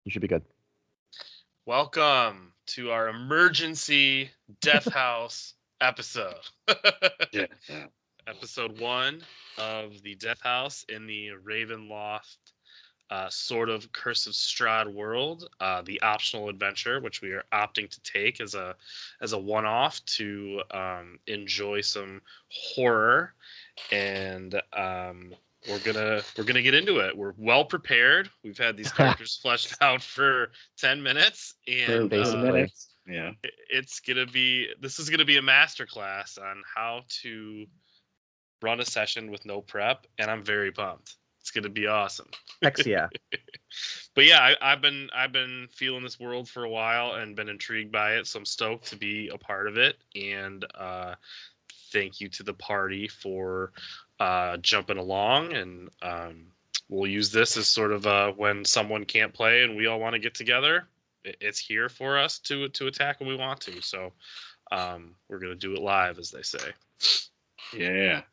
You should be good. Welcome to our emergency Death House episode. Yeah. Episode 1 of the Death House in the Ravenloft sort of Curse of Strahd world. The optional adventure, which we are opting to take as a one-off to enjoy some horror, and we're gonna get into it. We're well prepared. We've had these characters fleshed out for 10 minutes, and Basically. Yeah. this is gonna be a masterclass on how to run a session with no prep, and I'm very pumped. It's gonna be awesome. Heck yeah. But yeah, I've been feeling this world for a while and been intrigued by it, so I'm stoked to be a part of it. And thank you to the party for jumping along. And we'll use this as sort of when someone can't play and we all want to get together. It's here for us to attack when we want to. So we're gonna do it live, as they say. Yeah.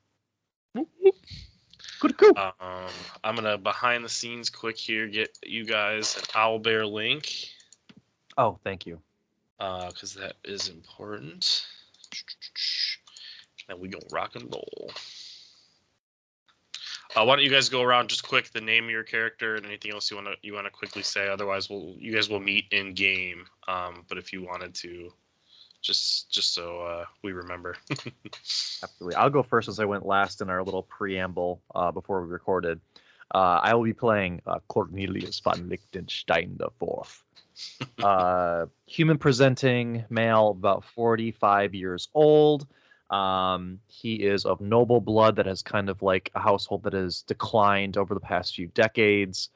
Good, cool. I'm gonna behind the scenes quick here get you guys an Owlbear link Oh, thank you. because that is important. And we gonna rock and roll. Why don't you guys go around just quick the name of your character and anything else you wanna quickly say? Otherwise, you guys will meet in game. But if you wanted to, just so we remember. Absolutely. I'll go first since I went last in our little preamble before we recorded. I will be playing Cornelius von Liechtenstein IV. Human presenting male, about 45 years old. He is of noble blood that has kind of like a household that has declined over the past few decades.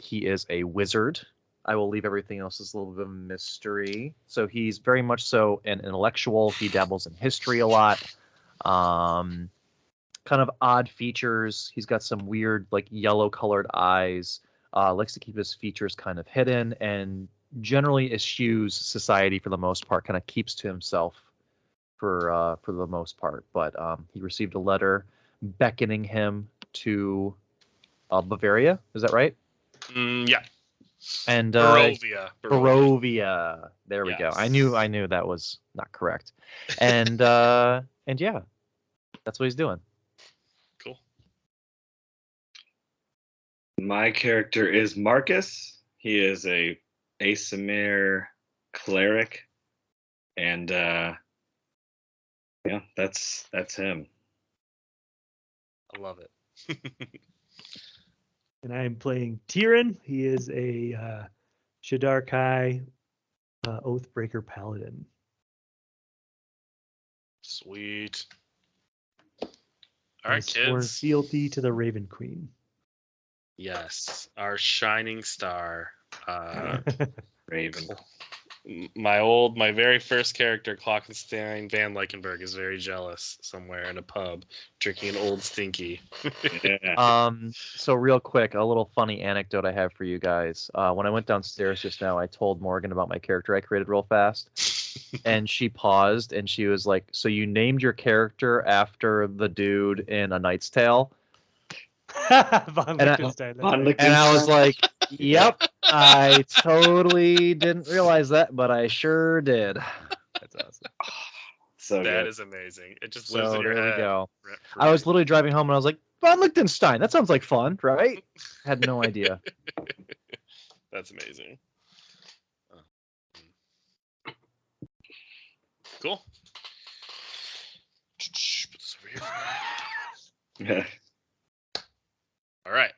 He is a wizard. I will leave everything else as a little bit of a mystery. So he's very much so an intellectual. He dabbles in history a lot. Kind of odd features. He's got some weird, like yellow colored eyes. Likes to keep his features kind of hidden, and generally eschews society for the most part. Kind of keeps to himself for the most part. But he received a letter beckoning him to Bavaria. Is that right? Yeah. And Barovia. There we go. Yes. I knew that was not correct. And yeah, that's what he's doing. Cool. My character is Marcus. He is a Asimir cleric, and yeah, that's him. I love it. And I am playing Tyrion. He is a Shadarkai Oathbreaker Paladin. Sweet. All right, Sworn kids. fealty to the Raven Queen. Yes, our shining star. Raven. My very first character, Klockenstein Van Leichenberg, is very jealous somewhere in a pub drinking an old stinky. Yeah. So real quick, a little funny anecdote I have for you guys. When I went downstairs just now, I told Morgan about my character I created real fast, and she paused and she was like, "So you named your character after the dude in A Knight's Tale?" Von And I- Liechtenstein. Von That's right. And I was like, "Yep, I totally didn't realize that, but I sure did." That's awesome. So That good. is amazing. It just lives So in your there head. we go. rent I was free. literally driving home and I was like, "Von Liechtenstein, that sounds like fun, right?" Had no idea. That's amazing. Cool. Put this over here. All right.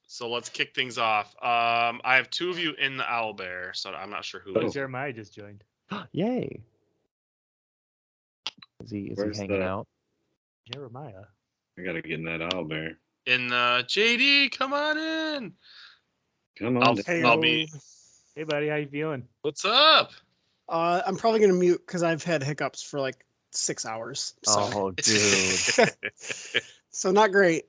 So let's kick things off. I have two of you in the Owlbear, so I'm not sure who Oh. is. Jeremiah just joined. Yay! Is he Where's hanging the- out? Jeremiah. I gotta get in that owlbear. In JD, come on in. Come on. I'll down. be. Hey, buddy, how you feeling? What's up? I'm probably gonna mute because I've had hiccups for like 6 hours. So, Oh, dude. so not great.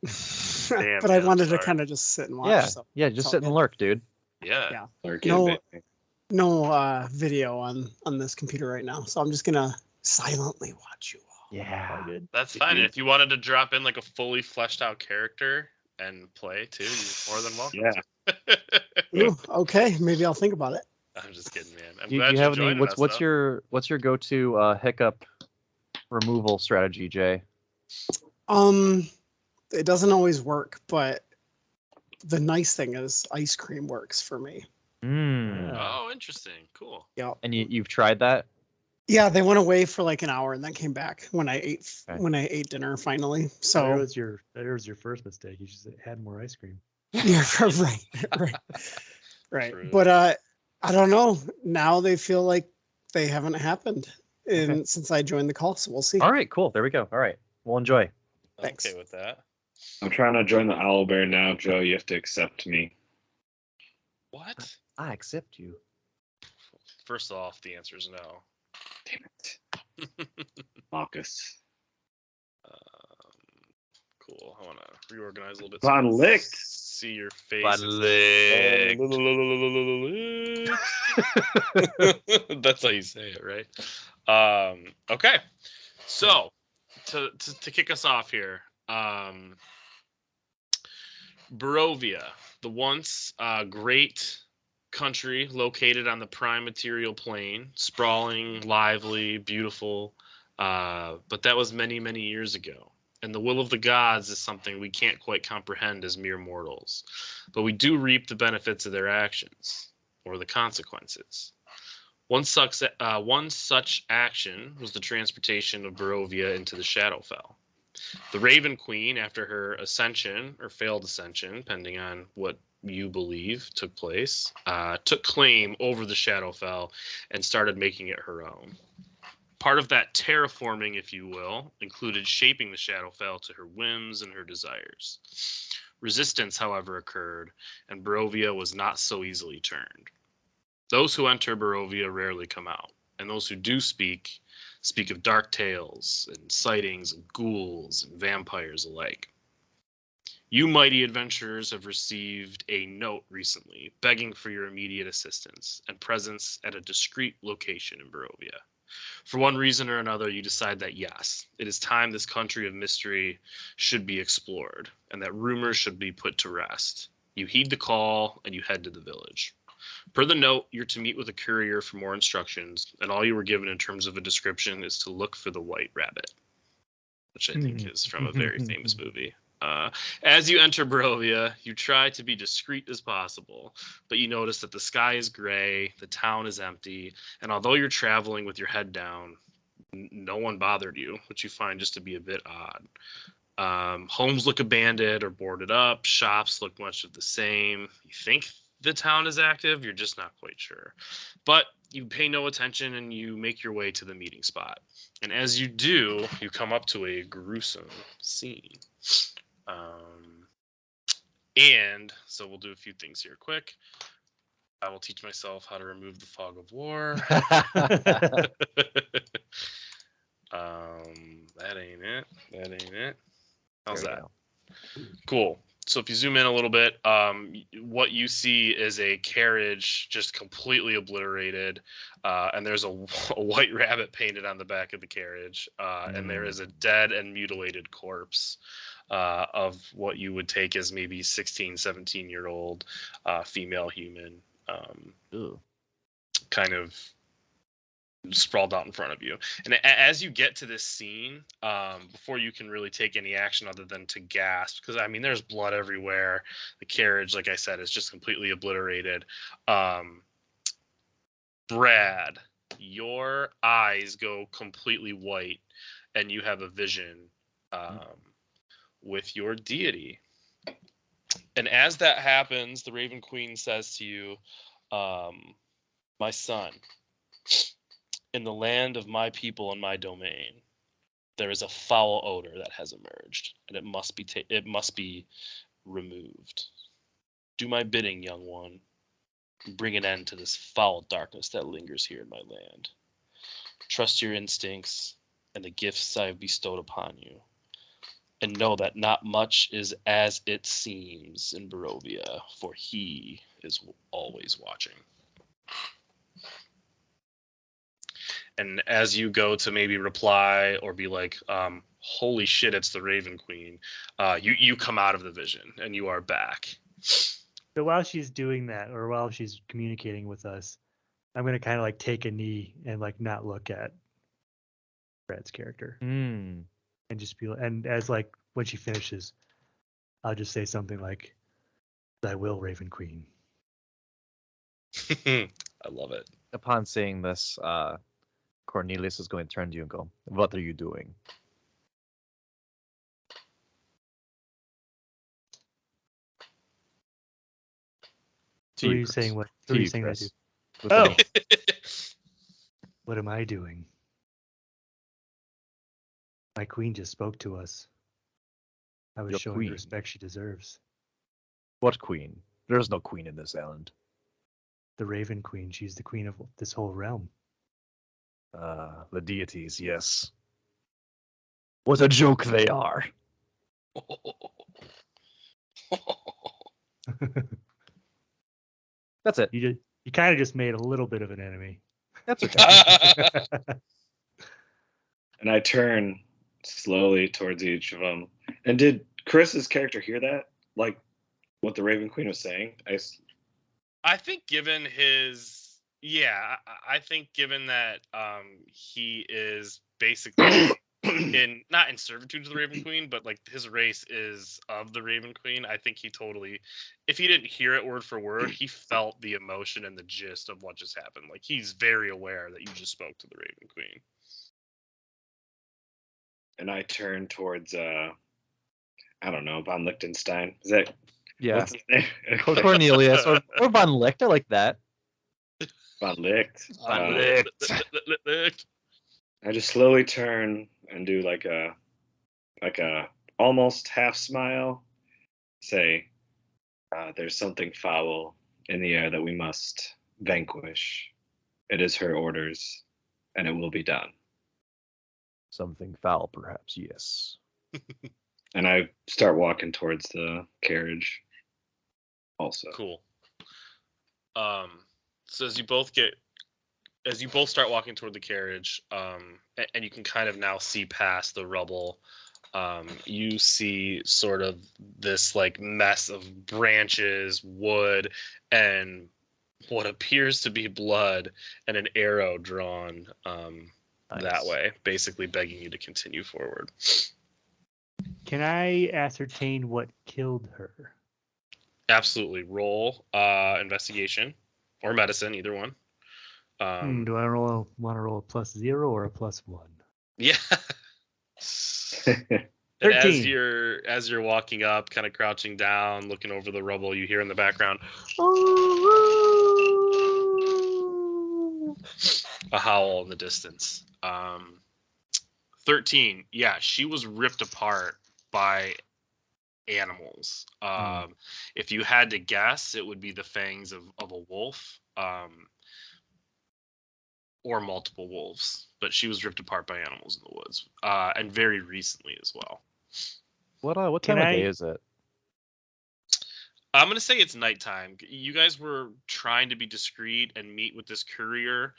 Damn, but I man, wanted to sorry. kind of just sit and watch. Yeah, So yeah, just all sit and good. lurk, dude. Yeah. Yeah. Lurking, No. baby. No video on this computer right now, so I'm just gonna silently watch you all. Yeah. All good. That's fine. If you wanted to drop in like a fully fleshed out character and play too, you're more than welcome. Yeah. to. Ooh, okay, maybe I'll think about it. I'm just kidding, man. I'm Do you glad have you're any? joining us. What's though. your go-to hiccup removal strategy, Jay? It doesn't always work, but the nice thing is ice cream works for me. Mm. Oh, interesting. Cool. Yeah. And you've tried that? Yeah, they went away for like an hour and then came back when I ate Okay. dinner finally. There So was your first mistake. You should add more ice cream. yeah, right. True. But I don't know. Now they feel like they haven't happened Okay. since I joined the call. So we'll see. All right, cool. There we go. All right, we'll enjoy. I'm Thanks. okay with that. I'm trying to join the owlbear now, Joe. You have to accept me. What? I accept you. First off, the answer is no. Damn it. Marcus. Cool. I want to reorganize a little bit. Von I can Licht. See your face. Von That's how you say it, right? Okay. So to kick us off here, Barovia, the once great country located on the prime material plane, sprawling, lively, beautiful, but that was many, many years ago. And the will of the gods is something we can't quite comprehend as mere mortals. But we do reap the benefits of their actions, or the consequences. One such action was the transportation of Barovia into the Shadowfell. The Raven Queen, after her ascension, or failed ascension, depending on what you believe took place, took claim over the Shadowfell and started making it her own. Part of that terraforming, if you will, included shaping the Shadowfell to her whims and her desires. Resistance, however, occurred, and Barovia was not so easily turned. Those who enter Barovia rarely come out, and those who do speak of dark tales and sightings of ghouls and vampires alike. You mighty adventurers have received a note recently begging for your immediate assistance and presence at a discreet location in Barovia. For one reason or another, you decide that yes, it is time this country of mystery should be explored, and that rumors should be put to rest. You heed the call, and you head to the village. Per the note, you're to meet with a courier for more instructions, and all you were given in terms of a description is to look for the white rabbit, which I think is from a very famous movie. As you enter Barovia, you try to be discreet as possible, but you notice that the sky is gray, the town is empty, and although you're traveling with your head down, no one bothered you, which you find just to be a bit odd. Homes look abandoned or boarded up, shops look much of the same. You think the town is active, you're just not quite sure. But you pay no attention and you make your way to the meeting spot. And as you do, you come up to a gruesome scene. And so we'll do a few things here quick. I will teach myself how to remove the fog of war. That ain't it. That ain't it. How's that? Cool. So if you zoom in a little bit, what you see is a carriage just completely obliterated, and there's a white rabbit painted on the back of the carriage, and there is a dead and mutilated corpse of what you would take as maybe 16, 17-year-old female human, kind of sprawled out in front of you. And as you get to this scene, before you can really take any action other than to gasp, because I mean there's blood everywhere, the carriage, like I said, is just completely obliterated. Brad, your eyes go completely white and you have a vision with your deity. And as that happens, the Raven Queen says to you, my son, in the land of my people and my domain, there is a foul odor that has emerged, and it must be removed. Do my bidding, young one. Bring an end to this foul darkness that lingers here in my land. Trust your instincts and the gifts I have bestowed upon you, and know that not much is as it seems in Barovia, for he is always watching. And as you go to maybe reply or be like, holy shit, it's the Raven Queen, you come out of the vision and you are back. So while she's doing that, or while she's communicating with us, I'm gonna kind of like take a knee and like not look at Brad's character Hmm. and just be, and as like when she finishes, I'll just say something like, "I will, Raven Queen." I love it. Upon saying this, Cornelius is going to turn to you and go, "What are you doing?" To Who are you, you Chris. saying? What? To Who are you you, saying that to? Chris. With the Oh. name. What am I doing? My queen just spoke to us. I was Your showing queen? the respect she deserves. What queen? There's no queen in this island. The Raven Queen. She's the queen of this whole realm. The deities, yes. What a joke they are. That's it. You kind of just made a little bit of an enemy. That's okay. And I turn slowly towards each of them. And did Chris's character hear that? Like what the Raven Queen was saying? I think given his, yeah, I think given that he is basically not in servitude to the Raven Queen, but like his race is of the Raven Queen. I think he totally, if he didn't hear it word for word, he felt the emotion and the gist of what just happened. Like he's very aware that you just spoke to the Raven Queen. And I turn towards I don't know, von Lichtenstein. Is that Yeah. what's his name? Cornelius or Von Licht. I like that. Von Licht. Von Licht. I just slowly turn and do like a almost half smile. Say, there's something foul in the air that we must vanquish. It is her orders, and it will be done. Something foul, perhaps, yes. And I start walking towards the carriage. Also, Cool. So as you both start walking toward the carriage, and you can kind of now see past the rubble, you see sort of this like mess of branches, wood, and what appears to be blood, and an arrow drawn that Nice. way, basically begging you to continue forward. Can I ascertain what killed her? Absolutely. Roll investigation or medicine, either one. Do I want to roll a +0 or a +1? Yeah. And 13. as you're walking up, kind of crouching down, looking over the rubble, you hear in the background a howl in the distance. 13. Yeah, she was ripped apart by animals. If you had to guess, it would be the fangs of a wolf, or multiple wolves. But she was ripped apart by animals in the woods, and very recently as well. What time of day is it? I'm gonna say it's nighttime. You guys were trying to be discreet and meet with this courier.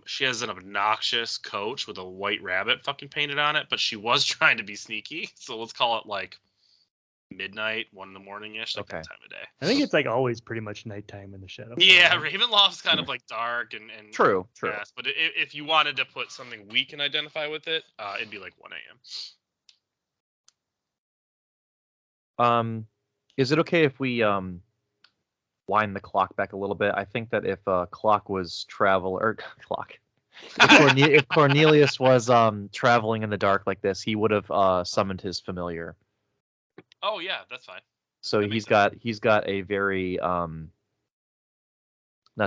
She has an obnoxious coach with a white rabbit fucking painted on it, but she was trying to be sneaky. So let's call it like midnight, 1 in the morning ish, like that time of day. I think it's like always pretty much nighttime in the shadow. Yeah, Ravenloft's kind of like dark and True. fast, but if you wanted to put something we can identify with it, it'd be like 1 a.m. Is it okay if we wind the clock back a little bit? I think that if clock was if Cornelius was traveling in the dark like this, he would have summoned his familiar. Oh yeah, that's fine. So he's got a very not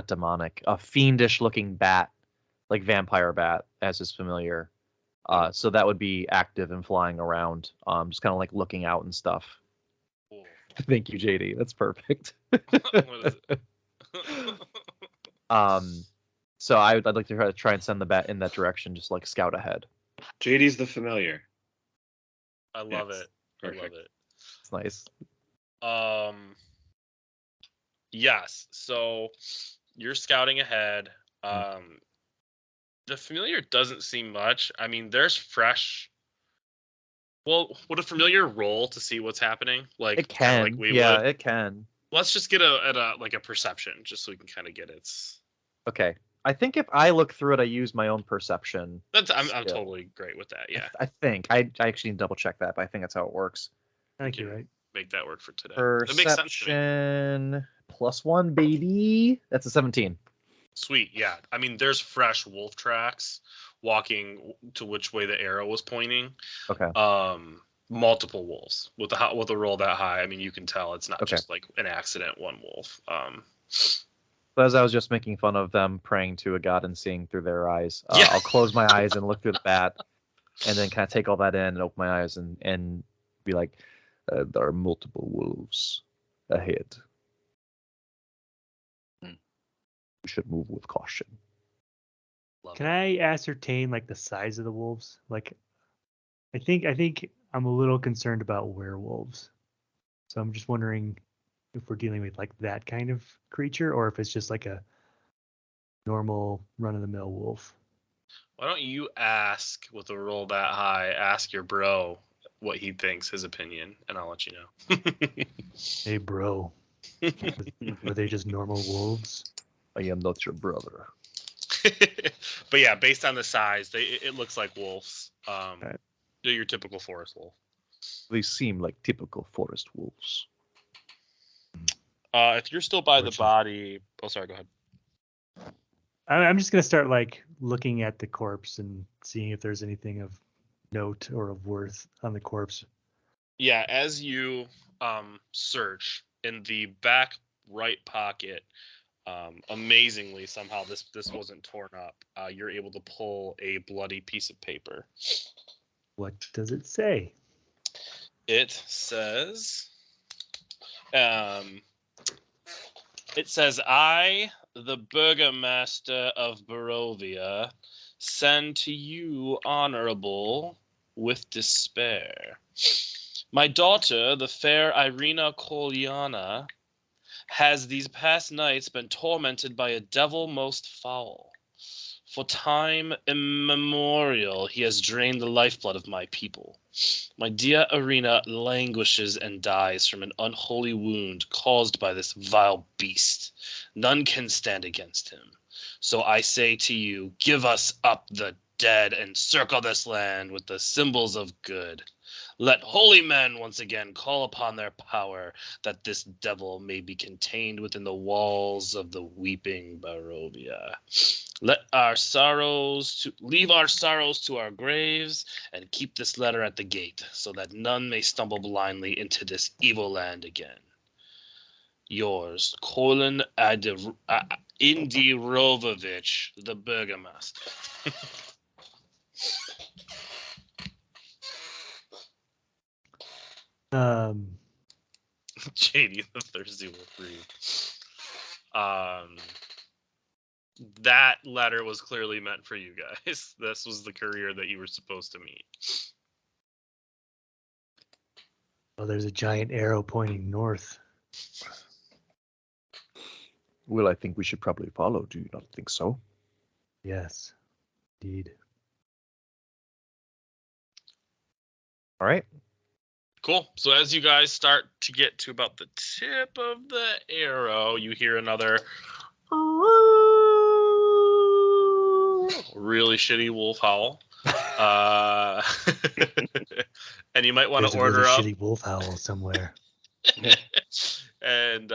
demonic, a fiendish looking bat, like vampire bat, as his familiar. So that would be active and flying around, just kind of like looking out and stuff. Cool. Thank you, JD. That's perfect. What is it? So I'd like to try and send the bat in that direction, just like scout ahead. JD's the familiar. I love Yes, it. perfect. I love it. It's nice. Yes. So you're scouting ahead. The familiar doesn't seem much. I mean, there's fresh. Well, would a familiar roll to see what's happening? Like It can. like we yeah, would? it can. Let's just get a perception, just so we can kind of get its. Okay. I think if I look through it, I use my own perception. I'm skill. totally great with that. Yeah, I think. I actually need to double check that, but I think that's how it works. I think you're right. make that work for today. That makes sense to me. Perception +1, baby. That's a 17. Sweet, yeah. I mean, there's fresh wolf tracks walking to which way the arrow was pointing. Okay. Multiple wolves with a roll that high. I mean, you can tell it's not Okay. just like an accident one wolf. But as I was just making fun of them praying to a god and seeing through their eyes, Yeah. I'll close my eyes and look through the bat, and then kind of take all that in and open my eyes and be like, there are multiple wolves ahead. We should move with caution. Can I ascertain like the size of the wolves? Like, I think I'm a little concerned about werewolves, so I'm just wondering if we're dealing with like that kind of creature or if it's just like a normal run-of-the-mill wolf. Why don't you ask with a roll that high? Ask your bro what he thinks, his opinion, and I'll let you know. Hey, bro, were they just normal wolves? I am not your brother. But yeah, based on the size, it looks like wolves. Right. They're your typical forest wolf. They seem like typical forest wolves. If you're still by the Fortunate. body, oh sorry, go ahead. I'm just gonna start like looking at the corpse and seeing if there's anything of note or of worth on the corpse. Yeah, as you search in the back right pocket, amazingly somehow this wasn't torn up. You're able to pull a bloody piece of paper. What does it say? It says, I, the Burgomaster of Barovia, send to you, honorable, with despair. My daughter, the fair Irina Kolyana, has these past nights been tormented by a devil most foul. For time immemorial, he has drained the lifeblood of my people. My dear Irina languishes and dies from an unholy wound caused by this vile beast. None can stand against him. So I say to you, give us up the dead and circle this land with the symbols of good. Let holy men once again call upon their power, that this devil may be contained within the walls of the weeping Barovia. Leave our sorrows to our graves, and keep this letter at the gate, so that none may stumble blindly into this evil land again. Yours, Kolin Indirovovich, the Burgomaster. JD, the Thirsty Wolf read. That letter was clearly meant for you guys. This was the courier that you were supposed to meet. Oh, there's a giant arrow pointing north. Well, I think we should probably follow. Do you not think so? Yes, indeed. All right. Cool. So as you guys start to get to about the tip of the arrow, you hear another really shitty wolf howl. And you might want There's to a really order up. shitty wolf howl somewhere. And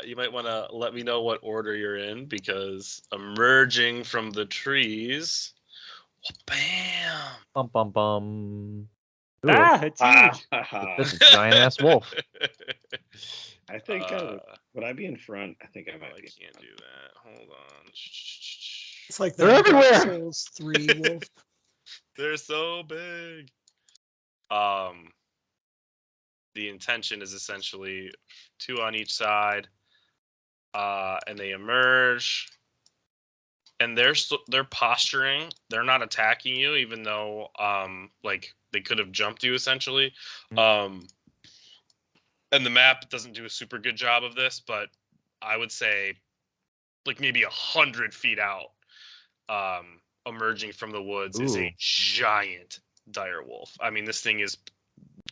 you might want to let me know what order you're in, because emerging from the trees, bam! Bum bum bum. Ooh, Ah, it's huge. that's a giant ass wolf. I think would I be in front? I think I might I be. can't do that. Hold on. It's like They're the Dark everywhere. Souls 3 wolf. They're so big. The intention is essentially 2 on each side, and they emerge, and they're posturing. They're not attacking you, even though like they could have jumped you essentially. And the map doesn't do a super good job of this, but I would say like maybe 100 feet out, emerging from the woods is a Ooh. giant dire wolf. I mean, this thing is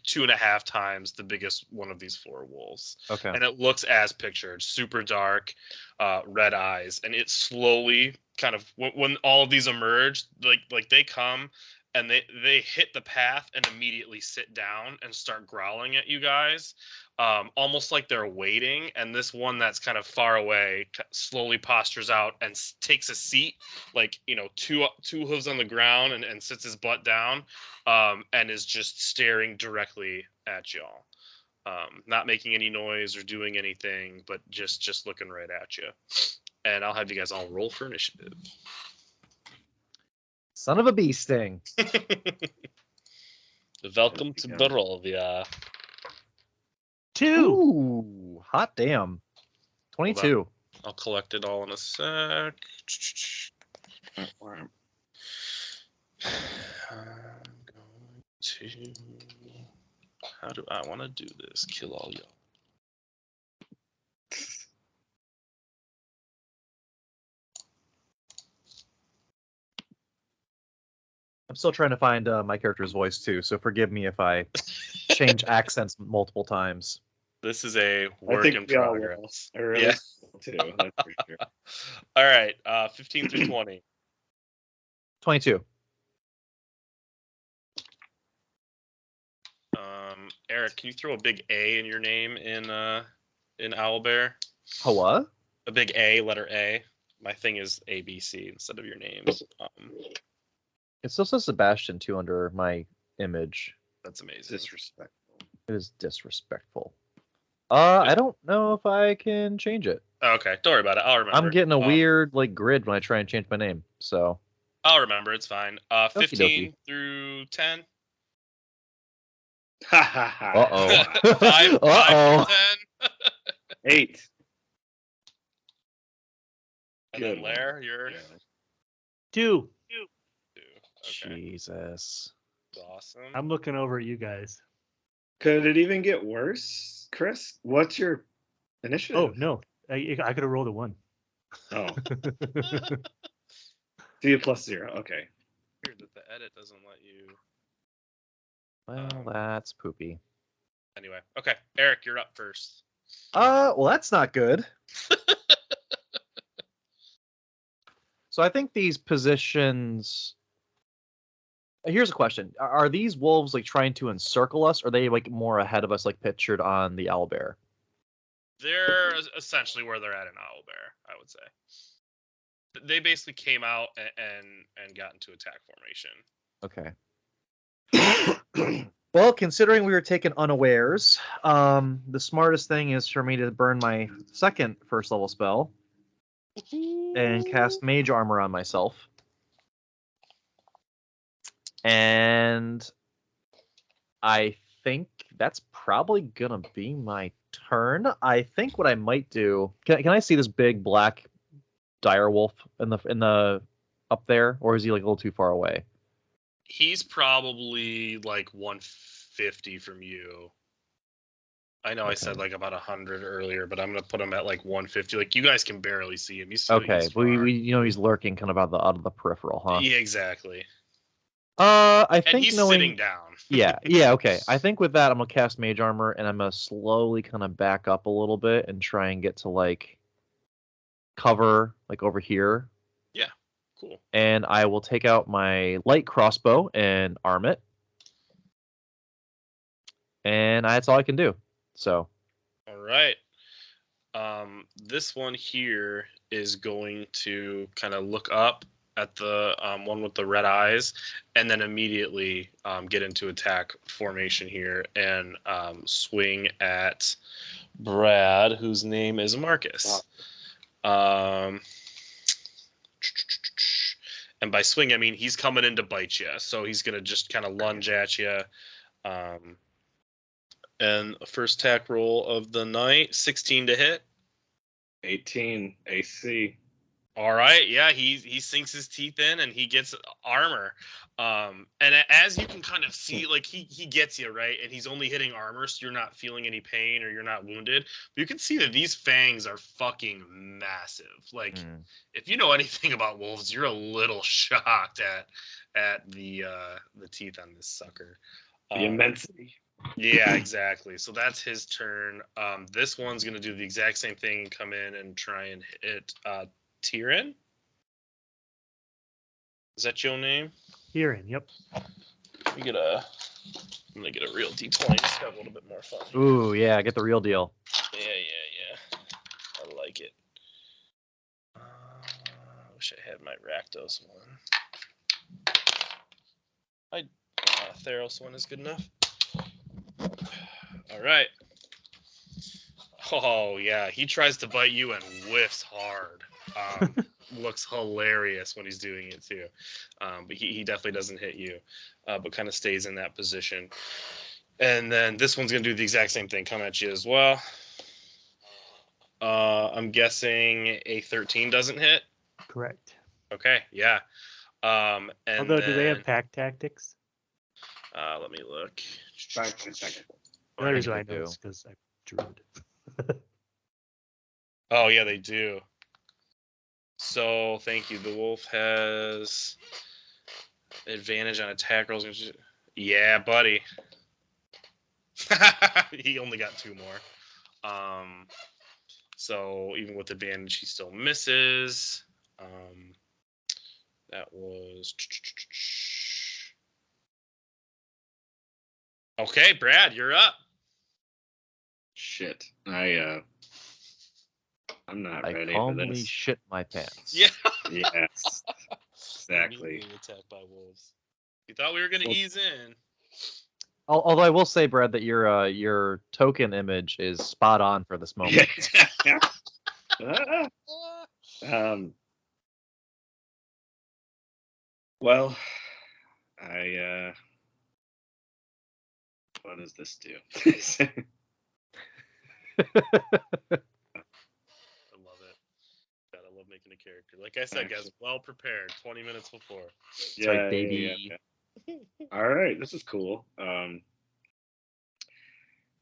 2.5 times the biggest one of these 4 wolves. Okay. And it looks as pictured, super dark, red eyes, and it slowly kind of when all of these emerge, like they come and they hit the path and immediately sit down and start growling at you guys, almost like they're waiting. And this one that's kind of far away slowly postures out and takes a seat, like, you know, two hooves on the ground, and sits his butt down, and is just staring directly at y'all. Not making any noise or doing anything, but just looking right at you. And I'll have you guys all roll for initiative. Son of a bee sting. Welcome to Barovia. 2. Ooh, hot damn. 22. I'll collect it all in a sec. I'm going to... How do I want to do this? Kill all y'all. I'm still trying to find my character's voice too, so forgive me if I change accents multiple times. This is a work in progress. Yeah. Too, that's for sure. All right, 15 through 20. 22. Eric, can you throw a big A in your name in Owlbear? Oh, what? A big A, letter A. My thing is ABC instead of your names. It still says Sebastian too under my image. That's amazing. Disrespectful. It is disrespectful. I don't know if I can change it. Okay, don't worry about it. I'll remember. I'm getting a weird like grid when I try and change my name, so I'll remember. It's fine. 15 Okie dokie. through 10. Ha ha ha. Uh-oh. 5 Uh-oh. through 10. 8. And Good then one. Lair, you're 2. 2. Okay, Jesus. awesome. I'm looking over at you guys. Could it even get worse, Chris? What's your initiative? Oh no, I could have rolled a 1. Oh. See a +0. Okay. Weird that the edit doesn't let you. Well, that's poopy. Anyway, okay, Eric, you're up first. Well, that's not good. So I think these positions. Here's a question: Are these wolves like trying to encircle us? Or are they like more ahead of us, like pictured on the owlbear? They're essentially where they're at in Owlbear, I would say. They basically came out and got into attack formation. Okay. Well, considering we were taken unawares, the smartest thing is for me to burn my second first level spell and cast Mage Armor on myself. And I think that's probably gonna be my turn. I think what I might do. Can I see this big black dire wolf in the up there, or is he like a little too far away? He's probably like 150 from you. I know I said like about 100 earlier, but I'm gonna put him at like 150. Like you guys can barely see him. He's Okay, he's but we he's lurking kind of out of the peripheral, huh? Yeah, exactly. I And think he's knowing. sitting down. yeah, okay. I think with that, I'm gonna cast Mage Armor, and I'm gonna slowly kind of back up a little bit and try and get to like cover like over here. Yeah, cool. And I will take out my light crossbow and arm it, and that's all I can do. So. All right. This one here is going to kind of look up at the one with the red eyes, and then immediately get into attack formation here and swing at Brad, whose name is Marcus. And by swing, I mean he's coming in to bite you, so he's gonna just kind of lunge at you. And first attack roll of the night, 16 to hit. 18 AC. All right, yeah, he sinks his teeth in and he gets armor. And as you can kind of see, like he gets you, right? And he's only hitting armor, so you're not feeling any pain or you're not wounded. But you can see that these fangs are fucking massive. Like if you know anything about wolves, you're a little shocked at the teeth on this sucker. The immensity. Yeah, exactly. So that's his turn. This one's gonna do the exact same thing and come in and try and hit Tyrion. Is that your name? Hearing, yep. I'm gonna get a real D20 just to have a little bit more fun. Ooh, yeah, get the real deal. Yeah. I like it. I wish I had my Rakdos one. My Theros one is good enough. All right. Oh yeah, he tries to bite you and whiffs hard. Looks hilarious when he's doing it too. But he definitely doesn't hit you, but kind of stays in that position. And then this one's gonna do the exact same thing, come at you as well. I'm guessing a 13 doesn't hit. Correct. Okay, yeah. And Although, do they then have pack tactics? let me look. The only reason they I know do. is because I druid. Oh yeah, they do. So thank you. The wolf has advantage on attack rolls. Yeah, buddy. He only got 2 more. So even with advantage, he still misses. That was okay. Brad, you're up. Shit. I'm not I ready for calmly this. shit my pants. Yeah. Yes. Exactly. Immediately attacked by wolves. You thought we were gonna ease in. Although I will say, Brad, that your token image is spot on for this moment. Yeah. Well, what does this do? I love it. God, I love making a character. Like I said, guys, well prepared. 20 minutes before. That's right, baby. Yeah. All right, this is cool.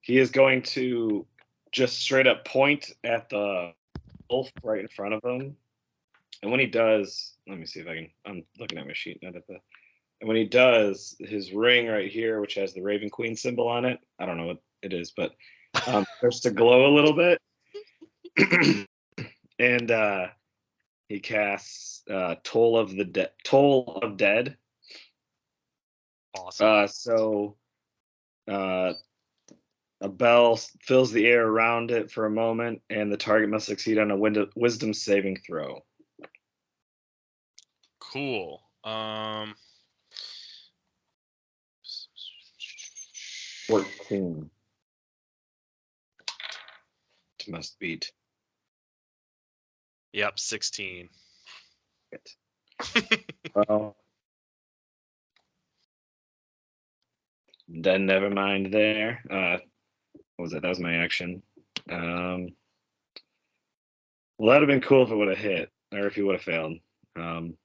He is going to just straight up point at the wolf right in front of him. And when he does, let me see if I can. I'm looking at my sheet, not at the. And when he does, his ring right here, which has the Raven Queen symbol on it, I don't know what it is, but starts to glow a little bit. And he casts Toll of Dead. Awesome. So a bell fills the air around it for a moment, and the target must succeed on a wisdom saving throw. Cool. 14. Must beat. Yep, 16. Well, then never mind there. What was it? That was my action. Well, that'd have been cool if it would have hit, or if he would have failed. And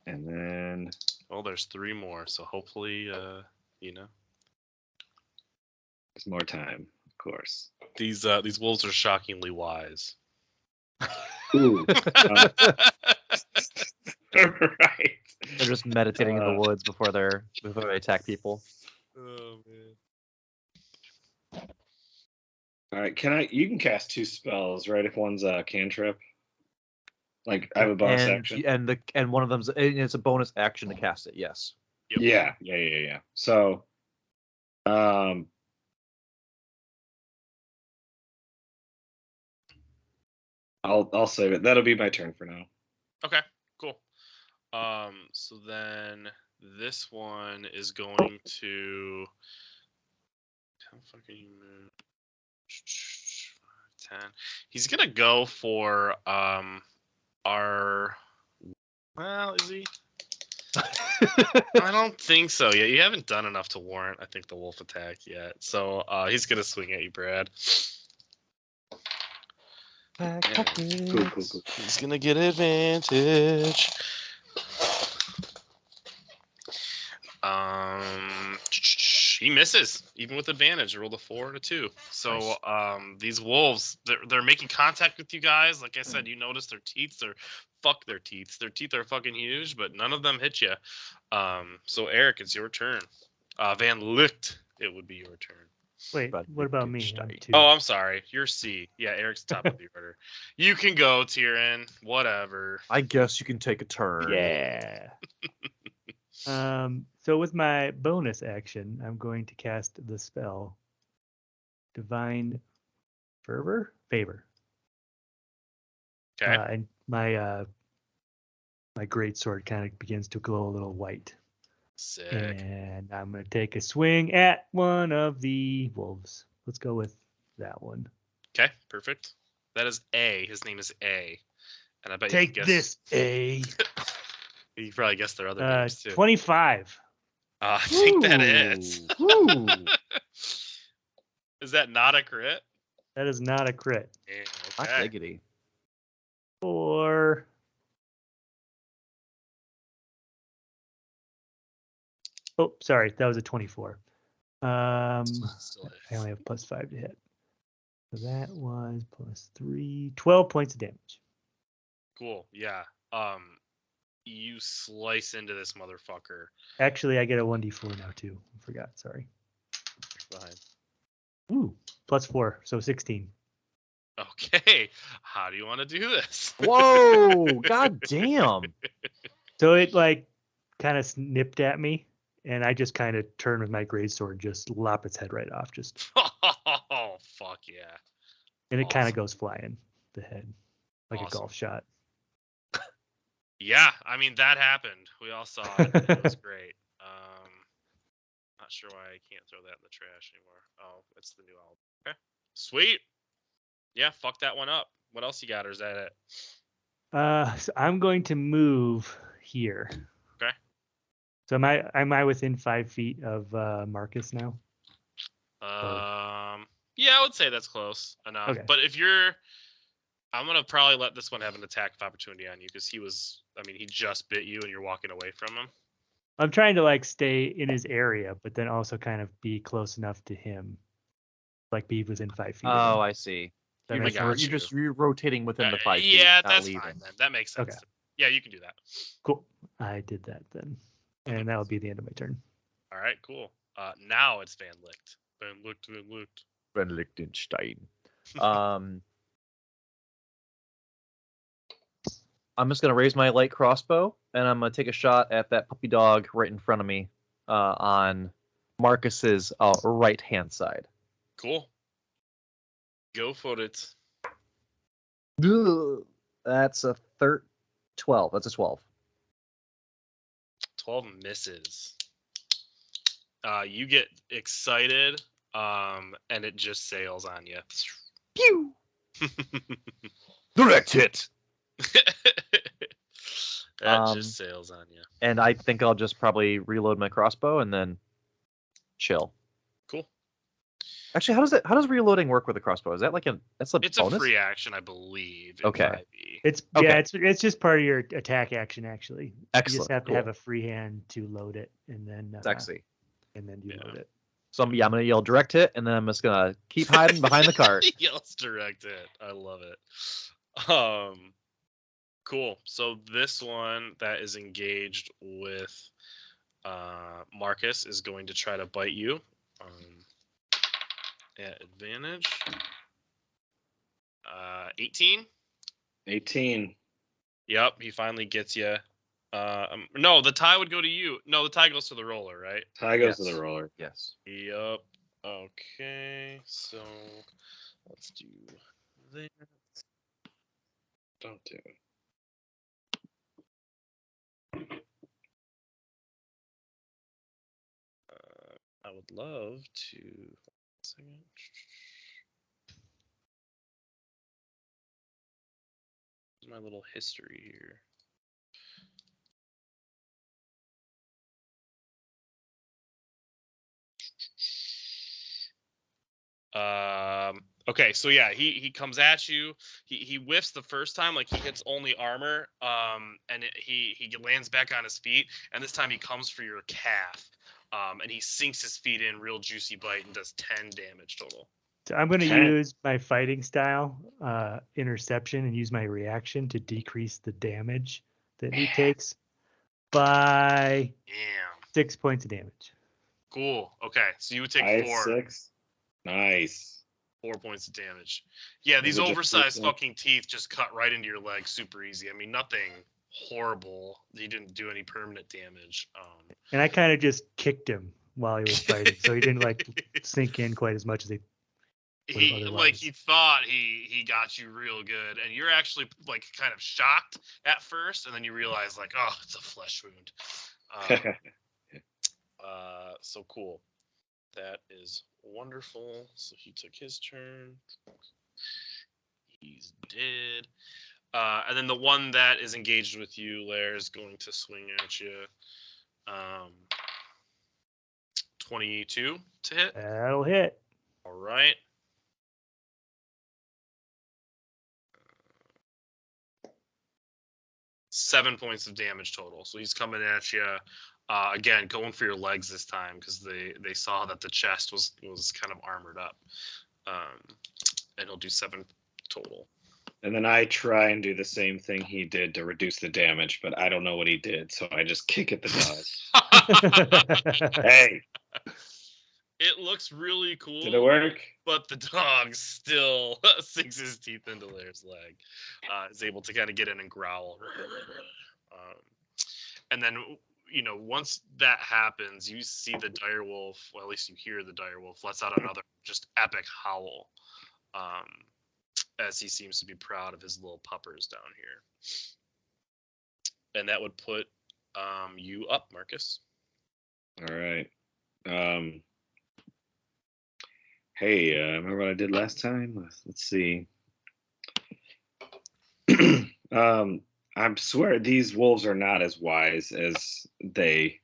then, well, there's 3 more, so hopefully, there's more time, of course. These wolves are shockingly wise. Ooh. Right. They're just meditating in the woods before they attack people. Oh man. All right, you can cast 2 spells, right? If one's a cantrip. Like I have a bonus action. And one of them's it's a bonus action to cast it. Yes. Yep. Yeah. So, I'll save it. That'll be my turn for now. Okay. Cool. So then this one is going to. How fucking you move? 10. He's gonna go for our. Well, is he? I don't think so. Yeah, you haven't done enough to warrant, I think, the wolf attack yet. So he's gonna swing at you, Brad. Cool. He's gonna get advantage. He misses, even with advantage. I rolled a 4 and a 2. So these wolves, they're making contact with you guys. Like I said, you notice their teeth. Fuck their teeth. Their teeth are fucking huge, but none of them hit you. So Eric, it's your turn. Van Licht, it would be your turn. Wait, But what about me? I'm Liechtenstein. 2. Oh, I'm sorry. You're C. Yeah, Eric's top of the order. You can go, Tyrion. Whatever. I guess you can take a turn. Yeah. So with my bonus action, I'm going to cast the spell Divine Favor. Okay. And my great sword kind of begins to glow a little white. Sick. And I'm going to take a swing at one of the wolves. Let's go with that one. Okay, perfect. That is A. His name is A. And I bet Take you this, A. You probably guessed their other names too. 25. I think that is. Ooh. Is that not a crit? That is not a crit. Yeah, Hot okay. diggity. Or oh, sorry, that was a 24. Still I hits. only have +5 to hit. So that was +3, 12 points of damage. Cool. Yeah. You slice into this motherfucker. Actually, I get a 1d4 now too. I forgot. Sorry. Behind. Ooh, +4, so 16. Okay. How do you want to do this? Whoa! God damn! So it like kind of snipped at me, and I just kind of turned with my greatsword, just lop its head right off, just Oh, fuck yeah. and it kind Awesome. of goes flying, the head, like a Awesome. golf shot. Yeah, I mean that happened. We all saw it. It was great. Not sure why I can't throw that in the trash anymore. Oh, it's the new album. Okay, sweet. Yeah, fuck that one up. What else you got, or is that it? So I'm going to move here. Okay. So am I within 5 feet of Marcus now? Yeah, I would say that's close enough. Okay. But I'm gonna probably let this one have an attack of opportunity on you because he just bit you and you're walking away from him. I'm trying to like stay in his area, but then also kind of be close enough to him, like be within 5 feet. of him. Oh, I see. That You're makes just, sense. you're rotating within the 5 feet. Yeah, not that's leaving. fine then. That makes sense. Okay. Yeah, you can do that. Cool. I did that then, and that would be the end of my turn. All right, cool. Now it's Van Licht. Van Licht. Van Liechtenstein. I'm just gonna raise my light crossbow and I'm gonna take a shot at that puppy dog right in front of me, on Marcus's right hand side. Cool. Go for it. That's a 12. That's a 12. 12 misses. You get excited, and it just sails on you. Pew! Direct hit. That just sails on you. And I think I'll just probably reload my crossbow and then chill. Cool. Actually, how does reloading work with a crossbow? Is that like it's It's bonus? a free action, I believe. Okay. It's Okay. it's just part of your attack action actually. Excellent. You just have to Cool. have a free hand to load it, and then Sexy. and then you load it. So I'm gonna yell direct hit, and then I'm just gonna keep hiding behind the cart. Yells direct hit. I love it. Cool. So this one that is engaged with Marcus is going to try to bite you. At advantage. 18. 18. Yep, he finally gets you. No, the tie would go to you. No, the tie goes to the roller, right? Tie goes to Yes. the roller. Yes. Yep. Okay, so let's do that. Don't do it. I would love to. Second. My little history here. Okay, so yeah, he comes at you. He whiffs the first time, like he hits only armor. And he lands back on his feet, and this time he comes for your calf. And he sinks his feet in, real juicy bite, and does 10 damage total. So I'm going to 10. use my fighting style, interception, and use my reaction to decrease the damage that he takes by Damn. 6 points of damage. Cool. Okay, so you would take I had 4. 6. Nice. 4 points of damage. Yeah, these it just oversized like- fucking teeth just cut right into your leg super easy. I mean, nothing horrible. He didn't do any permanent damage. And I kind of just kicked him while he was fighting, so he didn't like sink in quite as much as he would have otherwise. he thought he got you real good, and you're actually like kind of shocked at first, and then you realize like, oh, it's a flesh wound. So cool. That is wonderful. So he took his turn. He's dead. And then the one that is engaged with you, Lair, is going to swing at you. 22 to hit. That'll hit. All right. Seven points of damage total. So he's coming at you. Again, going for your legs this time because they saw that the chest was kind of armored up. And he'll do 7 total. And then I try and do the same thing he did to reduce the damage, but I don't know what he did, so I just kick at the dog. Hey, It looks really cool. did it work? But the dog still sinks his teeth into Lair's leg. Is able to kind of get in and growl. And then, once that happens, you see the direwolf, well, at least you hear the direwolf, lets out another just epic howl. As he seems to be proud of his little puppers down here. And that would put you up, Marcus. All right. Hey, remember what I did last time? Let's see. I swear these wolves are not as wise as they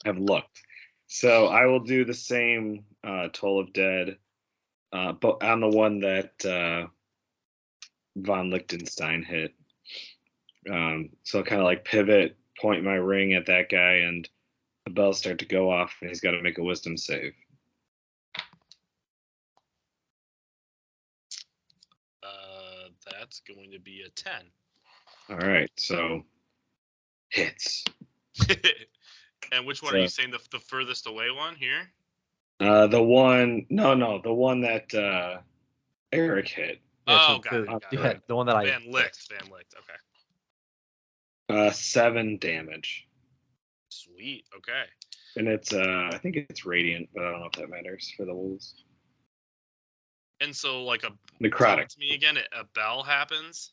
have looked. So I will do the same Toll of Dead, but on the one that von Lichtenstein hit. So I'll kind of like pivot, point my ring at that guy, and the bells start to go off, and he's got to make a wisdom save. That's going to be a 10. All right, so hits. And which one are you saying? The furthest away one here? The one that Eric hit. Oh, so got it. Yeah, the one that I Van Licht. Okay. 7 damage. Sweet. Okay. And it's I think it's radiant, but I don't know if that matters for the wolves. And so, like necrotic. To me again, a bell happens.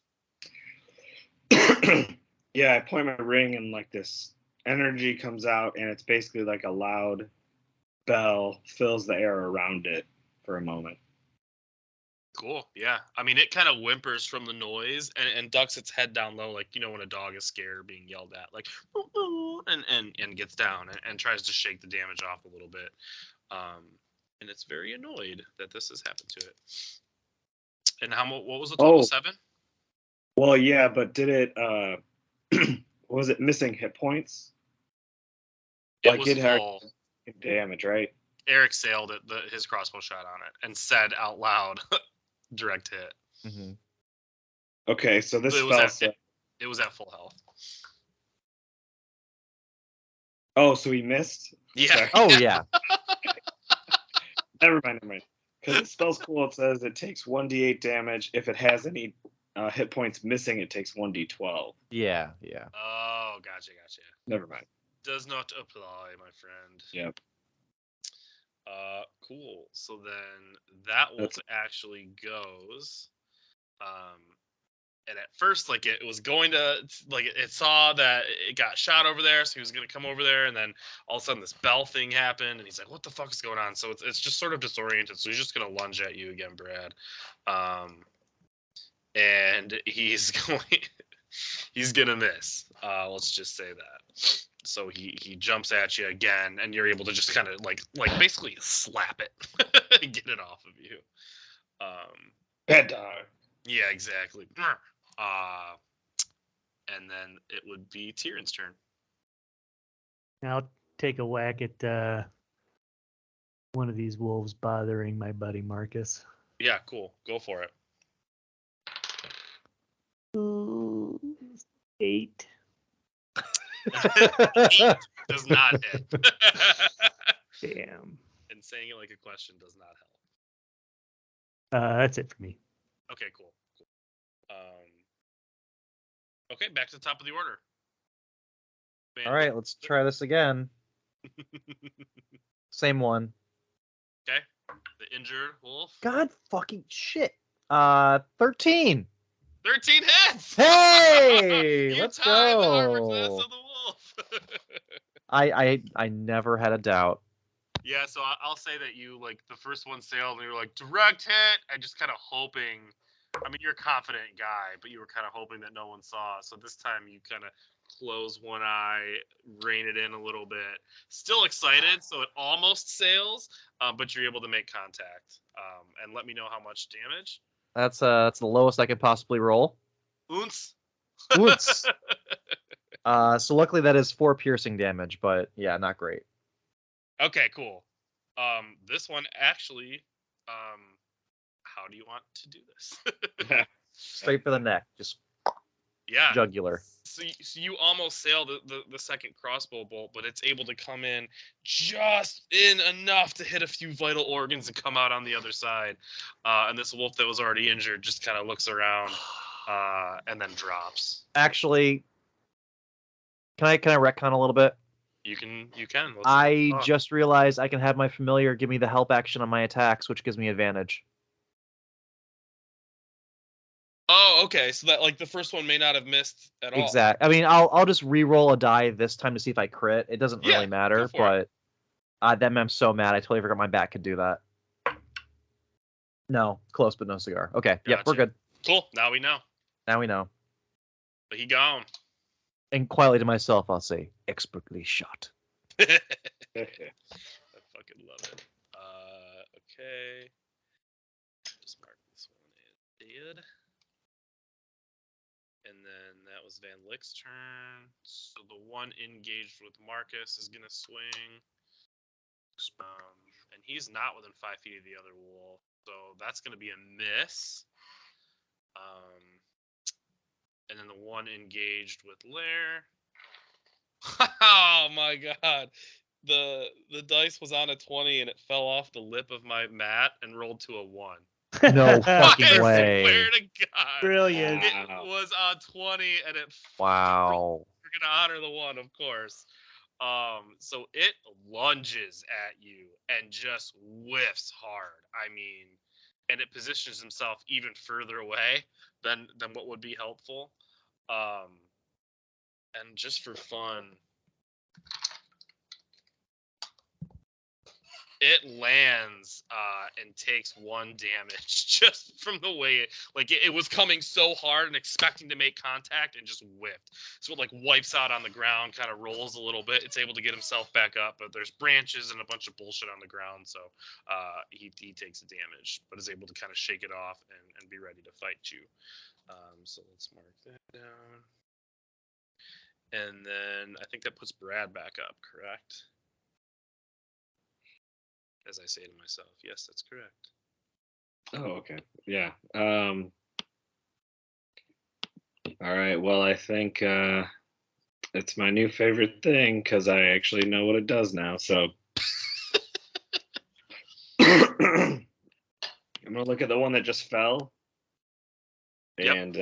Yeah, I point my ring and like this energy comes out, and it's basically like a loud bell fills the air around it for a moment. Cool. Yeah. I mean, it kind of whimpers from the noise and ducks its head down low, like when a dog is scared or being yelled at, like and gets down and tries to shake the damage off a little bit. And it's very annoyed that this has happened to it. And what was the total? 7? Well, yeah, but did it was it missing hit points? It was full damage, right? Eric sailed it, his crossbow shot on it, and said out loud, "Direct hit." Mm-hmm. Okay, so this it was at full health. Oh, so he missed? Yeah. Sorry. Oh yeah. Never mind. Because it spells cool. It says it takes 1d8 damage. If it has any hit points missing, it takes 1d12. Yeah. Oh, gotcha. Never mind. Does not apply, my friend. Yep. Cool. So then that wolf actually goes. And at first, like it was going to, like it saw that it got shot over there, so he was going to come over there, and then all of a sudden this bell thing happened, and he's like, "What the fuck is going on?" So it's just sort of disoriented. So he's just going to lunge at you again, Brad. And he's gonna miss. Let's just say that. So he jumps at you again, and you're able to just kind of like basically slap it and get it off of you. Bad dog. Yeah, exactly. And then it would be Tyrion's turn. I'll take a whack at one of these wolves bothering my buddy Marcus. Yeah, cool. Go for it. Ooh, 8. 8 does not hit. Damn. And saying it like a question does not help. That's it for me. Okay, cool. Okay, back to the top of the order. All right, let's try this again. Same one. Okay, the injured wolf. God fucking shit. 13. 13 hits. Hey, You let's tied the armor class go. of the wolf. I never had a doubt. Yeah, so I'll say that you like the first one sailed and you were like direct hit. And just kind of hoping. I mean, you're a confident guy, but you were kind of hoping that no one saw. So this time you kind of close one eye, rein it in a little bit. Still excited, so it almost sails, but you're able to make contact. And let me know how much damage. That's the lowest I could possibly roll. Ounce. Ounce. So luckily that is 4 piercing damage, but yeah, not great. Okay, cool. This one actually, how do you want to do this? Straight for the neck, just Yeah. jugular. So you almost sail the second crossbow bolt, but it's able to come in just in enough to hit a few vital organs and come out on the other side. And this wolf that was already injured just kind of looks around and then drops. Actually, can I retcon a little bit? You can. I just realized I can have my familiar give me the help action on my attacks, which gives me advantage. Oh, okay. So that like the first one may not have missed at all. Exactly. I mean, I'll just re-roll a die this time to see if I crit. It doesn't really matter, but then I'm so mad. I totally forgot my bat could do that. No, close, but no cigar. Okay, Gotcha. Yep, we're good. Cool. Now we know. But he gone. And quietly to myself, I'll say, expertly shot. I fucking love it. Okay. Just mark this one as dead. And then that was Van Lick's turn. So the one engaged with Marcus is going to swing. And he's not within 5 feet of the other wolf. So that's going to be a miss. And then the one engaged with Lair. Oh my god. The dice was on a 20 and it fell off the lip of my mat and rolled to a 1. No fucking I way. swear to God. Brilliant. It was on 20 and it Wow. We're gonna honor the 1, of course. So it lunges at you and just whiffs hard. I mean, and it positions himself even further away than what would be helpful. And just for fun, it lands and takes 1 damage just from the way it was coming so hard and expecting to make contact and just whiffed. So it like wipes out on the ground, kind of rolls a little bit. It's able to get himself back up, but there's branches and a bunch of bullshit on the ground, so he takes a damage, but is able to kind of shake it off and be ready to fight you. So let's mark that down. And then I think that puts Brad back up, correct? As I say to myself, yes, that's correct. Oh, okay. Yeah. All right. Well, I think it's my new favorite thing because I actually know what it does now. So I'm gonna look at the one that just fell, and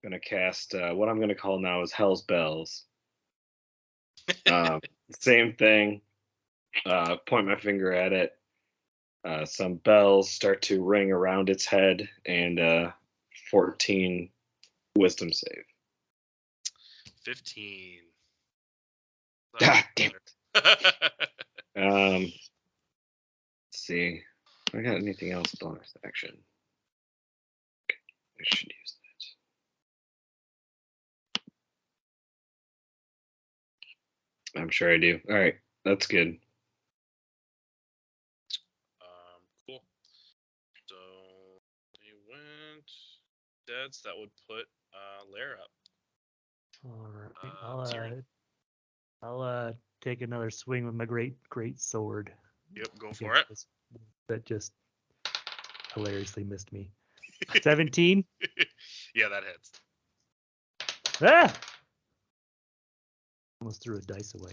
gonna cast what I'm gonna call now is Hell's Bells. Same thing. Point my finger at it. Some bells start to ring around its head, and 14 wisdom save. 15. God damn it. Let's see. I got anything else bonus action? I should use that. I'm sure I do. All right, that's good. Cool. So he went dead. So that would put Lair up. All right. I'll take another swing with my great sword. Yep, go for it. That just hilariously missed me. 17. Yeah, that hits. Ah! Almost threw a dice away.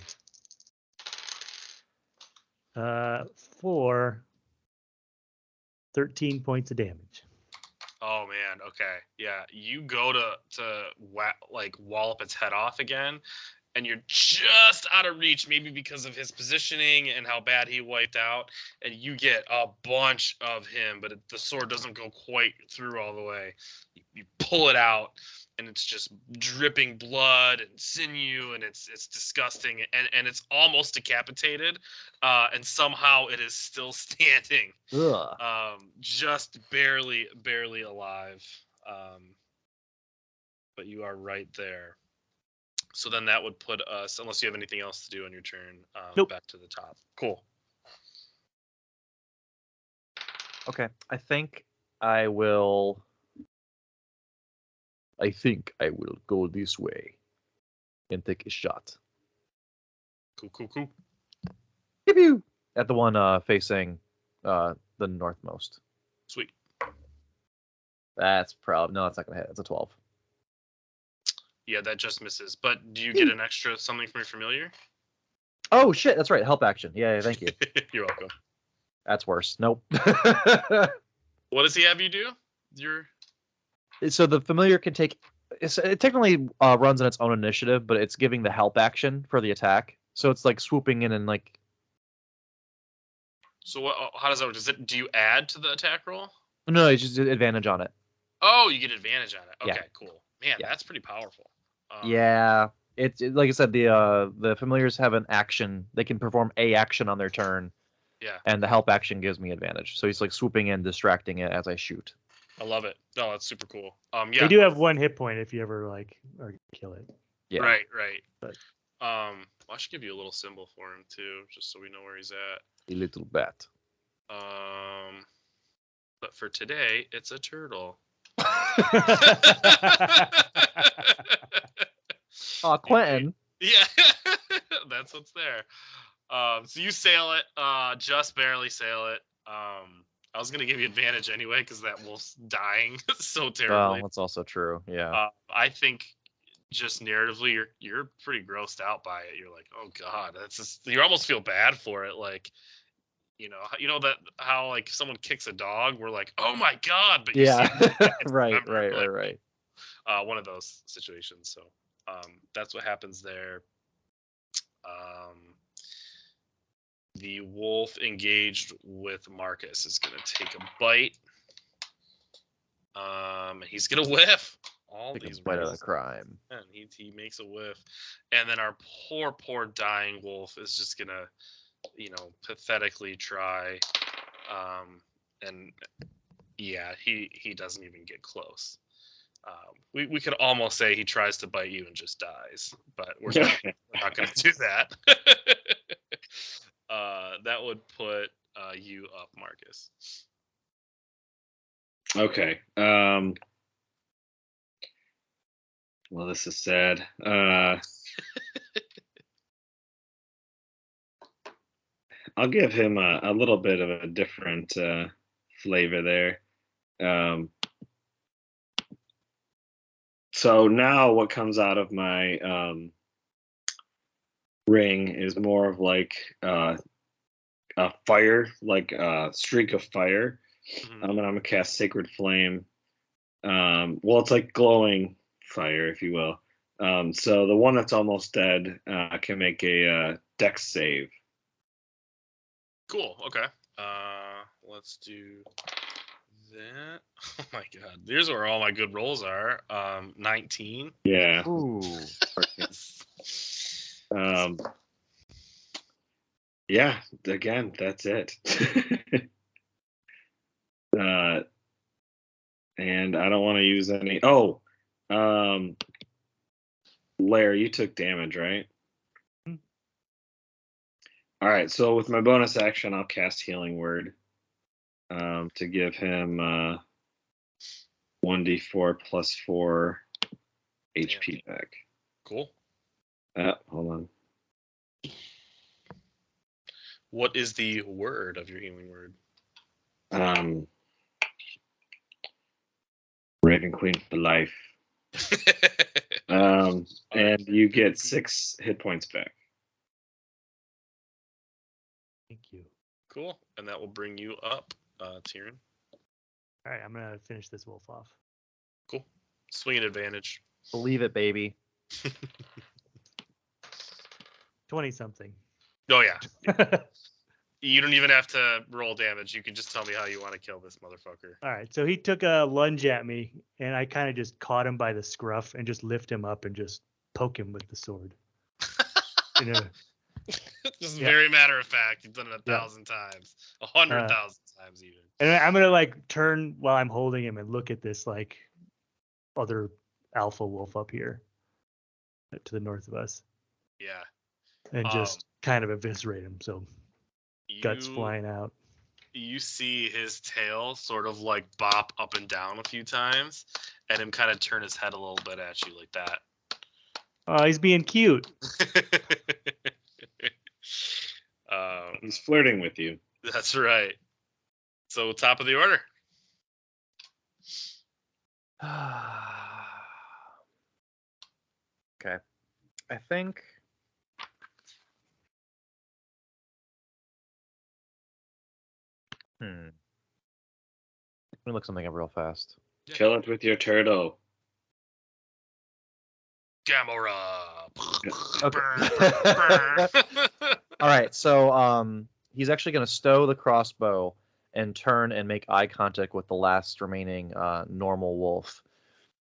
For 13 points of damage. Oh man, okay, yeah. You go to wallop its head off again, and you're just out of reach, maybe because of his positioning and how bad he wiped out, and you get a bunch of him, but the sword doesn't go quite through all the way. You pull it out, and it's just dripping blood and sinew, and it's disgusting, and it's almost decapitated, and somehow it is still standing, just barely alive, but you are right there. So then that would put us, unless you have anything else to do on your turn, Nope. back to the top. Cool. Okay, I think I will go this way and take a shot. Cool. Pew pew! At the one facing the northmost. Sweet. That's probably no, that's not gonna hit. It's a 12. Yeah, that just misses. But do you get an extra something from your familiar? Oh shit, that's right. Help action. Yeah, thank you. You're welcome. That's worse. Nope. What does he have you do? So the familiar can take. It technically runs on its own initiative, but it's giving the help action for the attack. So it's like swooping in and like. So how does that work? Do you add to the attack roll? No, it's just advantage on it. Oh, you get advantage on it. Okay, Yeah. cool. Man, Yeah. that's pretty powerful. Yeah, it's like I said, the familiars have an action. They can perform a action on their turn. Yeah. And the help action gives me advantage. So he's like swooping in, distracting it as I shoot. I love it. No, that's super cool. Yeah. They do have 1 hit point if you ever or kill it. Yeah. Right. But I should give you a little symbol for him too, just so we know where he's at. A little bat. But for today, it's a turtle. Oh, Quentin. Yeah, that's what's there. So you sail it, just barely sail it. I was gonna give you advantage anyway because that wolf's dying so terribly. Well, that's also true. Yeah. I think just narratively, you're pretty grossed out by it. You're like, oh god, that's just, you almost feel bad for it. Like, you know that how like someone kicks a dog, we're like, oh my god, but you Yeah. see, Right. one of those situations. So that's what happens there. The wolf engaged with Marcus is going to take a bite. He's going to whiff. All these bite of rolls. the crime. And he makes a whiff. And then our poor dying wolf is just going to, pathetically try. And yeah, he doesn't even get close. We could almost say he tries to bite you and just dies, but we're not going to do that. That would put you up, Marcus. Okay. Well, this is sad. I'll give him a little bit of a different flavor there. So now what comes out of my ring is more of like a fire, like a streak of fire. Mm-hmm. And I'm gonna cast Sacred Flame. Well, it's like glowing fire, if you will. So the one that's almost dead can make a dex save. Cool. Okay. Let's do that. Oh my god, here's where all my good rolls are. 19. Yeah. Ooh. Yeah. Again, that's it. And I don't want to use any. Oh, Larry, you took damage, right? Mm-hmm. All right. So with my bonus action, I'll cast Healing Word to give him 1d4 plus 4 HP back. Cool. Hold on. What is the word of your healing word? Raven Queen for life. And you get 6 hit points back. Thank you. Cool. And that will bring you up, Tyrion. All right, I'm gonna finish this wolf off. Cool. Swing at advantage. Believe it, baby. 20-something. Oh, yeah. You don't even have to roll damage. You can just tell me how you want to kill this motherfucker. All right, so he took a lunge at me, and I kind of just caught him by the scruff and just lift him up and just poke him with the sword. Just very matter of fact. You've done it 1,000 times, 100,000 times even. And I'm gonna like turn while I'm holding him and look at this like other alpha wolf up here to the north of us. Yeah. And just kind of eviscerate him. So guts flying out. You see his tail sort of like bop up and down a few times, and him kind of turn his head a little bit at you like that. Oh, he's being cute. He's flirting with you. That's right. So top of the order. Okay. I think. Let me look something up real fast. Kill it with your turtle. Gamora. Okay. All right. So he's actually going to stow the crossbow and turn and make eye contact with the last remaining normal wolf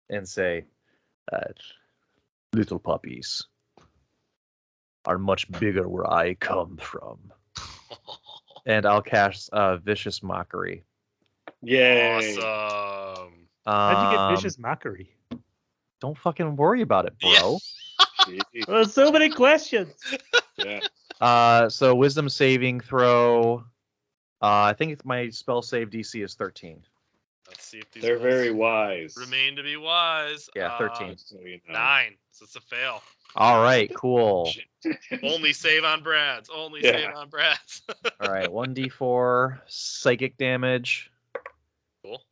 and say, little puppies are much bigger where I come from. And I'll cast Vicious Mockery. Yay. Awesome. How'd you get Vicious Mockery? Don't fucking worry about it, bro. Well, so many questions. Yeah. So Wisdom saving throw. I think my spell save DC is 13. Let's see if these They're rolls very wise. remain to be wise. Yeah, 13. So you know. 9. So it's a fail. All right, cool. Only save on Brad's. Only save on Brad's. All right, 1d4 psychic damage. Cool.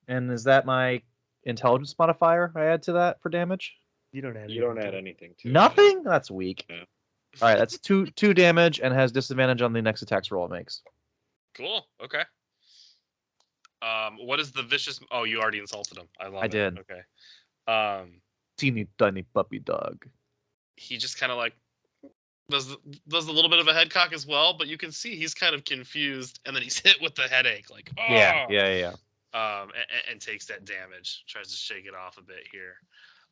And is that my intelligence modifier I add to that for damage? You don't add. You don't add anything to it. Nothing? That's weak. Yeah. All right, that's two damage and has disadvantage on the next attacks roll it makes. Cool. Okay. What is the vicious? Oh, you already insulted him. I love it. did. Okay. Teeny tiny puppy dog. He just kind of like does a little bit of a head cock as well, but you can see he's kind of confused, and then he's hit with the headache, like Yeah. And takes that damage. Tries to shake it off a bit here,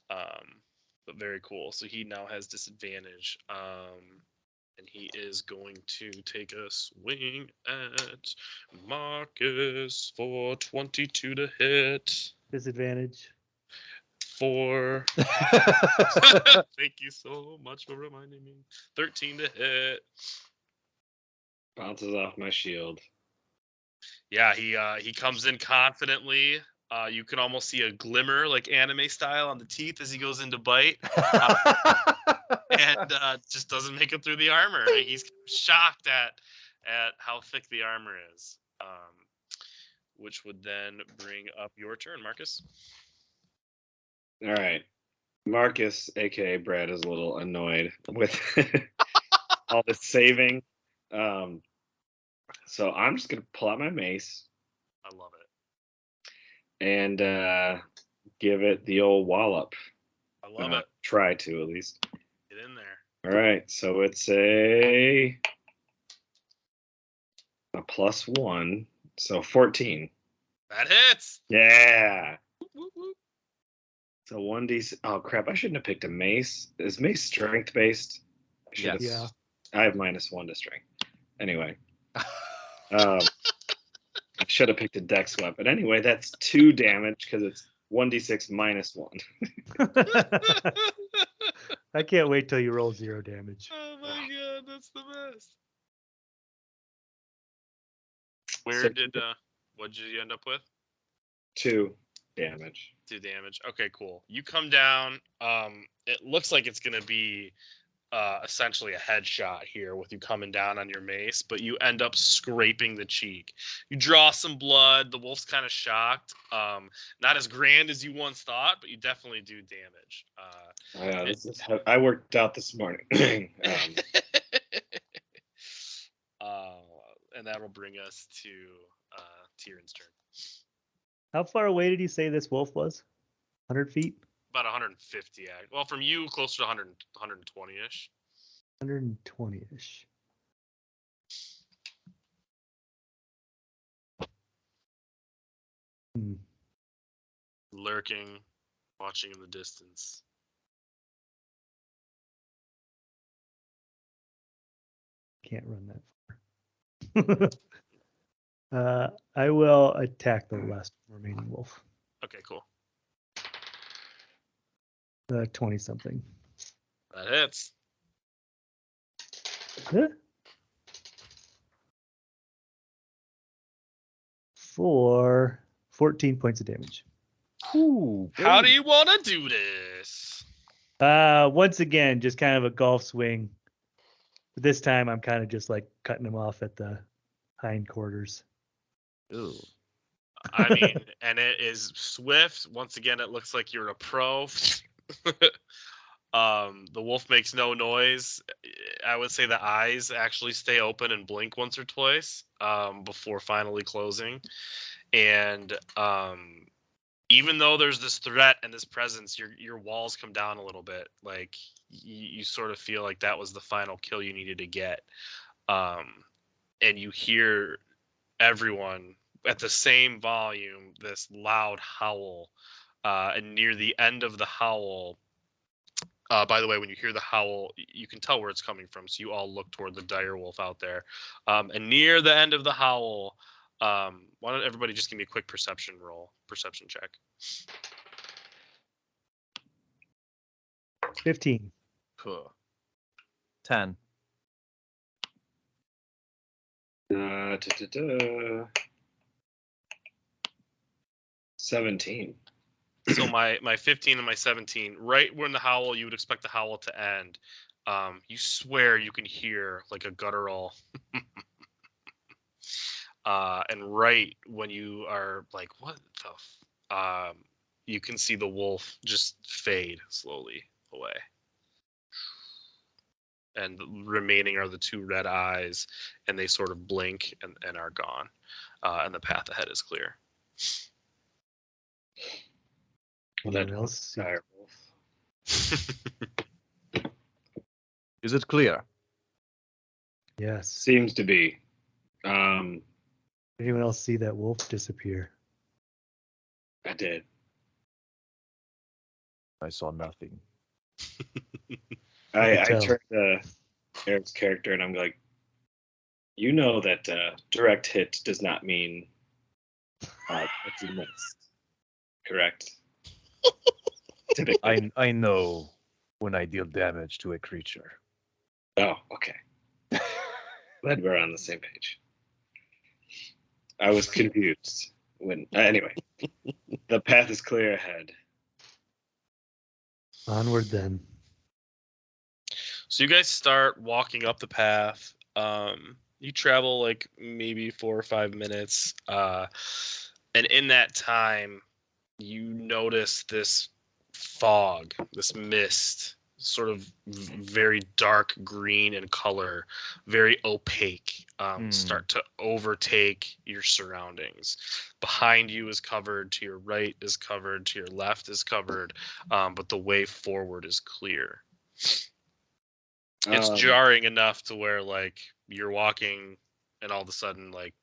but very cool. So he now has disadvantage, and he is going to take a swing at Marcus for 22 to hit. Disadvantage. Thank you so much for reminding me. 13 to hit. Bounces off my shield. Yeah, he comes in confidently. You can almost see a glimmer, like anime style, on the teeth as he goes in to bite, and just doesn't make it through the armor. He's shocked at how thick the armor is, which would then bring up your turn, Marcus. All right. Marcus, aka Brad, is a little annoyed with all this saving. So I'm just gonna pull out my mace. I love it. And give it the old wallop. I love it. Try to, at least. Get in there. All right. So it's a +1. So 14. That hits. Yeah. Whoop, whoop. So 1d. Oh crap! I shouldn't have picked a mace. Is mace strength based? Yeah. I have -1 to strength. Anyway, I should have picked a dex weapon. Anyway, that's 2 damage because it's 1d6 -1. I can't wait till you roll 0 damage. Oh my god, that's the best. What did you end up with? 2 damage. 2 damage. Okay, cool. You come down. It looks like it's gonna be essentially a headshot here with you coming down on your mace, but you end up scraping the cheek. You draw some blood. The wolf's kind of shocked. Not as grand as you once thought, but you definitely do damage. I worked out this morning. And that'll bring us to Tyrion's turn. How far away did you say this wolf was? 100 feet? About 150. Well, from you, closer to 100, 120-ish. 120-ish. Lurking, watching in the distance. Can't run that far. I will attack the last remaining wolf. Okay, cool. 20-something. That hits. Huh? For 14 points of damage. Ooh, How do you want to do this? Once again, just kind of a golf swing. But this time, I'm kind of just like cutting him off at the hindquarters. Ooh. I mean, and it is swift. Once again, it looks like you're a pro. The wolf makes no noise. I would say the eyes actually stay open and blink once or twice before finally closing. And even though there's this threat and this presence, your walls come down a little bit. Like you sort of feel like that was the final kill you needed to get. And you hear everyone at the same volume, this loud howl. And near the end of the howl, by the way, when you hear the howl, you can tell where it's coming from. So you all look toward the dire wolf out there. And near the end of the howl, why don't everybody just give me a quick perception check. 15. 10. 17. So my 15 and my 17, right when the howl, you would expect the howl to end. You swear you can hear like a guttural. And right when you are like, what the you can see the wolf just fade slowly away. And the remaining are the two red eyes, and they sort of blink and are gone. And the path ahead is clear. Well, that Anyone else? dire wolf. Is it clear? Yes. Seems to be. Anyone else see that wolf disappear? I did. I saw nothing. I tell. turned to Eric's character and I'm like, you know that direct hit does not mean that you missed, correct? Typically. I know when I deal damage to a creature. Oh, okay. Glad we're on the same page. I was confused when. Anyway, the path is clear ahead. Onward then. So you guys start walking up the path. You travel like maybe 4 or 5 minutes. And in that time, you notice this fog, this mist, sort of very dark green in color, very opaque, start to overtake your surroundings. Behind you is covered, to your right is covered, to your left is covered, but the way forward is clear. It's jarring enough to where like you're walking and all of a sudden like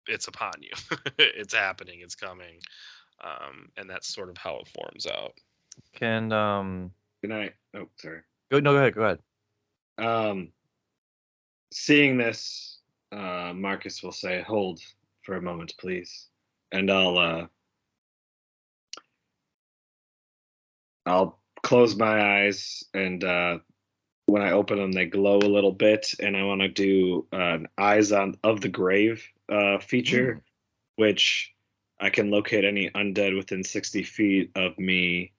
it's upon you. It's happening, it's coming. And that's sort of how it forms out. Can Good night. Oh, sorry. go ahead. Seeing this, Marcus will say, "Hold for a moment, please," and I'll close my eyes, and when I open them, they glow a little bit, and I want to do an eyes of the grave feature, which I can locate any undead within 60 feet of me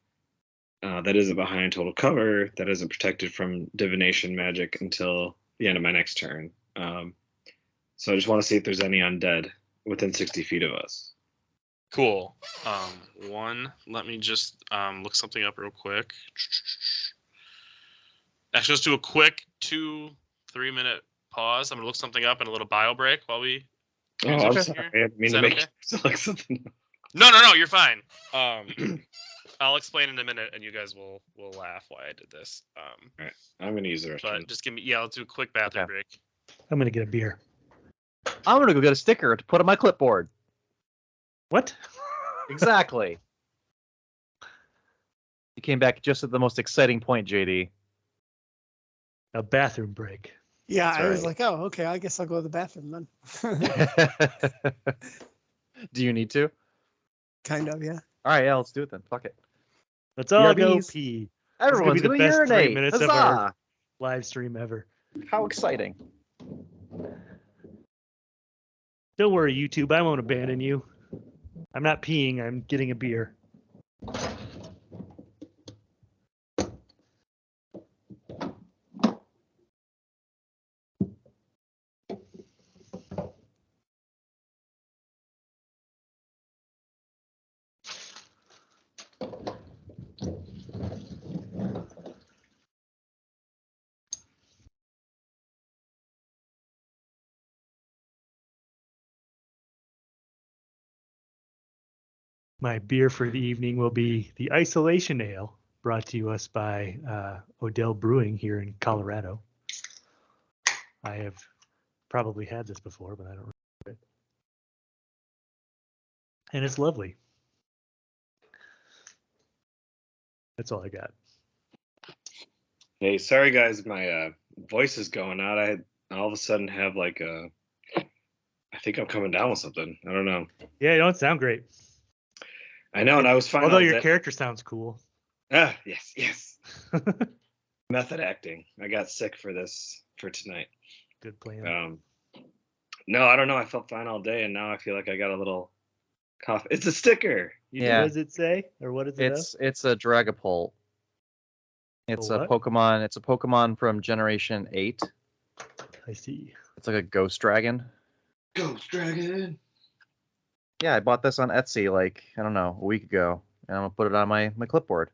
that isn't behind total cover, that isn't protected from divination magic until the end of my next turn. So I just want to see if there's any undead within 60 feet of us. Cool. Let me just look something up real quick. Actually, let's do a quick 2-3 minute pause. I'm gonna look something up and a little bio break while we. Oh, I'm music sorry. here. I didn't mean Is to that make okay? you look something. No, you're fine. I'll explain in a minute, and you guys will laugh why I did this. All right, I'm gonna use the restroom. But just give me, let's do a quick bathroom break. I'm gonna get a beer. I'm gonna go get a sticker to put on my clipboard. What? Exactly. You came back just at the most exciting point, JD. A bathroom break. Yeah, That's I was right. like, oh, okay, I guess I'll go to the bathroom then. Do you need to? Kind of, yeah. All right, yeah, let's do it then. Fuck it. Let's all go BRBs. pee. Everyone's This is gonna gonna be the best 3 urinate. minutes of our Huzzah! live stream ever. How exciting! Don't worry, YouTube. I won't abandon you. I'm not peeing. I'm getting a beer. My beer for the evening will be the Isolation Ale, brought to us by Odell Brewing here in Colorado. I have probably had this before, but I don't remember it. And it's lovely. That's all I got. Hey, sorry guys, my voice is going out. I all of a sudden have like I think I'm coming down with something. I don't know. Yeah, you don't sound great. I know, and I was fine. Although your character sounds cool. Ah, yes. Method acting. I got sick for tonight. Good plan. No, I don't know. I felt fine all day, and now I feel like I got a little cough. It's a sticker. Yeah. What does it say, or what is it? It's a Dragapult. It's a what? Pokemon. It's a Pokemon from Generation 8. I see. It's like a ghost dragon. Ghost dragon. Yeah, I bought this on Etsy like, I don't know, a week ago. And I'm gonna put it on my clipboard.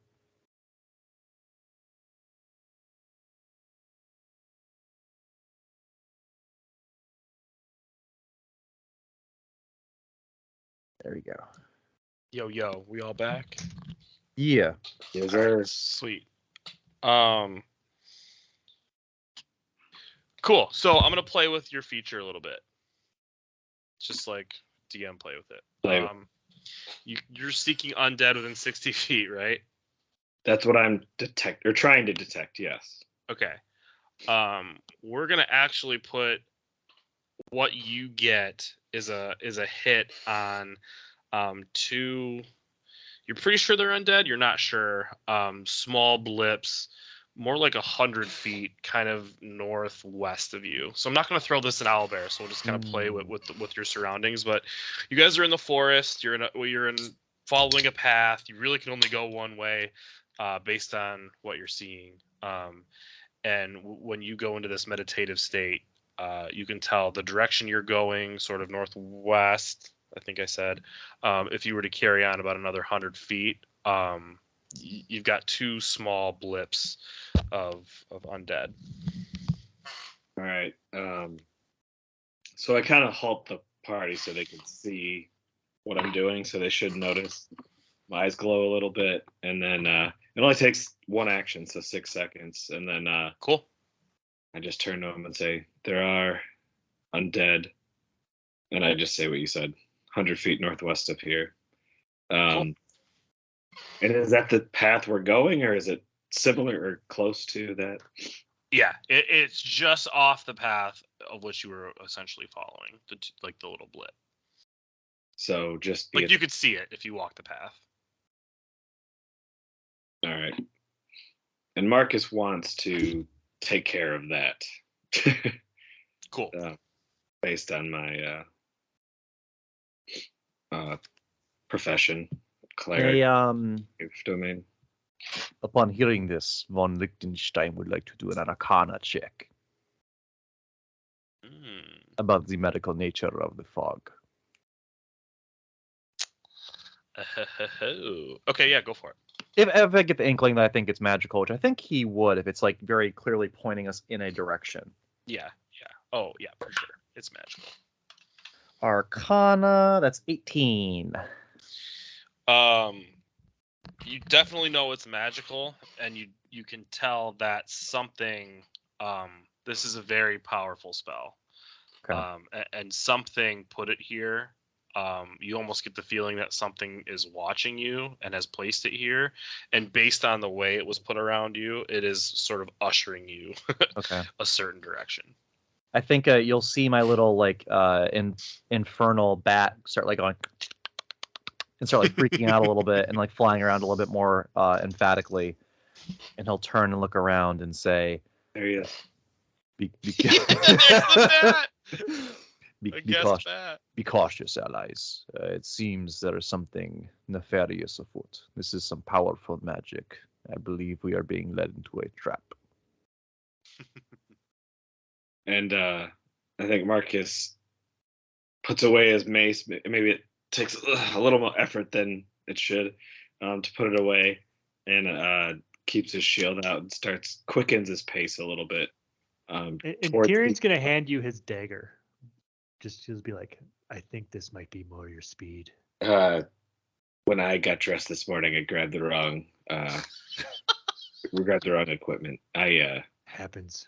There you go. Yo, we all back? Yeah. Yes, sir. Sweet. Cool. So I'm gonna play with your feature a little bit. Just like DM play with it. You're seeking undead within 60 feet, right? That's what I'm trying to detect. Yes. Okay. We're gonna actually put what you get is a hit on two. You're pretty sure they're undead. You're not sure. Small blips, more like 100 feet, kind of northwest of you. So I'm not going to throw this in owlbear. So we'll just kind of play with your surroundings. But you guys are in the forest. You're in following a path. You really can only go one way, based on what you're seeing. And when you go into this meditative state, you can tell the direction you're going, sort of northwest. I think I said, if you were to carry on about another 100 feet, you've got two small blips of undead. All right. So I kind of halt the party so they can see what I'm doing. So they should notice my eyes glow a little bit, and then it only takes one action, so 6 seconds, and then Cool. I just turn to them and say, "There are undead," and I just say what you said, 100 feet northwest of here. Cool. And is that the path we're going, or is it similar or close to that? Yeah, it's just off the path of which you were essentially following, like the little blip. So just like you could see it if you walk the path. All right. And Marcus wants to take care of that. Cool. Based on my profession, cleric, Hey, domain. Upon hearing this, von Liechtenstein would like to do an arcana check about the medical nature of the fog. Okay, yeah, go for it. If I get the inkling that I think it's magical, which I think he would, if it's like very clearly pointing us in a direction. Yeah. Oh, yeah, for sure. It's magical. Arcana, that's 18. You definitely know it's magical, and you can tell that something. This is a very powerful spell. Okay. And something put it here. You almost get the feeling that something is watching you and has placed it here. And based on the way it was put around you, it is sort of ushering you Okay. a certain direction. I think you'll see my little like infernal bat start like going and start like freaking out a little bit and like flying around a little bit more emphatically, and he'll turn and look around and say, There he is. Be cautious, allies. It seems there is something nefarious afoot. This is some powerful magic. I believe we are being led into a trap. And I think Marcus puts away his mace. Maybe it takes a little more effort than it should to put it away, and keeps his shield out and quickens his pace a little bit. And Tyrion's gonna hand you his dagger. He'll be like, I think this might be more your speed. When I got dressed this morning, I grabbed the wrong equipment. Happens.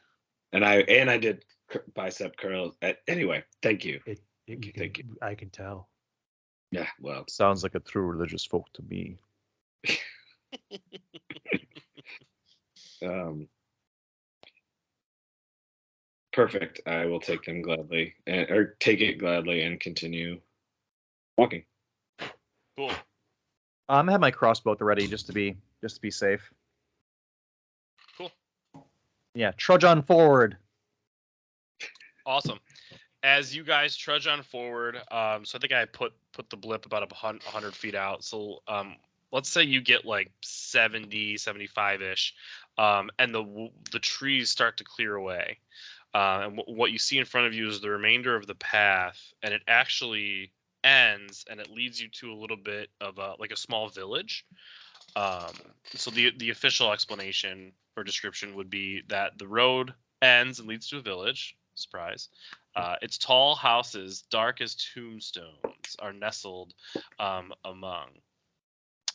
And I did bicep curls. Anyway, thank you. Thank you. I can tell. Yeah, well, sounds like a true religious folk to me. Perfect. I will take them gladly, or take it gladly, and continue walking. Cool. I have my crossbow at the ready just to be safe. Cool. Yeah, trudge on forward. Awesome. As you guys trudge on forward, so I think I put the blip about 100 feet out. So let's say you get like 70, 75-ish, and the trees start to clear away. And what you see in front of you is the remainder of the path, and it actually ends, and it leads you to a little bit of like a small village. So the official explanation or description would be that the road ends and leads to a village. Surprise. Its tall houses, dark as tombstones, are nestled among.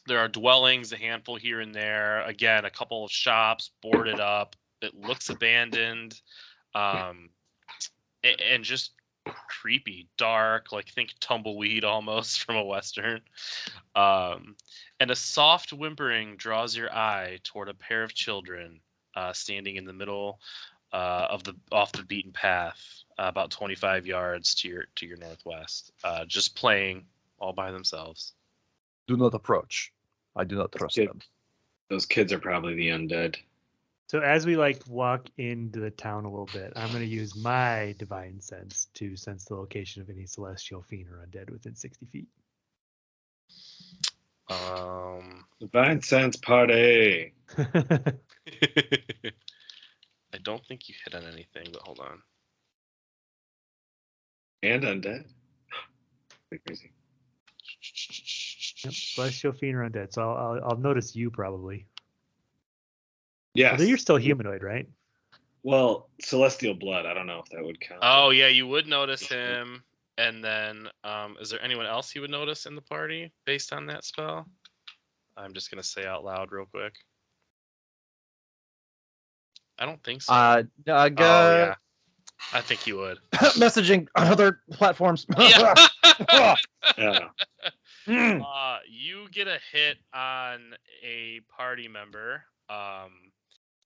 There are dwellings, a handful here and there. Again, a couple of shops boarded up. It looks abandoned, and just creepy, dark, like think Tumbleweed almost from a Western. And a soft whimpering draws your eye toward a pair of children standing in the middle off the beaten path, about 25 yards to your northwest, just playing all by themselves. Do not approach. I do not trust them. Those kids are probably the undead. So as we like walk into the town a little bit, I'm going to use my divine sense to sense the location of any celestial fiend or undead within 60 feet. Divine sense party. I don't think you hit on anything, but hold on. And undead. Crazy. Yep, celestial fiend or undead. So I'll notice you probably. Yes. Although you're still humanoid, right? Well, celestial blood. I don't know if that would count. Oh yeah, you would notice him. And then, is there anyone else you would notice in the party based on that spell? I'm just gonna say out loud real quick. I don't think so. Oh yeah, I think you would. Messaging on other platforms. Yeah. Yeah. You get a hit on a party member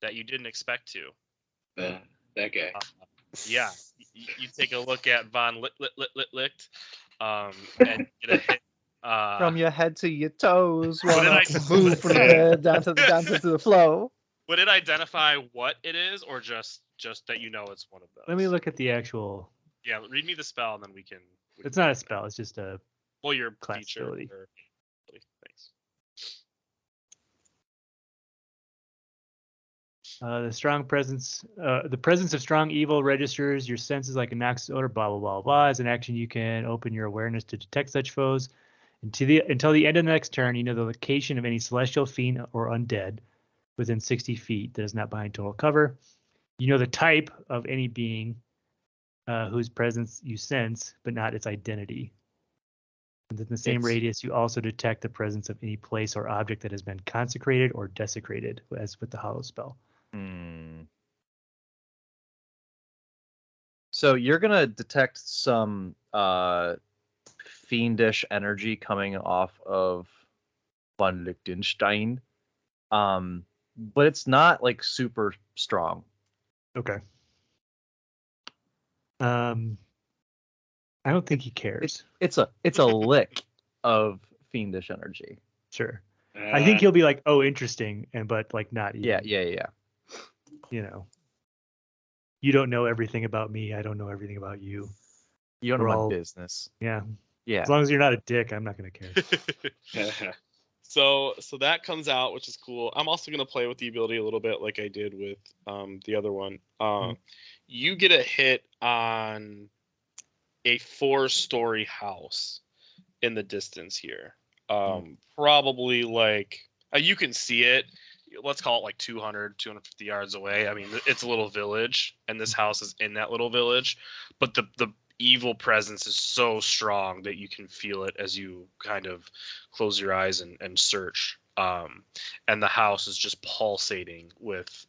that you didn't expect to. That guy. Yeah, you take a look at Von Licht, and get a hit. From your head to your toes, What did I move from the head down to the flow. Would it identify what it is, or just that you know it's one of those? Let me look at the actual. Yeah, read me the spell, and then we can. It's not a spell. It's just a. Well, your class feature. ability. Thanks. The presence of strong evil registers your senses like a noxious odor, blah, blah, blah, blah. As an action, you can open your awareness to detect such foes. Until the end of the next turn, you know the location of any celestial fiend or undead within 60 feet that is not behind total cover. You know the type of any being whose presence you sense, but not its identity. Within the same radius, you also detect the presence of any place or object that has been consecrated or desecrated, as with the Hollow spell. So you're gonna detect some fiendish energy coming off of von Liechtenstein, but it's not like super strong. Okay. I don't think he cares. It's a lick of fiendish energy. Sure. I think he'll be like, "Oh, interesting," but like not even. Yeah. You know, you don't know everything about me. I don't know everything about you. You don't We're know all- my business. Yeah. Yeah. As long as you're not a dick, I'm not gonna care. So that comes out, which is cool. I'm also gonna play with the ability a little bit, like I did with the other one. You get a hit on a 4-story house in the distance here. Probably like you can see it. Let's call it like 250 yards away. I mean, it's a little village, and this house is in that little village, but the evil presence is so strong that you can feel it as you kind of close your eyes and search. And the house is just pulsating with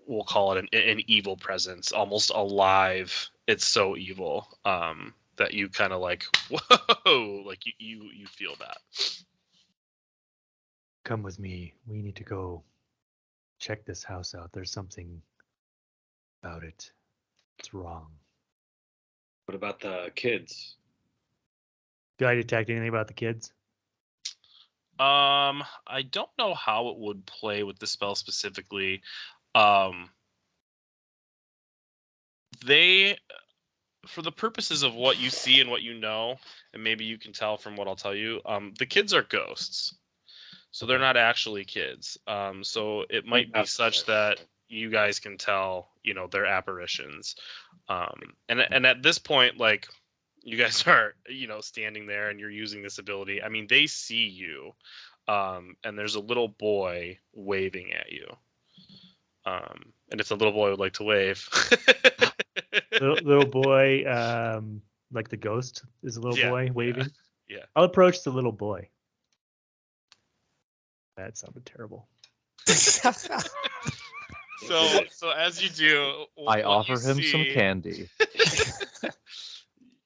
we'll call it an evil presence, almost alive. It's so evil that you kind of like, whoa, like you feel that. Come with me. We need to go check this house out. There's something about it. It's wrong. What about the kids? Do I detect anything about the kids? I don't know how it would play with the spell specifically. They, for the purposes of what you see and what you know, and maybe you can tell from what I'll tell you, the kids are ghosts. So they're not actually kids. So it might be such that you guys can tell, they're apparitions. And at this point, like, you guys are, standing there and you're using this ability. I mean, they see you, and there's a little boy waving at you. And if the little boy would like to wave. little boy, like the ghost is a little boy waving. Yeah. I'll approach the little boy. That sounded terrible. So as you do, I offer him some candy.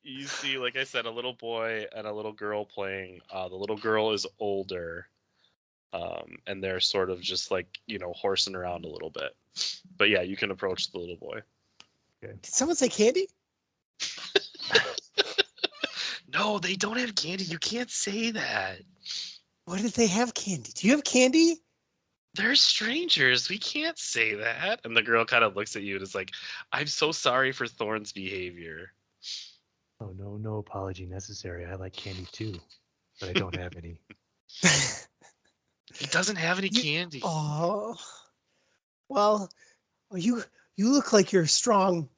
You see, like I said, a little boy and a little girl playing. The little girl is older, and they're sort of just like horsing around a little bit. But yeah, you can approach the little boy. Okay. Did someone say candy? No, they don't have candy. You can't say that. What did they have candy? Do you have candy? They're strangers. We can't say that. And the girl kind of looks at you and is like, I'm so sorry for Thorn's behavior. Oh, no apology necessary. I like candy too, but I don't have any. He doesn't have any candy. Oh, well, you look like you're strong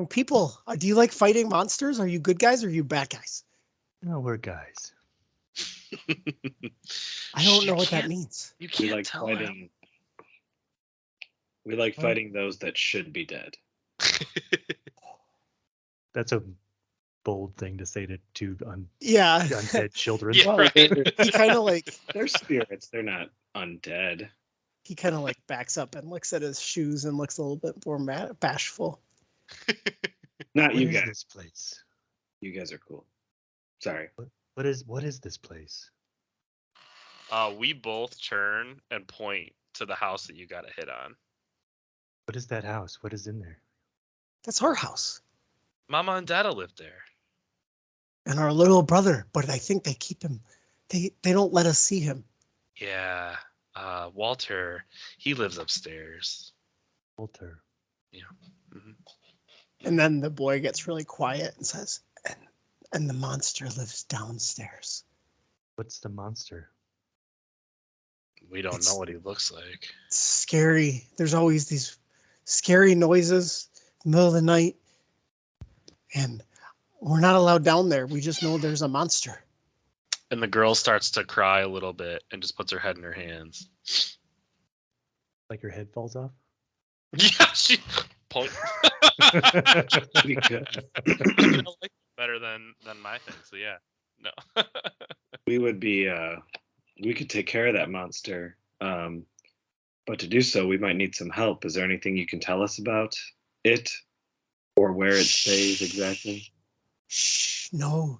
people. Do you like fighting monsters? Are you good guys or are you bad guys? No, we're guys. I don't know what that means. You can't like tell fighting. We like fighting those that should be dead. That's a bold thing to say to undead children. Yeah, Well, right. He kind of like they're spirits. They're not undead. he kind of like backs up and looks at his shoes and looks a little bit more bashful. Not What you is guys. this place? You guys are cool. Sorry. What is this place? We both turn and point to the house that you got a hit on. What is that house? What is in there? That's our house. Mama and Dada live there. And our little brother, but I think they keep him. They don't let us see him. Yeah. Walter, he lives upstairs. Walter. Yeah. Mm-hmm. And then the boy gets really quiet and says, and the monster lives downstairs. What's the monster? We don't It's- know what he looks like. It's scary. There's always these scary noises in the middle of the night. And we're not allowed down there. We just know there's a monster. And the girl starts to cry a little bit and just puts her head in her hands. Like your head falls off. Yeah, she point. Pretty good. I like it better than my thing. So yeah, no. We would be we could take care of that monster. But to do so, we might need some help. Is there anything you can tell us about it or where it stays exactly? Shh, no.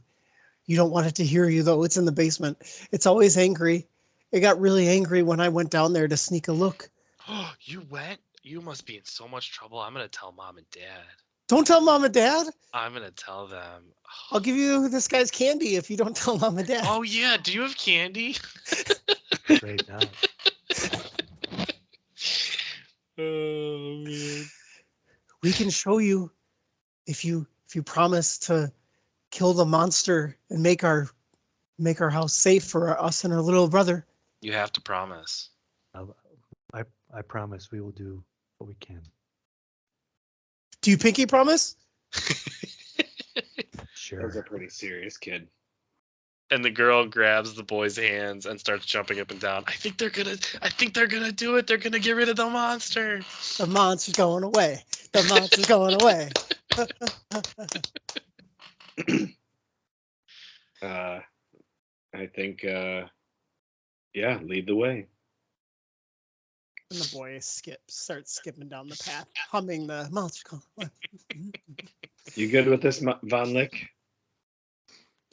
You don't want it to hear you, though. It's in the basement. It's always angry. It got really angry when I went down there to sneak a look. You went? You must be in so much trouble. I'm gonna tell mom and dad. Don't tell mom and dad. I'm gonna tell them. I'll give you this guy's candy if you don't tell mom and dad. Oh yeah, do you have candy? Right now. Oh man. We can show you if you promise to kill the monster and make our house safe for us and our little brother. You have to promise. I promise we will do what we can. Do you pinky promise? Sure. That was a pretty serious kid. And the girl grabs the boy's hands and starts jumping up and down. I think they're gonna do it. They're gonna get rid of the monster. The monster's going away. The monster's going away. I think, yeah, lead the way. And the boy starts skipping down the path, humming the monster going away. You good with this, Von Lick?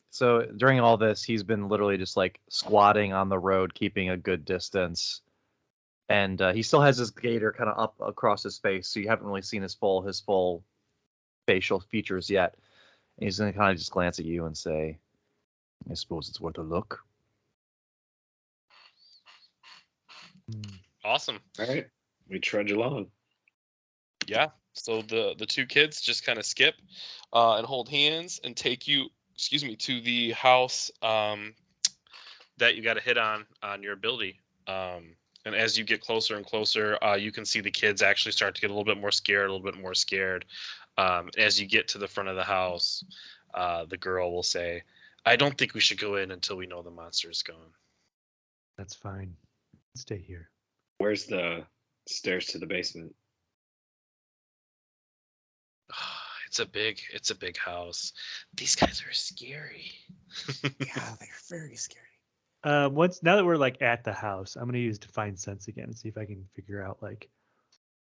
So during all this, he's been literally just like squatting on the road, keeping a good distance. And he still has his gator kind of up across his face, so you haven't really seen his full facial features yet. And he's gonna kind of just glance at you and say, "I suppose it's worth a look." Awesome. All right, we trudge along. Yeah. So the two kids just kind of skip and hold hands and take you, to the house that you got to hit on your ability. And as you get closer and closer, you can see the kids actually start to get a little bit more scared. As you get to the front of the house, the girl will say, "I don't think we should go in until we know the monster is gone." That's fine. Stay here. Where's the stairs to the basement? It's a big house. These guys are scary. Yeah, they're very scary. Now that we're like at the house, I'm gonna use Define Sense again and see if I can figure out like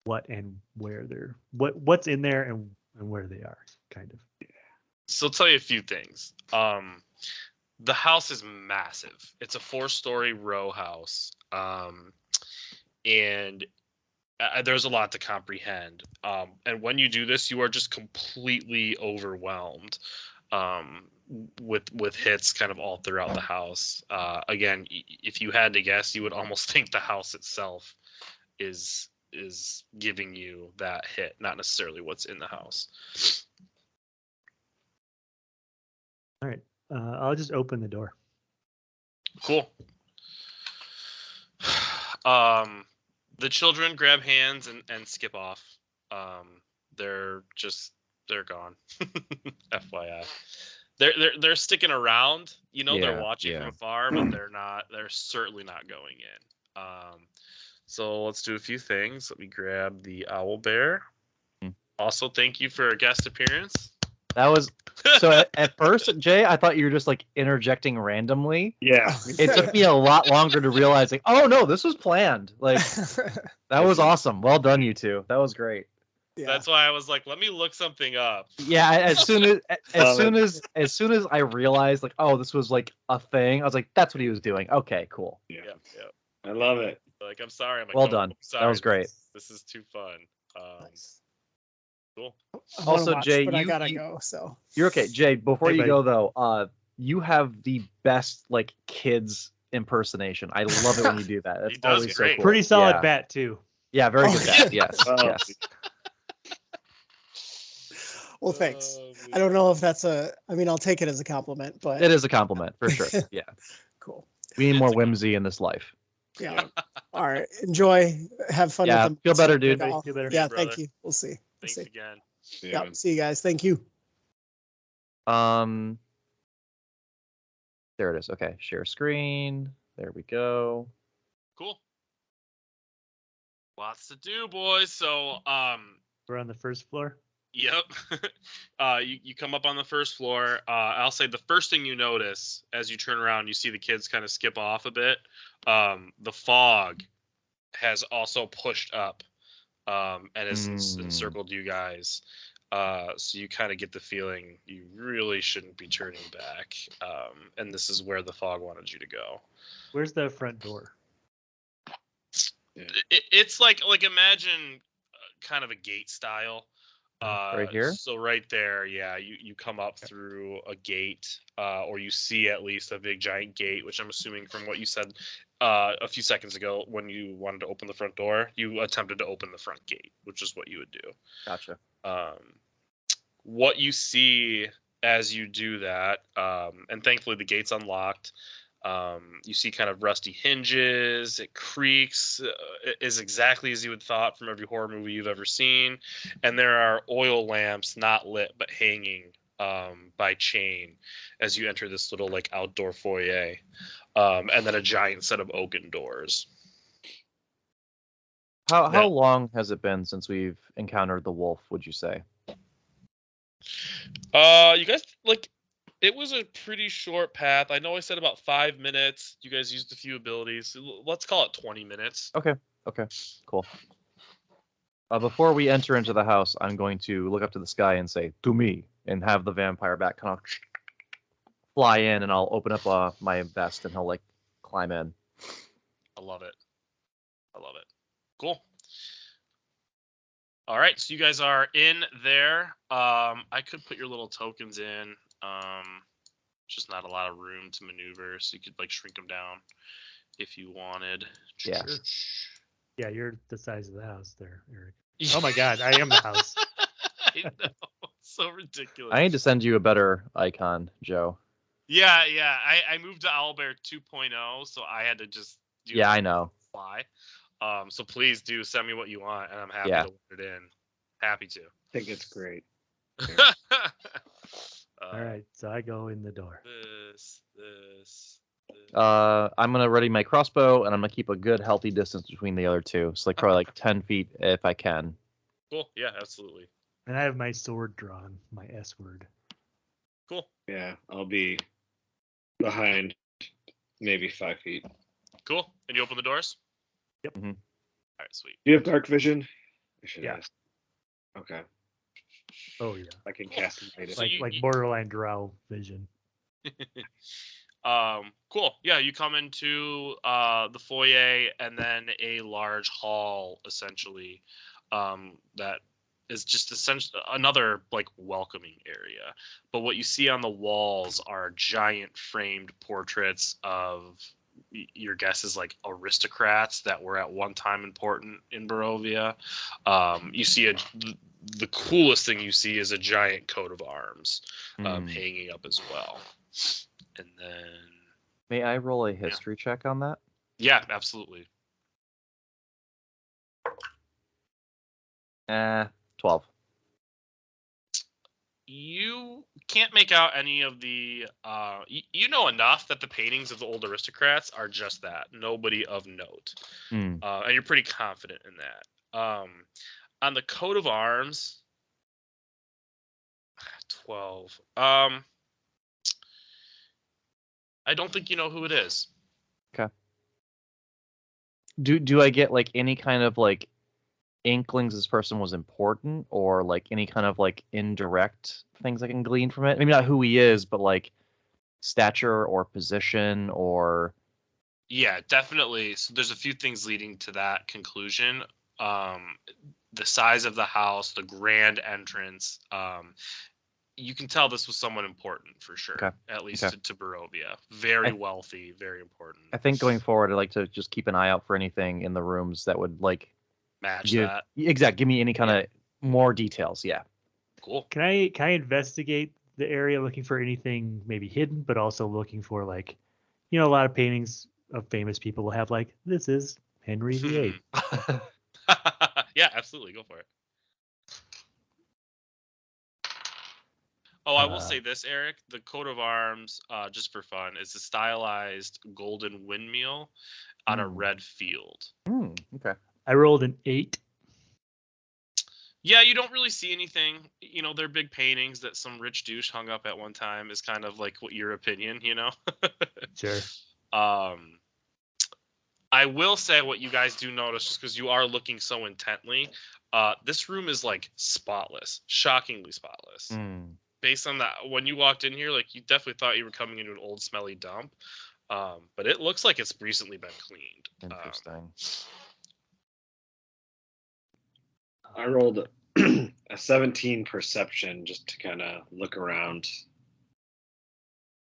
what and where they're what's in there and where they are, kind of. So I'll tell you a few things. The house is massive. It's a 4-story row house. And there's a lot to comprehend. And when you do this, you are just completely overwhelmed with hits kind of all throughout the house. Again, if you had to guess, you would almost think the house itself is giving you that hit, not necessarily what's in the house. All right. I'll just open the door. Cool. The children grab hands and skip off. They're gone. FYI. They're sticking around, they're watching from afar, but they're certainly not going in. So let's do a few things. Let me grab the owl bear. Also, thank you for a guest appearance. That was so. At first, Jay, I thought you were just like interjecting randomly. Yeah. It took me a lot longer to realize, like, oh no, this was planned. Like, that was awesome. Well done, you two. That was great. Yeah. That's why I was like, let me look something up. Yeah. As soon as I realized, like, oh, this was like a thing, I was like, that's what he was doing. Okay, cool. Yeah. I love it. Like, I'm sorry. I'm like, Well "Oh, done. I'm sorry. That was great. This is too fun. Nice. Cool. I wanna Also, watch, Jay, but I you- gotta you- go. So You're okay, Jay. Before Hey, you buddy. go though, you have the best like kids impersonation. I love it when you do that. That's He does always great. so cool. Pretty solid Yeah. bat too. Yeah, very Oh, good. Bat. Yes. Oh. Yes. well, thanks. Oh, I don't know if that's I'll take it as a compliment, but It is a compliment for sure. Yeah. cool. We need more It's a whimsy in this life. Yeah. All right. Enjoy. Have fun Yeah, with them. feel better, dude. Feel better. Yeah. brother. Thank you. We'll see. We'll Thanks see. again. Yeah. Yeah. See you guys. Thank you. There it is. Okay, share screen. There we go. Cool. Lots to do, boys. So, We're on the first floor. yep. You come up on the first floor. I'll say the first thing you notice as you turn around, you see the kids kind of skip off a bit. The fog has also pushed up, and has encircled you guys. So you kind of get the feeling you really shouldn't be turning back. And this is where the fog wanted you to go. Where's the front door? It's like imagine kind of a gate style. Right here? So right there, yeah, you come up through a gate, or you see at least a big giant gate, which I'm assuming from what you said a few seconds ago when you wanted to open the front door, you attempted to open the front gate, which is what you would do. Gotcha. What you see as you do that, and thankfully the gate's unlocked. You see kind of rusty hinges. It creaks. It is exactly as you would thought from every horror movie you've ever seen. And there are oil lamps, not lit but hanging by chain, as you enter this little like outdoor foyer. And then a giant set of oaken doors. How long has it been since we've encountered the wolf? Would you say? You guys like. It was a pretty short path. I know I said about 5 minutes. You guys used a few abilities. Let's call it 20 minutes. Okay, cool. Before we enter into the house, I'm going to look up to the sky and say, "To me," and have the vampire bat kind of fly in, and I'll open up my vest, and he'll like climb in. I love it. Cool. All right, so you guys are in there. I could put your little tokens in. Just not a lot of room to maneuver, so you could like shrink them down if you wanted. Yeah. Yeah, you're the size of the house there, Eric. Oh my God, I am the house. I know. So ridiculous. I need to send you a better icon, Joe. Yeah. I moved to Owlbear 2.0, so I had to just do I know. Fly. So please do send me what you want, and I'm happy to put it in. Happy to. I think it's great. All right, so I go in the door. This. I'm gonna ready my crossbow, and I'm gonna keep a good, healthy distance between the other two. So like probably like 10 feet if I can. Cool. Yeah, absolutely. And I have my sword drawn, my S word. Cool. Yeah, I'll be behind maybe 5 feet. Cool. And you open the doors? Yep. Mm-hmm. All right, sweet. Do you have dark vision? I should Yeah. ask. Okay. Oh yeah. I can cast and light it. So Like borderline drow vision. Cool. Yeah, you come into the foyer and then a large hall, essentially, that is just essentially another like welcoming area. But what you see on the walls are giant framed portraits of your guess is like aristocrats that were at one time important in Barovia. You see the coolest thing you see is a giant coat of arms hanging up as well. And then May I roll a history check on that? yeah, absolutely. 12. You can't make out any of the you know enough that the paintings of the old aristocrats are just that, nobody of note. And you're pretty confident in that. On the coat of arms, 12. I don't think you know who it is. Okay. Do I get like any kind of like inklings this person was important, or like any kind of like indirect things I can glean from it? Maybe not who he is, but like stature or position or Yeah, definitely. So there's a few things leading to that conclusion. The size of the house, the grand entrance. You can tell this was someone important for sure. Okay. At least to Barovia. Very wealthy, very important. I think going forward, I'd like to just keep an eye out for anything in the rooms that would like match that. Exactly. Give me any kind of more details. Yeah. Cool. Can I investigate the area looking for anything maybe hidden, but also looking for like, a lot of paintings of famous people will have like, this is Henry VIII. Yeah, absolutely. Go for it. Oh, I will say this, Eric. The coat of arms, just for fun, is a stylized golden windmill on a red field. Okay. I rolled an 8. Yeah, you don't really see anything. You know, they're big paintings that some rich douche hung up at one time. Is kind of like what your opinion, you know? Sure. I will say what you guys do notice, just because you are looking so intently. This room is like spotless, shockingly spotless. Based on that, when you walked in here, like you definitely thought you were coming into an old smelly dump, but it looks like it's recently been cleaned. Interesting. I rolled a 17 perception just to kind of look around.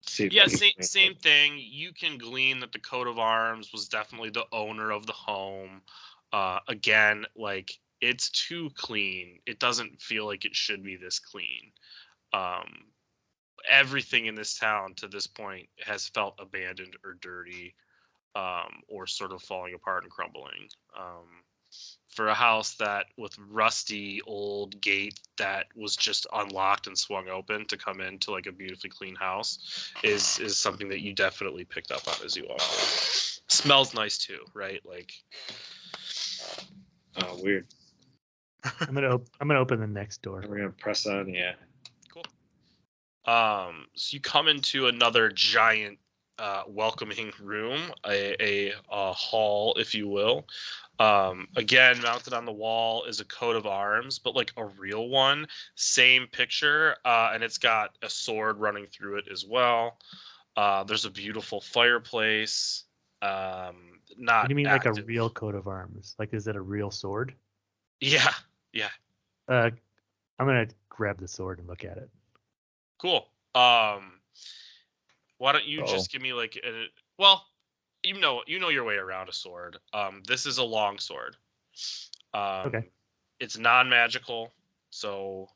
See if Yeah, I can same thing. You can glean that the coat of arms was definitely the owner of the home. Again, like it's too clean. It doesn't feel like it should be this clean. Everything in this town to this point has felt abandoned or dirty, or sort of falling apart and crumbling. For a house that with rusty old gate that was just unlocked and swung open to come into like a beautifully clean house is something that you definitely picked up on as you walked in. Smells nice too, right? Like, oh, weird. I'm gonna open the next door. We're gonna press on, yeah. Cool. So you come into another giant welcoming room, a hall, if you will. Again, mounted on the wall is a coat of arms, but like a real one. Same picture, and it's got a sword running through it as well. There's a beautiful fireplace. Not What do you mean active. like a real coat of arms? Like, is it a real sword? Yeah. I'm gonna grab the sword and look at it. Cool. Why don't you just give me like well, you know your way around a sword. This is a long sword. Okay. It's non-magical, so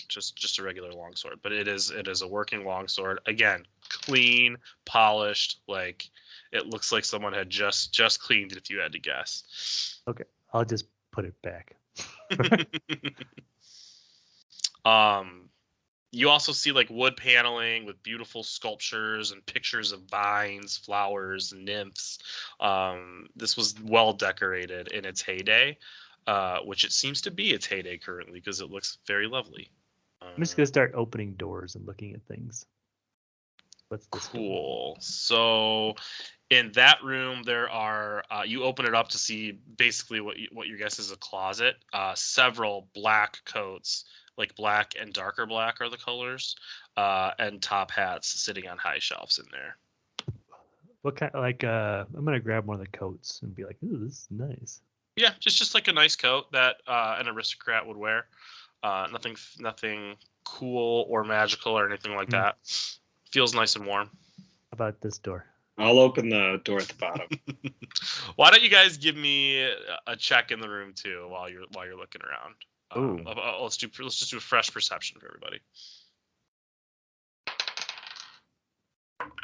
just a regular long sword, but it is a working long sword. Again, clean, polished, like it looks like someone had just cleaned it if you had to guess. Okay. I'll just put it back. You also see like wood paneling with beautiful sculptures and pictures of vines, flowers, and nymphs. This was well decorated in its heyday, which it seems to be its heyday currently because it looks very lovely. I'm just gonna start opening doors and looking at things. What's this door? Cool. So in that room, there are you open it up to see basically what your guess is a closet. Several black coats, like black and darker black are the colors, and top hats sitting on high shelves in there. What kind? Like, I'm gonna grab one of the coats and be like, "Ooh, this is nice." Yeah, just like a nice coat that an aristocrat would wear. Nothing cool or magical or anything like that. Feels nice and warm. How about this door? I'll open the door at the bottom. Why don't you guys give me a check in the room too while you're looking around? Let's just do a fresh perception for everybody.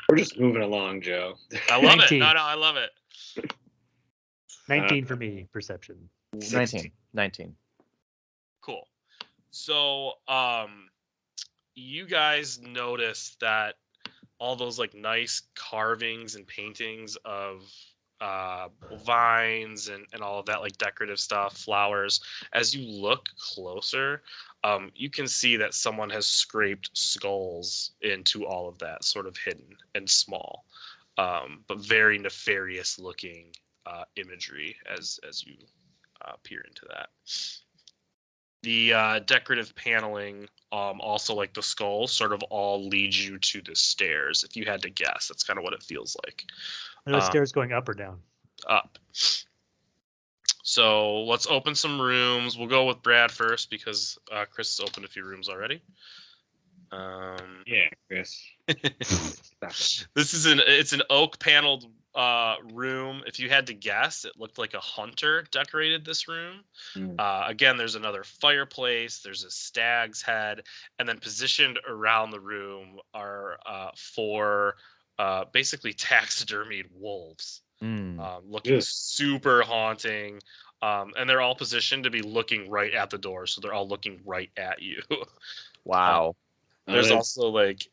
We're just moving along, Joe. I love 19. it. No, I love it. 19 for me, perception. 19. Cool. So, you guys notice that all those like nice carvings and paintings of vines and all of that like decorative stuff, flowers, as you look closer, you can see that someone has scraped skulls into all of that, sort of hidden and small, but very nefarious looking imagery as you peer into that. The decorative paneling, also like the skulls, sort of all lead you to the stairs. If you had to guess, that's kind of what it feels like. Are the stairs going up or down? Up. So let's open some rooms. We'll go with Brad first because Chris has opened a few rooms already. Yeah, Chris. This is it's an oak paneled room. If you had to guess, it looked like a hunter decorated this room. Again, there's another fireplace, there's a stag's head, and then positioned around the room are 4 basically taxidermied wolves, looking Ugh. super haunting. And they're all positioned to be looking right at the door, so they're all looking right at you. Wow. There's That's- also like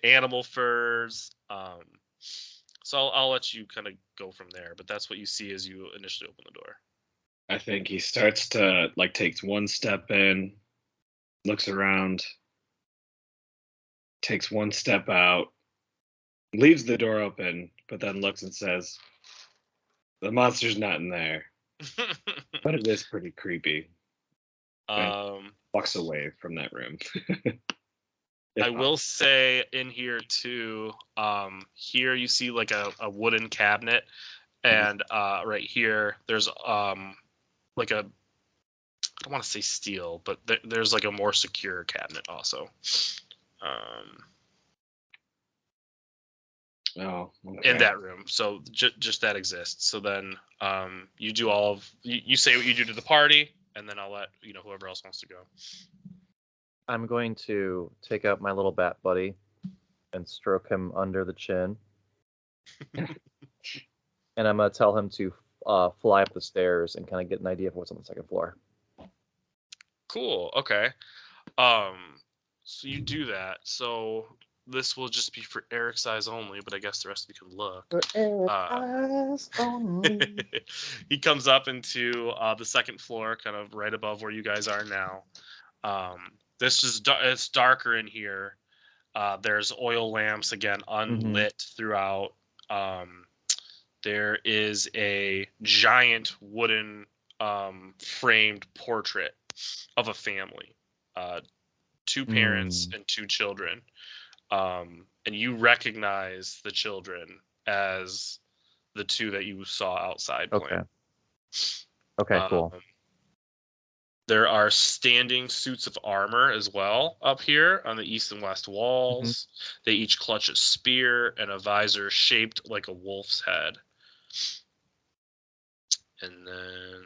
animal furs. So I'll let you kind of go from there, but that's what you see as you initially open the door. I think he starts to like takes one step in, looks around, takes one step out, leaves the door open, but then looks and says, "The monster's not in there, but it is pretty creepy." um, Walks away from that room. I will say in here too, here you see like a wooden cabinet, and right here there's like a, I don't want to say steel, but there's like a more secure cabinet also. Oh, In okay. that room, so just that exists. So then you do all of you say what you do to the party, and then I'll let whoever else wants to go. I'm going to take out my little bat buddy and stroke him under the chin. And I'm going to tell him to fly up the stairs and kind of get an idea of what's on the second floor. Cool. Okay. So you do that. So this will just be for Eric's eyes only, but I guess the rest of you can look. For Eric's eyes only. He comes up into the second floor, kind of right above where you guys are now. This is it's darker in here. There's oil lamps again, unlit throughout. There is a giant wooden framed portrait of a family, 2 parents and 2 children, and you recognize the children as the 2 that you saw outside playing. Okay, cool. There are standing suits of armor as well up here on the east and west walls. They each clutch a spear and a visor shaped like a wolf's head. And then,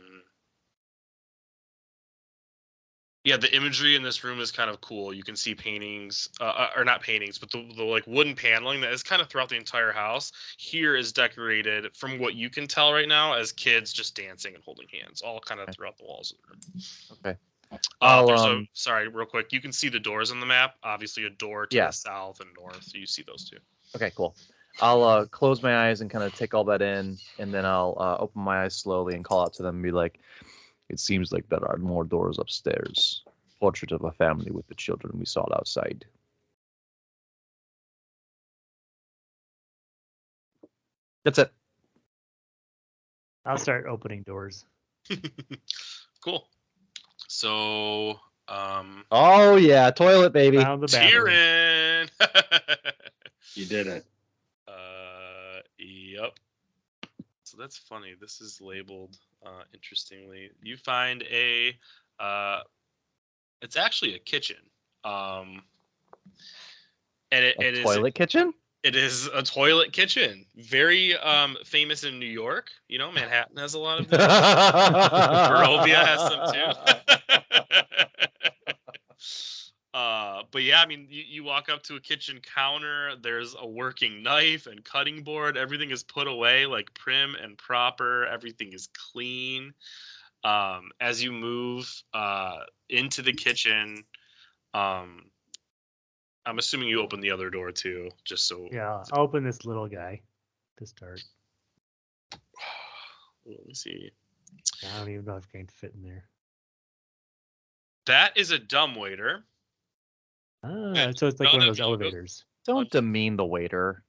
yeah, the imagery in this room is kind of cool. You can see paintings, or not paintings, but the like wooden paneling that is kind of throughout the entire house. Here is decorated, from what you can tell right now, as kids just dancing and holding hands, all kind of throughout the walls of the room. Okay. Sorry, real quick. You can see the doors on the map. Obviously, a door to the south and north. So you see those 2. Okay, cool. I'll close my eyes and kind of take all that in, and then I'll open my eyes slowly and call out to them and be like, "It seems like there are more doors upstairs. Portrait of a family with the children we saw outside." That's it. I'll start opening doors. Cool. So, Oh yeah, toilet baby. Found the bathroom. Tyrion. You did it. Yep. So that's funny. This is labeled interestingly. You find a it's actually a kitchen. And it is toilet kitchen? It is a toilet kitchen. Very famous in New York. Manhattan has a lot of these. Barovia has some too. But yeah, I mean, you walk up to a kitchen counter. There's a working knife and cutting board. Everything is put away like prim and proper. Everything is clean. As you move into the kitchen, I'm assuming you open the other door too, just so. Yeah, I'll open this little guy to start. Let me see. I don't even know if I can fit in there. That is a dumbwaiter. So it's like one of those elevators. Don't demean the waiter.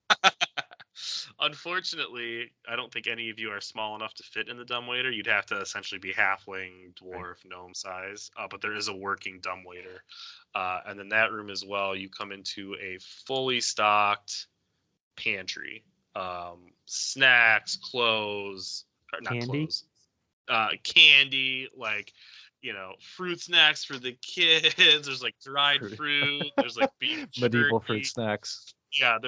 Unfortunately, I don't think any of you are small enough to fit in the dumbwaiter. You'd have to essentially be halfling, dwarf, gnome size. But there is a working dumbwaiter. And then that room as well, you come into a fully stocked pantry. Snacks, clothes, or not Candy? clothes. Candy, like, fruit snacks for the kids. There's like dried fruit. There's like beef Medieval jerky. fruit snacks. Yeah,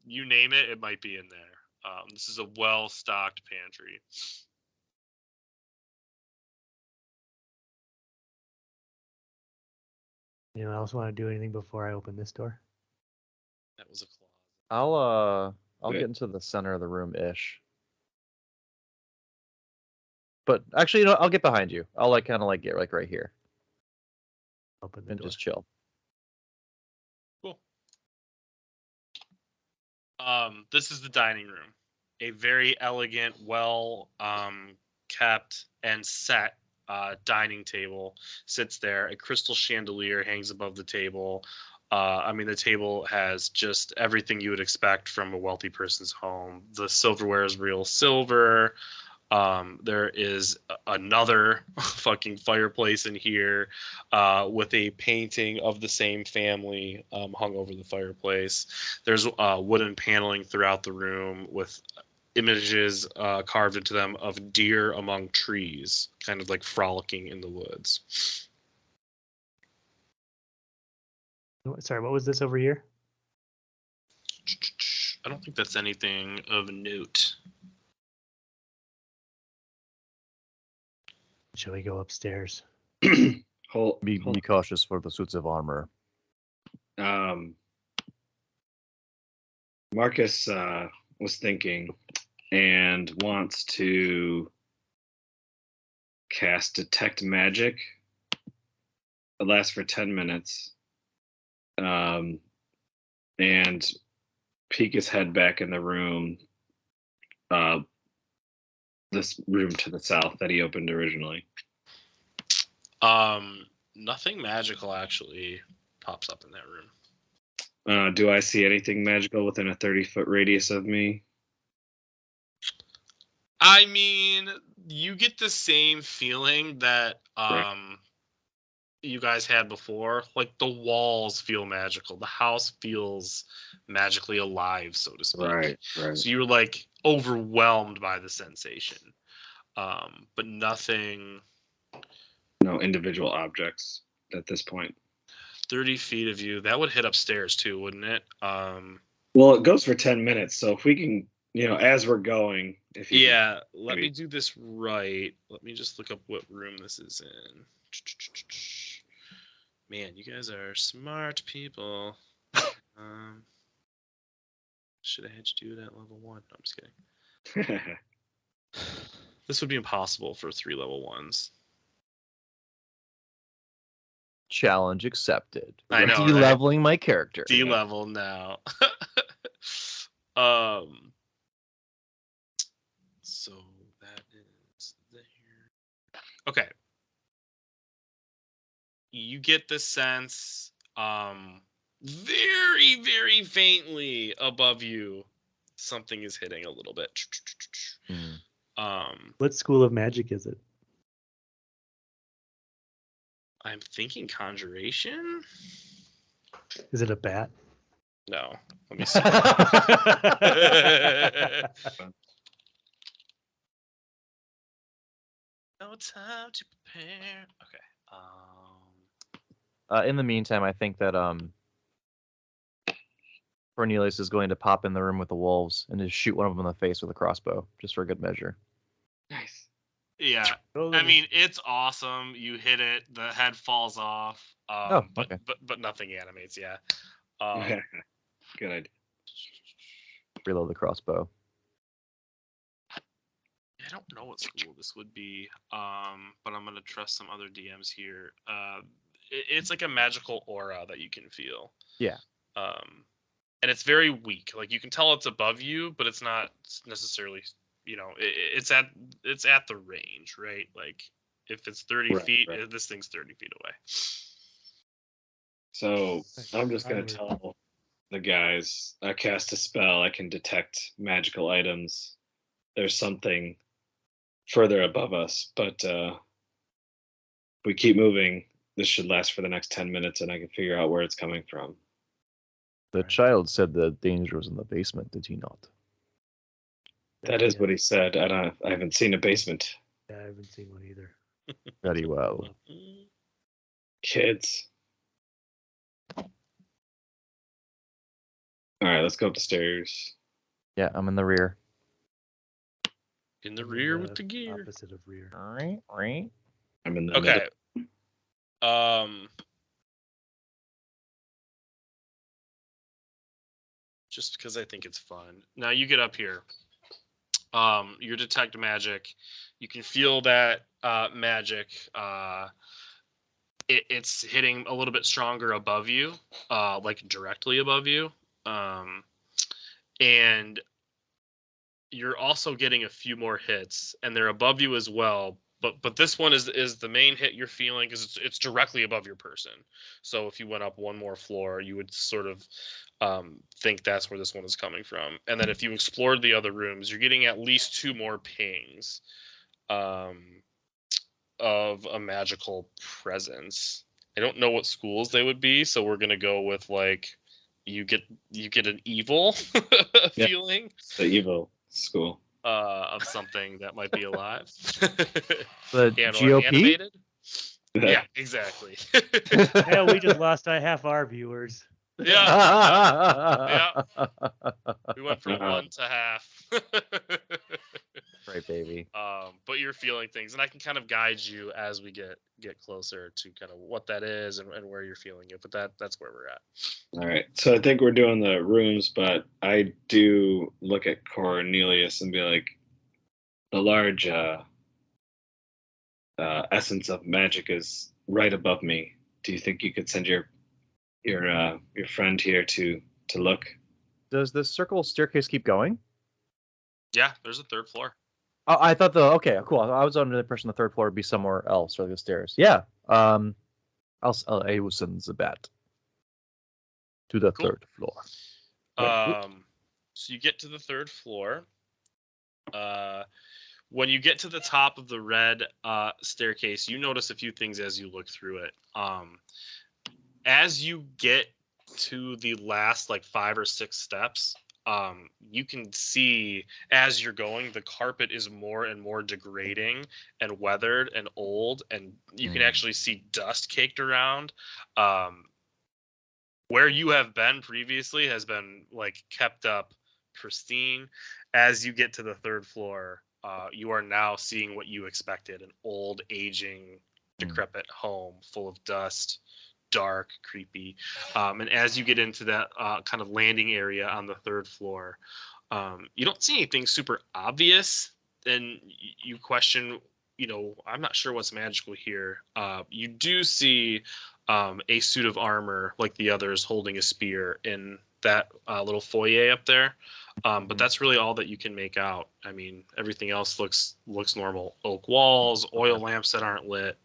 you name it, it might be in there. This is a well-stocked pantry. Anyone else want to do anything before I open this door? That was a clause. I'll Okay. get into the center of the room ish. But actually, you know, I'll get behind you. I'll like kind of like get like right here Open the and door. just chill. Cool. This is the dining room. A very elegant, well kept and set dining table sits there. A crystal chandelier hangs above the table. The table has just everything you would expect from a wealthy person's home. The silverware is real silver. There is another fucking fireplace in here with a painting of the same family hung over the fireplace. There's wooden paneling throughout the room with images carved into them of deer among trees, kind of like frolicking in the woods. Sorry, what was this over here? I don't think that's anything of note. Shall we go upstairs? Be cautious for the suits of armor. Marcus was thinking and wants to cast Detect Magic. It lasts for 10 minutes. And peek his head back in the room. This room to the south that he opened originally. Nothing magical actually pops up in that room. Do I see anything magical within a 30-foot radius of me? I mean, you get the same feeling that you guys had before. Like the walls feel magical. The house feels magically alive, so to speak. Right. So you were like overwhelmed by the sensation. But nothing. No individual objects at this point. 30 feet of you, that would hit upstairs too, wouldn't it? Well, it goes for 10 minutes, so if we can, as we're going, if you Yeah, let maybe. me do this right. Let me just look up what room this is in. Man, you guys are smart people. Should I had you do it at level 1? No, I'm just kidding. This would be impossible for 3 level 1s. Challenge accepted. I know, De-leveling my character. D-level now. So that is there. Okay. You get the sense, very, very faintly above you, something is hitting a little bit. What school of magic is it? I'm thinking conjuration. Is it a bat? No, let me see. No time to prepare. Okay. In the meantime, I think that Cornelius is going to pop in the room with the wolves and just shoot one of them in the face with a crossbow, just for good measure. Nice. Yeah, I mean it's awesome. You hit it, the head falls off. Okay. But nothing animates. Yeah. Good idea. Reload the crossbow. I don't know what school this would be, but I'm gonna trust some other DMs here. It's like a magical aura that you can feel. Yeah. And it's very weak. Like you can tell it's above you, but it's not necessarily. It's at the range, right? Like if it's 30 feet, right. This thing's 30 feet away. So I'm just gonna tell the guys, I cast a spell. I can detect magical items. There's something further above us, but if we keep moving, this should last for the next 10 minutes, and I can figure out where it's coming from. The child said the danger was in the basement, did he not? That is what he said. I haven't seen a basement. Yeah, I haven't seen one either. Very well. Kids. All right, let's go up the stairs. Yeah, I'm in the rear. In the rear with the gear. Opposite of rear. Right. I'm in the Okay. middle. just because I think it's fun. Now you get up here. Your detect magic. You can feel that magic. It's hitting a little bit stronger above you, like directly above you, and you're also getting a few more hits, and they're above you as well. But this one is the main hit you're feeling because it's directly above your person. So if you went up one more floor, you would sort of think that's where this one is coming from. And then if you explored the other rooms, you're getting at least 2 more pings of a magical presence. I don't know what schools they would be, so we're gonna go with like you get an evil feeling. The evil school. Of something that might be alive. The Or GOP? animated. Yeah, exactly. Yeah, we just lost half our viewers. Yeah. We went from 1 to half. Right, baby. But you're feeling things, and I can kind of guide you as we get closer to kind of what that is and where you're feeling it. But that's where we're at. All right. So I think we're doing the rooms, but I do look at Cornelius and be like, the large essence of magic is right above me. Do you think you could send your friend here to look? Does this circle staircase keep going? Yeah, there's a 3rd floor. Oh, I thought okay, cool. I was under the impression the 3rd floor would be somewhere else, or the stairs. Yeah. I will send the bat to the Cool. 3rd floor. So you get to the 3rd floor. When you get to the top of the red staircase, you notice a few things as you look through it. As you get to the last like 5 or 6 steps, you can see as you're going, the carpet is more and more degrading and weathered and old, and you can actually see dust caked around. Where you have been previously has been like kept up pristine. As you get to the 3rd floor, you are now seeing what you expected: an old, aging, decrepit home full of dust, dark, creepy. And as you get into that kind of landing area on the 3rd floor, you don't see anything super obvious. And you question, I'm not sure what's magical here. You do see a suit of armor like the others holding a spear in that little foyer up there. But that's really all that you can make out. I mean, everything else looks normal. Oak walls, oil lamps that aren't lit.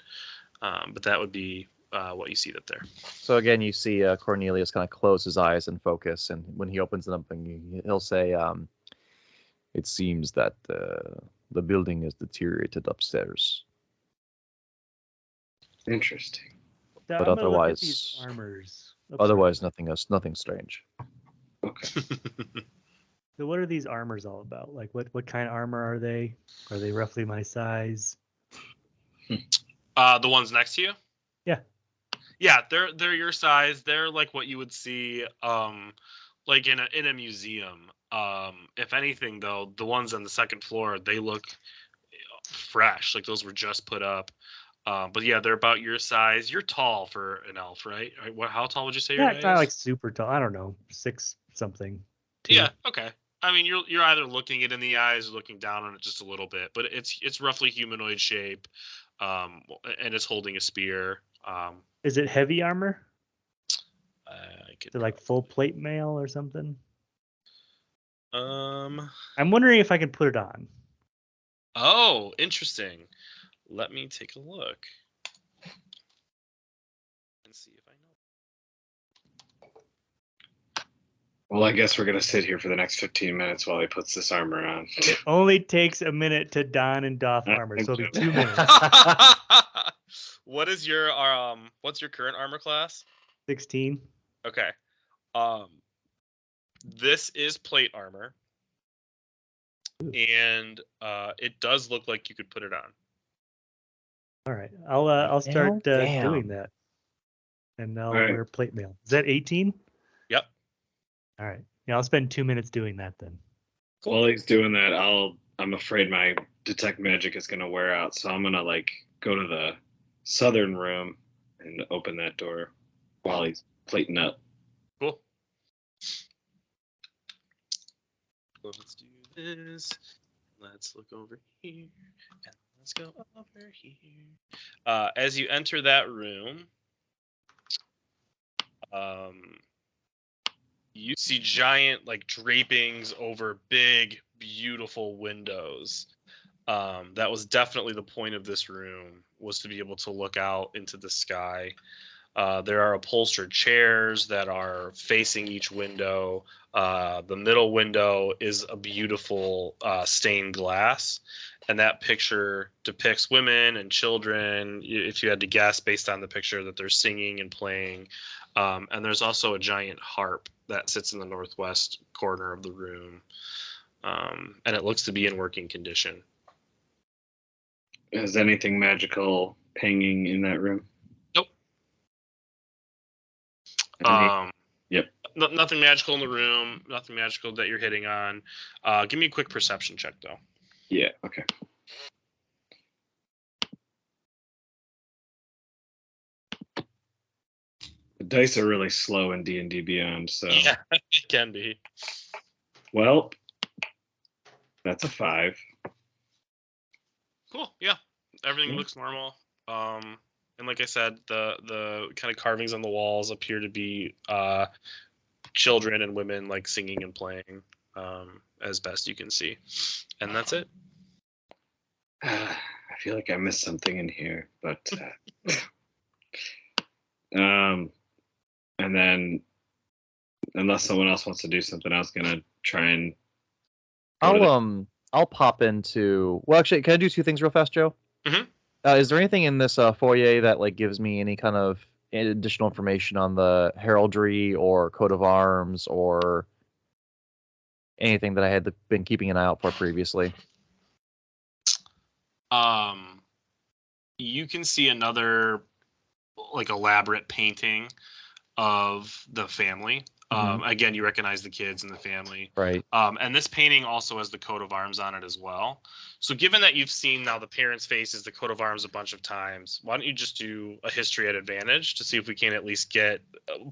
But that would be what you see up there. So again, you see Cornelius kind of close his eyes and focus, and when he opens them up, he'll say, "It seems that the building is deteriorated upstairs." Interesting. But I'm gonna look at otherwise, these armors. otherwise nothing strange. Okay. So what are these armors all about? Like what kind of armor are they? Are they roughly my size? The ones next to you? Yeah. Yeah, they're your size. They're like what you would see like in a museum. If anything though, the ones on the 2nd floor, they look fresh. Like those were just put up. But yeah, they're about your size. You're tall for an elf, right? How tall would you say your Yeah, height it's not is? like super tall. I don't know, 6 something. 2. Yeah, okay. I mean, you're either looking it in the eyes or looking down on it just a little bit, but it's roughly humanoid shape, and it's holding a spear. Is it heavy armor? I could Is it like full plate mail or something? Um. I'm wondering if I can put it on. Oh, interesting. Let me take a look and see if I know. Well, I guess we're gonna sit here for the next 15 minutes while he puts this armor on. It only takes a minute to don and doff armor, so it'll be 2 minutes. What is your what's your current armor class? 16. Okay. This is plate armor. And it does look like you could put it on. All right, I'll start Damn. doing that, and I'll Right. wear plate mail. Is that 18? Yep. All right. Yeah, I'll spend 2 minutes doing that then. While he's doing that, I'm afraid my detect magic is gonna wear out, so I'm gonna like go to the southern room and open that door while he's plating up. Cool. Let's do this. Let's look over here. And let's go over here. As you enter that room, you see giant like drapings over big, beautiful windows. That was definitely the point of this room, was to be able to look out into the sky. There are upholstered chairs that are facing each window. The middle window is a beautiful stained glass, and that picture depicts women and children. If you had to guess based on the picture, that they're singing and playing. And there's also a giant harp that sits in the northwest corner of the room, and it looks to be in working condition. Is anything magical pinging in that room? Nope. Yep. Nothing magical in the room. Nothing magical that you're hitting on. Give me a quick perception check, though. Yeah. Okay. The dice are really slow in D&D Beyond, so. Yeah, it can be. Well, that's a 5. Cool. Yeah, everything looks normal. And like I said, the kind of carvings on the walls appear to be children and women like singing and playing, as best you can see, and that's it. I feel like I missed something in here, but and then unless someone else wants to do something, I was gonna try and. I'll pop into. Well, actually, can I do 2 things real fast, Joe? Mm-hmm. Is there anything in this foyer that like gives me any kind of additional information on the heraldry or coat of arms or anything that I had been keeping an eye out for previously? You can see another like elaborate painting of the family. Again, you recognize the kids and the family. Right. And this painting also has the coat of arms on it as well. So given that you've seen now the parents' faces, the coat of arms a bunch of times, why don't you just do a history at advantage to see if we can at least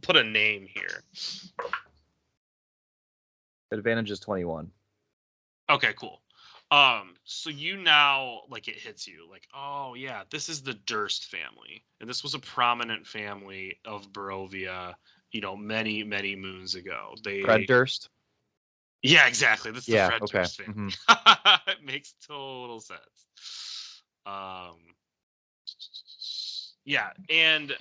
put a name here. Advantage is 21. Okay, cool. So you now, like, it hits you like, oh yeah, this is the Durst family, and this was a prominent family of Barovia, many, many moons ago. Fred Durst? Yeah, exactly. This is the Fred okay. Durst family. It makes total sense. Yeah, and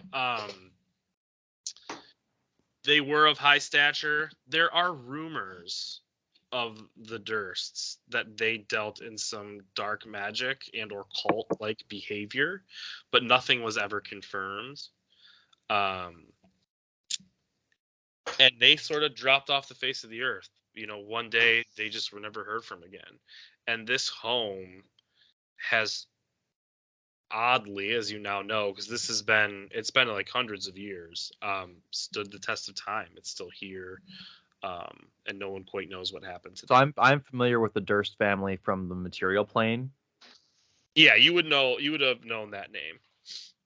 they were of high stature. There are rumors of the Dursts that they dealt in some dark magic and or cult-like behavior, but nothing was ever confirmed. And they sort of dropped off the face of the earth. One day they just were never heard from again. And this home has, oddly, as you now know, because it's been like hundreds of years, stood the test of time. It's still here. And no one quite knows what happened to them. So I'm familiar with the Durst family from the material plane. Yeah, you would have known that name.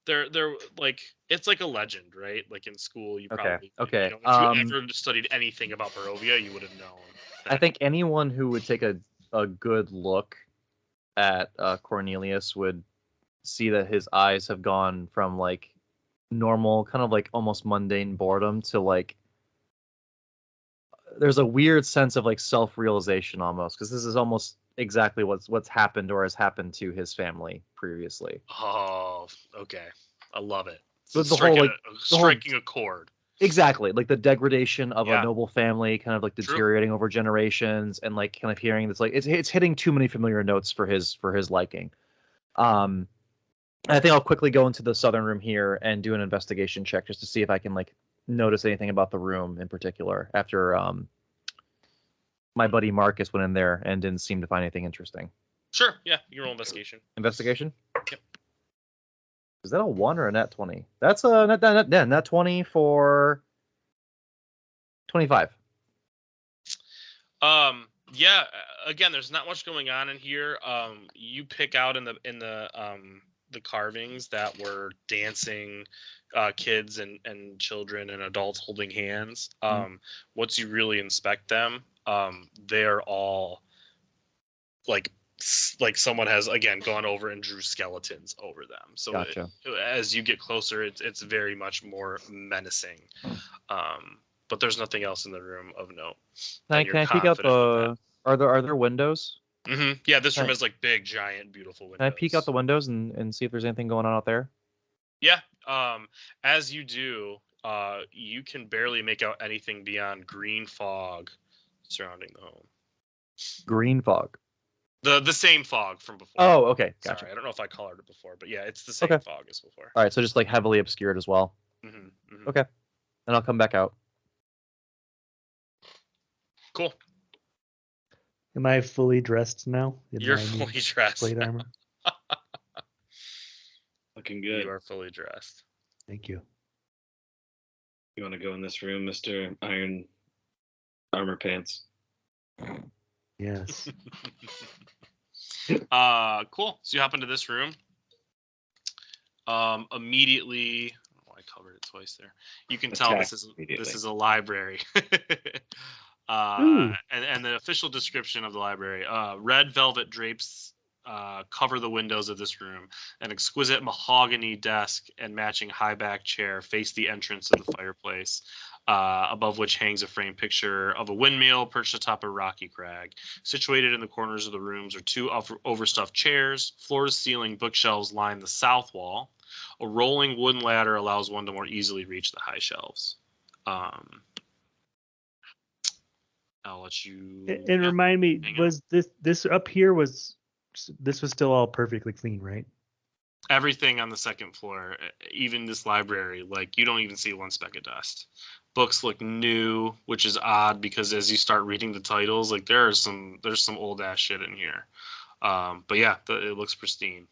They're like, it's like a legend, right? Like in school, you probably okay. if you ever studied anything about Barovia, you would have known that. I think anyone who would take a good look at Cornelius would see that his eyes have gone from like normal, kind of like almost mundane boredom to like there's a weird sense of like self-realization almost, because this is almost exactly what's happened or has happened to his family previously. Oh, okay. I love it. So the whole like striking a chord. Exactly, like the degradation of Yeah. a noble family, kind of like True. deteriorating over generations, and like kind of hearing this, like it's hitting too many familiar notes for his liking. I think I'll quickly go into the southern room here and do an investigation check just to see if I can like notice anything about the room in particular after my buddy Marcus went in there and didn't seem to find anything interesting. Sure, yeah, you can roll investigation. Investigation? Yep. Is that a 1 or a nat 20? That's a nat 20 for 25. Yeah, again, there's not much going on in here. You pick out in the carvings that were dancing kids and children and adults holding hands. Once you really inspect them, they are all like someone has again gone over and drew skeletons over them. So Gotcha. As you get closer, it's very much more menacing. But there's nothing else in the room of note. Can I peek out the? Are there windows? Yeah, this room Can I- has like big, giant, beautiful windows. Can I peek out the windows and see if there's anything going on out there? Yeah. As you do, you can barely make out anything beyond green fog surrounding the home. Green fog. The same fog from before. Oh, okay, gotcha. Sorry, I don't know if I colored it before, but yeah, it's the same Okay. fog as before. All right, so just like heavily obscured as well. Okay, and I'll come back out. Cool. Am I fully dressed now? You're fully dressed. Plate armor. Looking good. You are fully dressed. Thank you. You want to go in this room, Mr. Iron Armor Pants? Yes. Cool. So you hop into this room. Immediately, oh, I covered it twice there. You can tell this is a library. And the official description of the library: red velvet drapes cover the windows of this room. An exquisite mahogany desk and matching high back chair face the entrance of the fireplace, above which hangs a framed picture of a windmill perched atop a rocky crag. Situated in the corners of the rooms are two overstuffed chairs. Floor to ceiling bookshelves line the south wall. A rolling wooden ladder allows one to more easily reach the high shelves. I'll let you. And remind me, was this up here was still all perfectly clean, right? Everything on the second floor, even this library, like you don't even see one speck of dust. Books look new, which is odd because as you start reading the titles, like there's some old ass shit in here. But yeah, it looks pristine.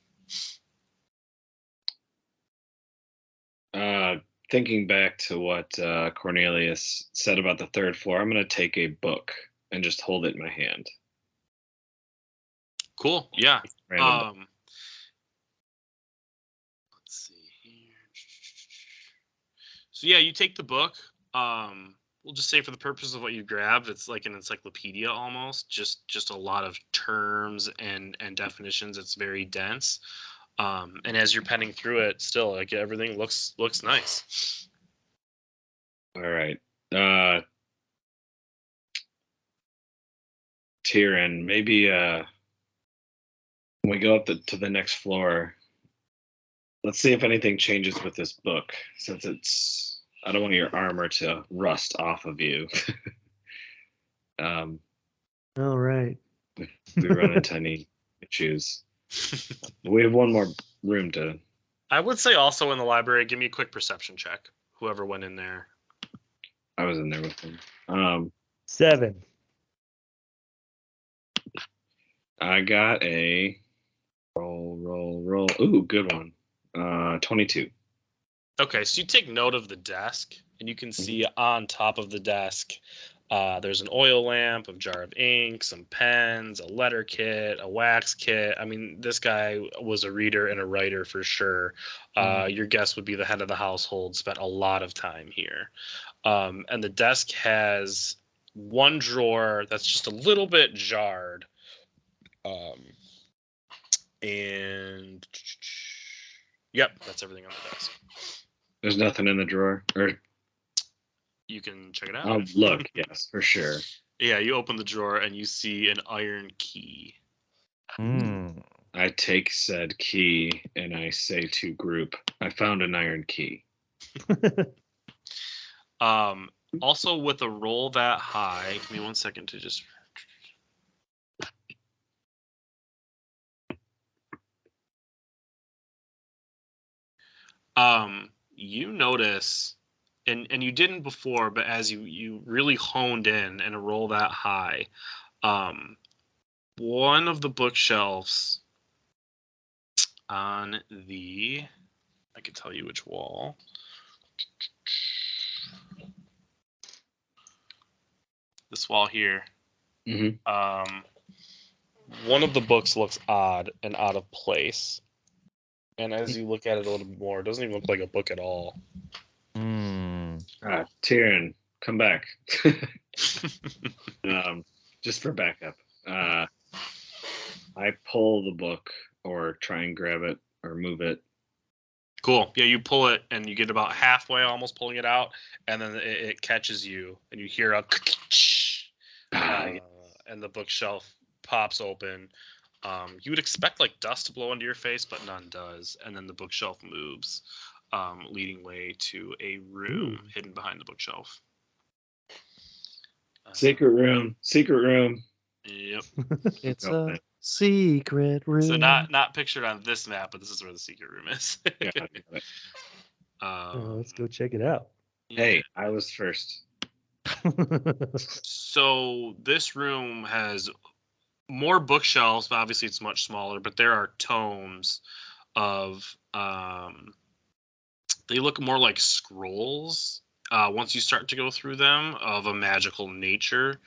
Thinking back to what Cornelius said about the third floor, I'm going to take a book and just hold it in my hand. Cool. Yeah. Let's see here. So yeah, you take the book. We'll just say for the purpose of what you grabbed, it's like an encyclopedia almost. Just a lot of terms and definitions. It's very dense. And as you're penning through it, still like everything looks nice. All right. Tyrion, maybe when we go up to the next floor, let's see if anything changes with this book, since I don't want your armor to rust off of you. All right. We run into any issues. We have one more room to. I would say also in the library, give me a quick perception check. Whoever went in there. I was in there with them. 7. I got a roll. Ooh, good one. 22. Okay, so you take note of the desk, and you can see on top of the desk, there's an oil lamp, a jar of ink, some pens, a letter kit, a wax kit. I mean, this guy was a reader and a writer for sure. Your guess would be the head of the household spent a lot of time here. And the desk has one drawer that's just a little bit jarred. And yep, that's everything on the desk. There's nothing in the drawer, or you can check it out. I'll look. Yes, for sure. Yeah, you open the drawer and you see an iron key. I take said key and I say to group, I found an iron key. Also, with a roll that high, give me 1 second to just. You notice, and you didn't before, but as you really honed in and a roll that high, one of the bookshelves on the, I can tell you which wall. This wall here. Mm-hmm. One of the books looks odd and out of place. And as you look at it a little bit more, it doesn't even look like a book at all. Tyrion, come back. Just for backup, I pull the book or try and grab it or move it. Cool. Yeah, you pull it and you get about halfway, almost pulling it out, and then it catches you, and you hear a and the bookshelf pops open. You would expect like dust to blow into your face, but none does, and then the bookshelf moves, leading way to a room hidden behind the bookshelf. Secret room. Yep. It's a secret room. So not pictured on this map, but this is where the secret room is. Yeah, I got it. Let's go check it out. Hey, I was first. So this room has more bookshelves. Obviously, it's much smaller, but there are tomes of. They look more like scrolls. Once you start to go through them, of a magical nature.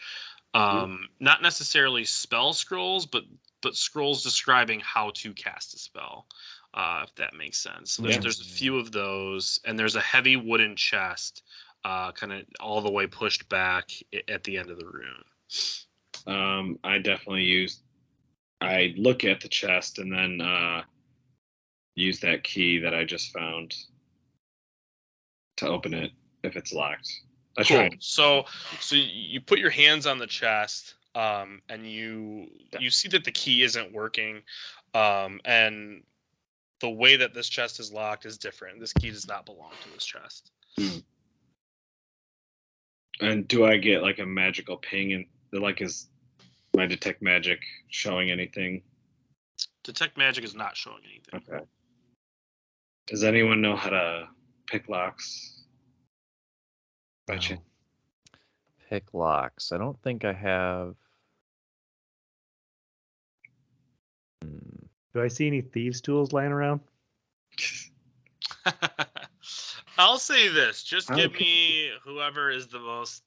Not necessarily spell scrolls, but scrolls describing how to cast a spell, if that makes sense. So there's a few of those, and there's a heavy wooden chest, kind of all the way pushed back at the end of the room. I look at the chest and then use that key that I just found to open it if it's locked. Cool. So you put your hands on the chest, and you see that the key isn't working, and the way that this chest is locked is different. This key does not belong to this chest. And do I get like a magical ping? And like, is my detect magic showing anything? Detect magic is not showing anything. Okay. Does anyone know how to pick locks? By chance? Pick locks. I don't think I have. Do I see any thieves' tools lying around? I'll say this. Just give me whoever is the most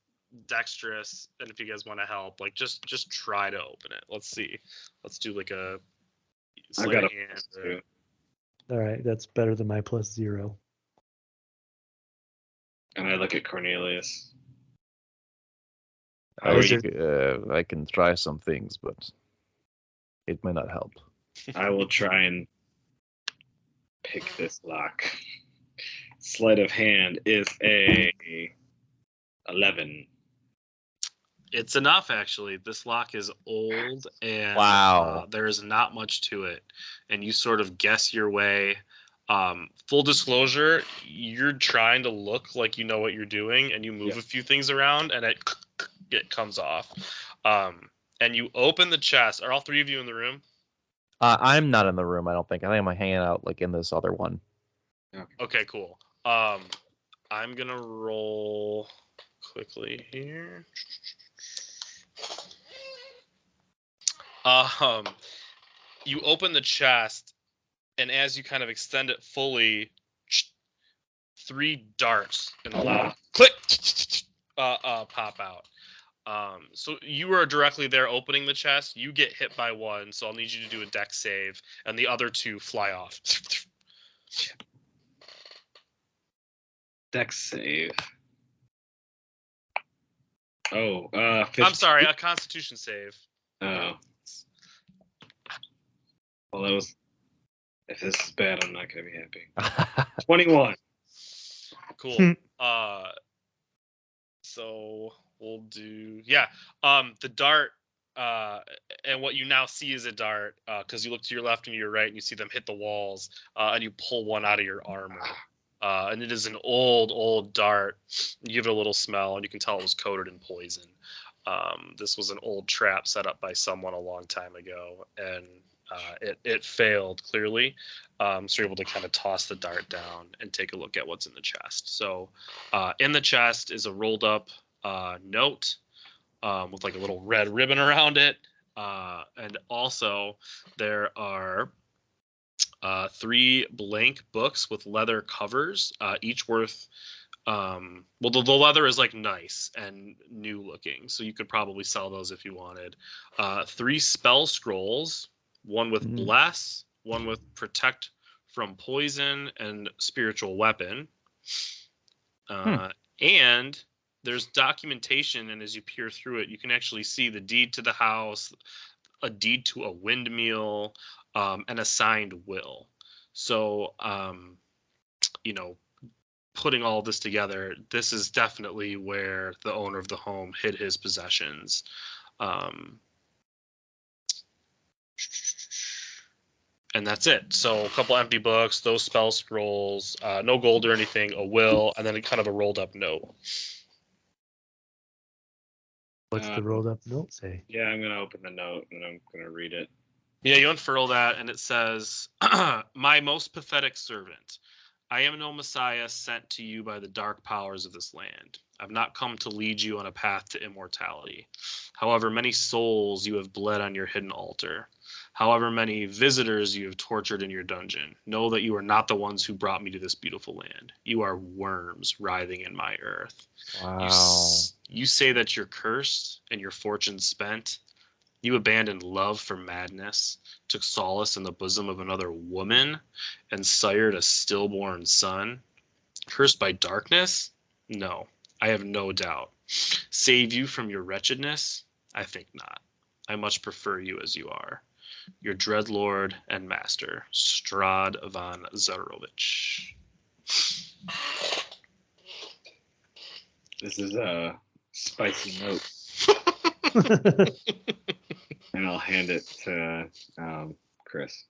dexterous, and if you guys want to help, like just try to open it. Let's see. Let's do like a I've got a hand. All right, that's better than my +0. And I look at Cornelius. I can try some things, but it may not help. I will try and pick this lock. Sleight of hand is a 11. It's enough, actually. This lock is old, and there is not much to it. And you sort of guess your way. Full disclosure, you're trying to look like you know what you're doing, and you move a few things around, and it comes off. And you open the chest. Are all three of you in the room? I'm not in the room, I don't think. I think I'm hanging out like in this other one. Okay, cool. I'm gonna roll quickly here. You open the chest, and as you kind of extend it fully, 3 darts in a loud click pop out. So you are directly there opening the chest. You get hit by one, so I'll need you to do a dex save, and the other 2 fly off. Dex save. Oh, 15. I'm sorry, a Constitution save. Oh. Well, that was. If this is bad, I'm not gonna be happy. 21. Cool. So we'll do the dart. And what you now see is a dart, because you look to your left and your right, and you see them hit the walls, and you pull one out of your armor. And it is an old dart. You give it a little smell, and you can tell it was coated in poison. This was an old trap set up by someone a long time ago, and it failed clearly. So you're able to kind of toss the dart down and take a look at what's in the chest. So in the chest is a rolled up note with like a little red ribbon around it. And also there are 3 blank books with leather covers, each worth the leather is like nice and new looking, so you could probably sell those if you wanted. 3 spell scrolls, one with bless, one with protect from poison and spiritual weapon, and there's documentation, and as you peer through it, you can actually see the deed to the house, a deed to a windmill, and a signed will. So, putting all this together, this is definitely where the owner of the home hid his possessions. And that's it. So a couple empty books, those spell scrolls, no gold or anything, a will, and then kind of a rolled up note. What's the rolled up note say? Yeah, I'm gonna open the note and I'm gonna read it. Yeah, you unfurl that, and it says, "My most pathetic servant, I am no Messiah sent to you by the dark powers of this land. I've not come to lead you on a path to immortality. However many souls you have bled on your hidden altar, however many visitors you have tortured in your dungeon, know that you are not the ones who brought me to this beautiful land. You are worms writhing in my earth. Wow. You say that you're cursed and your fortune spent. You abandoned love for madness, took solace in the bosom of another woman, and sired a stillborn son. Cursed by darkness? No, I have no doubt. Save you from your wretchedness? I think not. I much prefer you as you are. Your dreadlord and master, Strahd von Zarovich." This is a spicy note, and I'll hand it to Chris.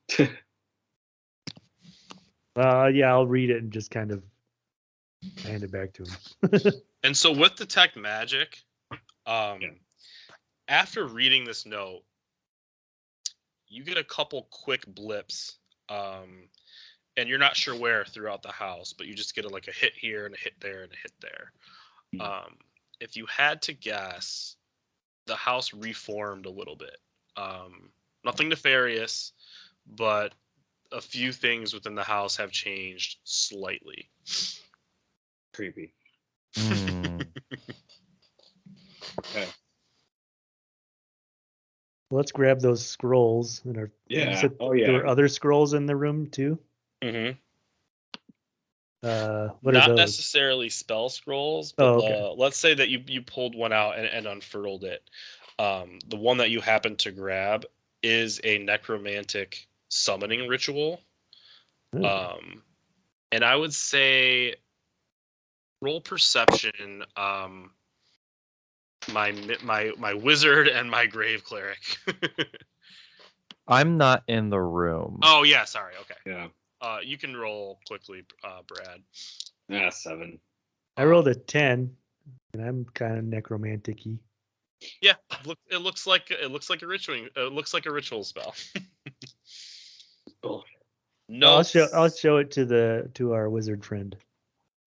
Yeah, I'll read it and just kind of hand it back to him. And so with detect magic, after reading this note, you get a couple quick blips, and you're not sure where throughout the house, but you just get a hit here and a hit there and a hit there. If you had to guess, the house reformed a little bit. Nothing nefarious, but a few things within the house have changed slightly. Creepy. Okay. Let's grab those scrolls. And yeah. There were other scrolls in the room too. Mm-hmm. What are Not those? necessarily spell scrolls, but okay. Let's say that you pulled one out and unfurled it. The one that you happened to grab is a necromantic summoning ritual. And I would say roll perception. My wizard and my grave cleric. I'm not in the room. Oh yeah, sorry. Okay. Yeah. You can roll quickly, Brad. 7. I rolled a 10, and I'm kind of necromantic-y. Yeah, it looks like a ritual. It looks like a ritual spell. Bullshit. No, I'll show it to our wizard friend.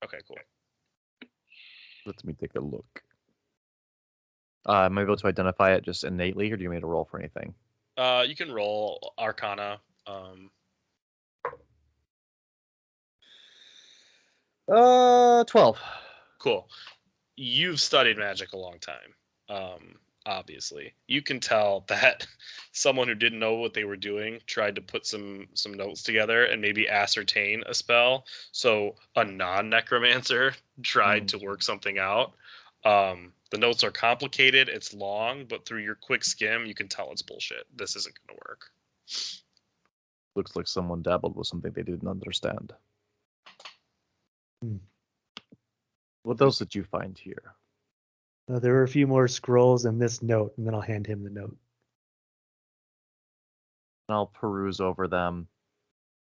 Okay, cool. Let me take a look. Am I able to identify it just innately, or do you want me to roll for anything? You can roll Arcana. 12. Cool. You've studied magic a long time. Obviously, you can tell that someone who didn't know what they were doing tried to put some notes together and maybe ascertain a spell. So a non-necromancer tried to work something out. The notes are complicated. It's long, but through your quick skim, you can tell it's bullshit. This isn't going to work. Looks like someone dabbled with something they didn't understand. What else did you find here? There were a few more scrolls and this note, and then I'll hand him the note. I'll peruse over them.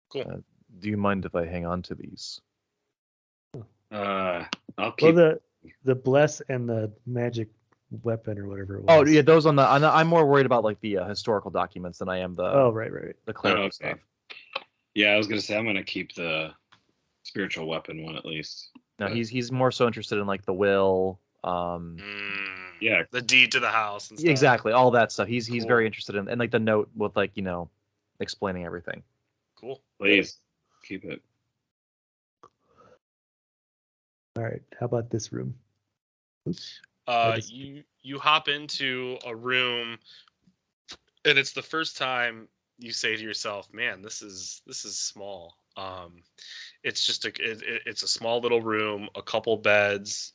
Cool. Do you mind if I hang on to these? I'll keep. Well, the bless and the magic weapon or whatever it was. Oh yeah, those on the. I'm more worried about like the historical documents than I am the. Oh right. The clerical okay. stuff. Yeah, I was gonna say I'm gonna keep the spiritual weapon one at least. No, he's more so interested in like the will. Yeah, the deed to the house. And stuff. Exactly, all that stuff. He's Cool. very interested in, and like the note with like explaining everything. Cool. Please keep it. All right. How about this room? Oops. You hop into a room, and it's the first time you say to yourself, "Man, this is small." It's just it's a small little room, a couple beds,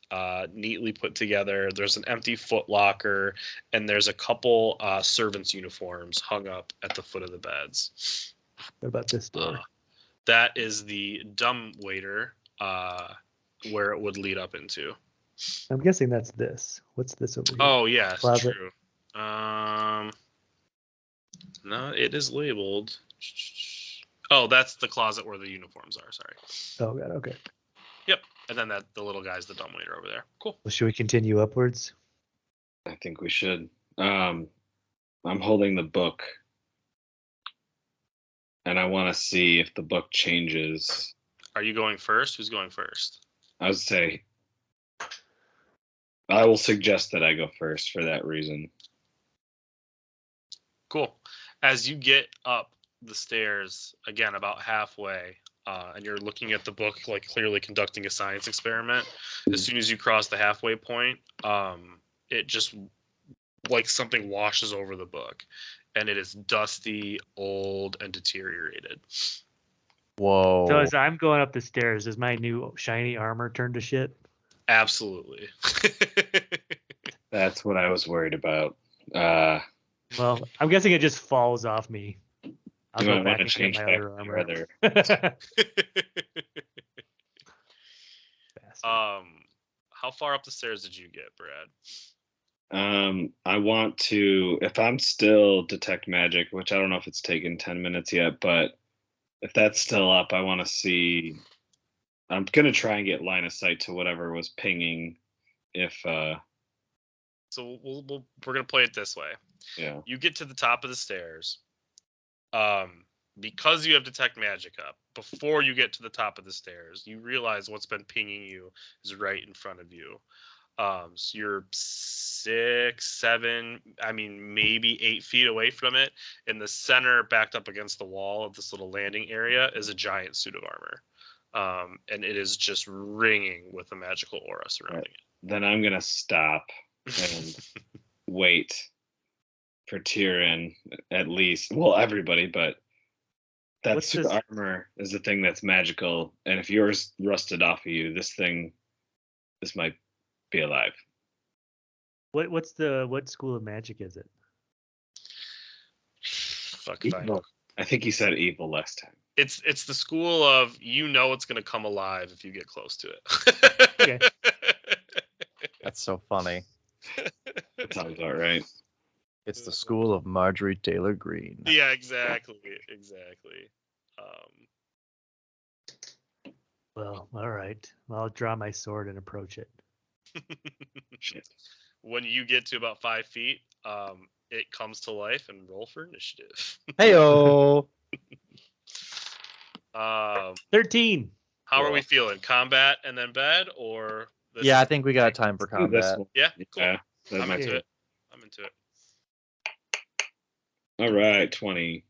neatly put together. There's an empty foot locker, and there's a couple servants' uniforms hung up at the foot of the beds. What about this door? That is the dumb waiter, where it would lead up into. I'm guessing that's this. What's this over here? Oh yes, Closet. true. No, it is labeled. Oh, that's the closet where the uniforms are. Sorry. Oh god. Okay. Yep. And then the little guy's the dumb waiter over there. Cool. Well, should we continue upwards? I think we should. I'm holding the book, and I want to see if the book changes. Are you going first? Who's going first? I would say I will suggest that I go first for that reason. Cool. As you get up the stairs, again, about halfway, and you're looking at the book, like clearly conducting a science experiment, as soon as you cross the halfway point, it just, like something washes over the book, and it is dusty, old, and deteriorated. Whoa. So as I'm going up the stairs, does my new shiny armor turn to shit? Absolutely. That's what I was worried about. Well, I'm guessing it just falls off me. I'll You go might back want and to get change my back other to armor. your other. Bastard. How far up the stairs did you get, Brad? I want to, if I'm still detect magic, which I don't know if it's taken 10 minutes yet, but if that's still up, I want to see. I'm gonna try and get line of sight to whatever was pinging. If So we're gonna play it this way. yeah, You get to the top of the stairs. Because you have detect magic up, before you get to the top of the stairs, you realize what's been pinging you is right in front of you. So you're 6, 7, I mean, maybe 8 feet away from it. In the center, backed up against the wall of this little landing area, is a giant suit of armor. And it is just ringing with a magical aura surrounding it. then I'm gonna stop and wait for Tyrion at least. Well, everybody, but that What's suit of this? armor is the thing that's magical. And if yours rusted off of you, this might be alive. What school of magic is it? Fuck if I know. Evil. I think he said evil last time. It's the school of it's going to come alive if you get close to it. Okay. That's so funny. That sounds about right. It's the school of Marjorie Taylor Greene. Yeah, exactly. Well, all right. I'll draw my sword and approach it. Shit. When you get to about 5 feet, it comes to life and roll for initiative. Heyo. 13. How are we feeling? Combat and then bed, or this? Yeah, I think we got time for Do this combat. one. Yeah, cool. Yeah, that I'm might into be- it. I'm into it. All right, 20.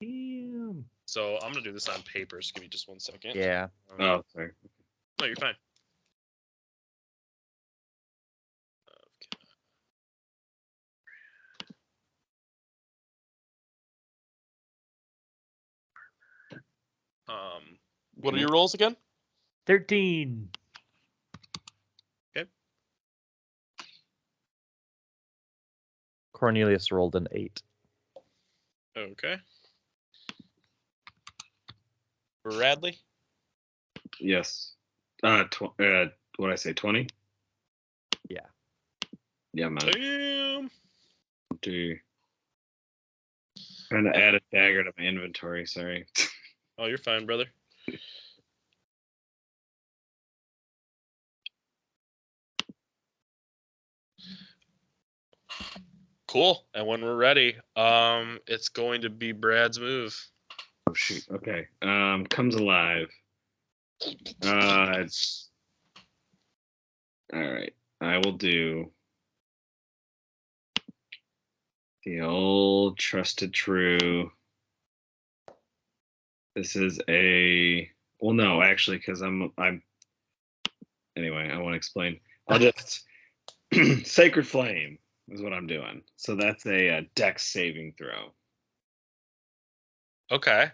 Damn. So I'm gonna do this on paper. Just give me just 1 second. Yeah. Oh, sorry. No, you're fine. What are your rolls again? 13. Cornelius rolled an 8. Okay. Bradley? Yes. What did I say? 20? Yeah. Yeah, man. Damn. Trying to add a dagger to my inventory. Sorry. Oh, you're fine, brother. Cool. And when we're ready, it's going to be Brad's move. Oh shoot. Okay. Comes alive. All right. I will do the old trusted true. This is no, actually, because I'm anyway, I want to explain. I'll just Sacred Flame is what I'm doing. So that's a dex saving throw. Okay.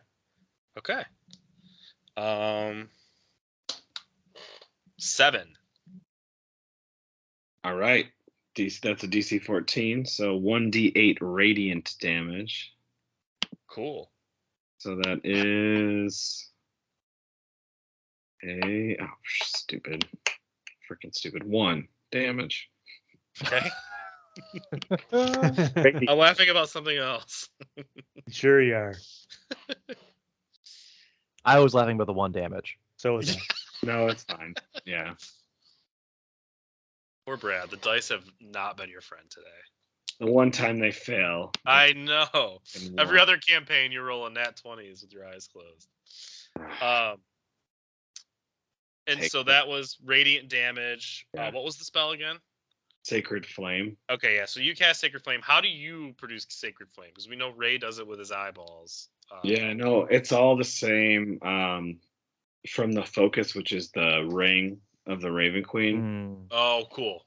7. All right. That's a DC 14, so 1d8 radiant damage. Cool. So that is freaking stupid 1 damage. Okay. Radiant. I'm laughing about something else. Sure you are. I was laughing about the 1 damage. So was I. No, it's fine. Yeah. Poor Brad. The dice have not been your friend today. The one time they fail. I know. And Every one. other campaign, you're rolling nat 20s with your eyes closed. And Take so it. that was radiant damage. Yeah. What was the spell again? Sacred Flame. Okay, yeah. So you cast Sacred Flame. How do you produce Sacred Flame? Because we know Ray does it with his eyeballs. Yeah, no, it's all the same from the focus, which is the ring of the Raven Queen. Mm. Oh, cool.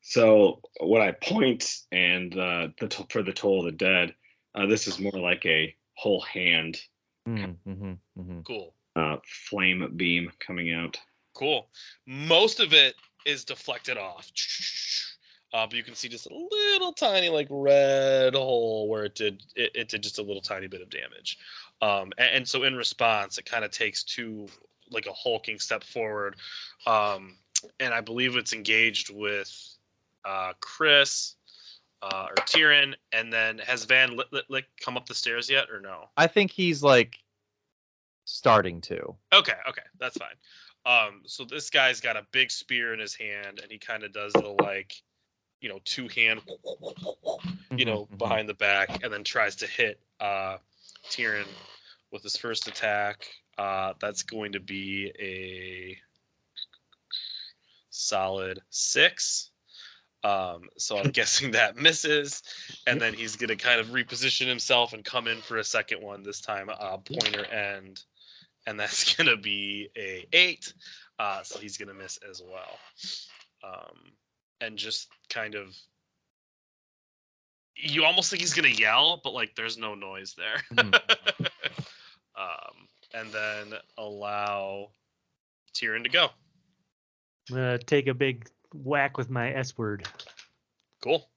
So what I point and for the Toll of the Dead, this is more like a whole hand Cool. flame beam coming out. Cool. Most of it is deflected off. But you can see just a little tiny like red hole where it did just a little tiny bit of damage. And so in response, it kind of takes like a hulking step forward. And I believe it's engaged with Chris or Tyrion. And then has Van Lit come up the stairs yet or no? I think he's like starting to. Okay, that's fine. So this guy's got a big spear in his hand, and he kind of does the like, two hand, behind the back, and then tries to hit Tyrion with his first attack. That's going to be a solid 6. So I'm guessing that misses, and then he's gonna kind of reposition himself and come in for a second one. This time, pointer end. And that's going to be a 8. So he's going to miss as well. And just kind of, you almost think he's going to yell, but like there's no noise there. And then allow Tyrion to go. I'm going to take a big whack with my S word. Cool.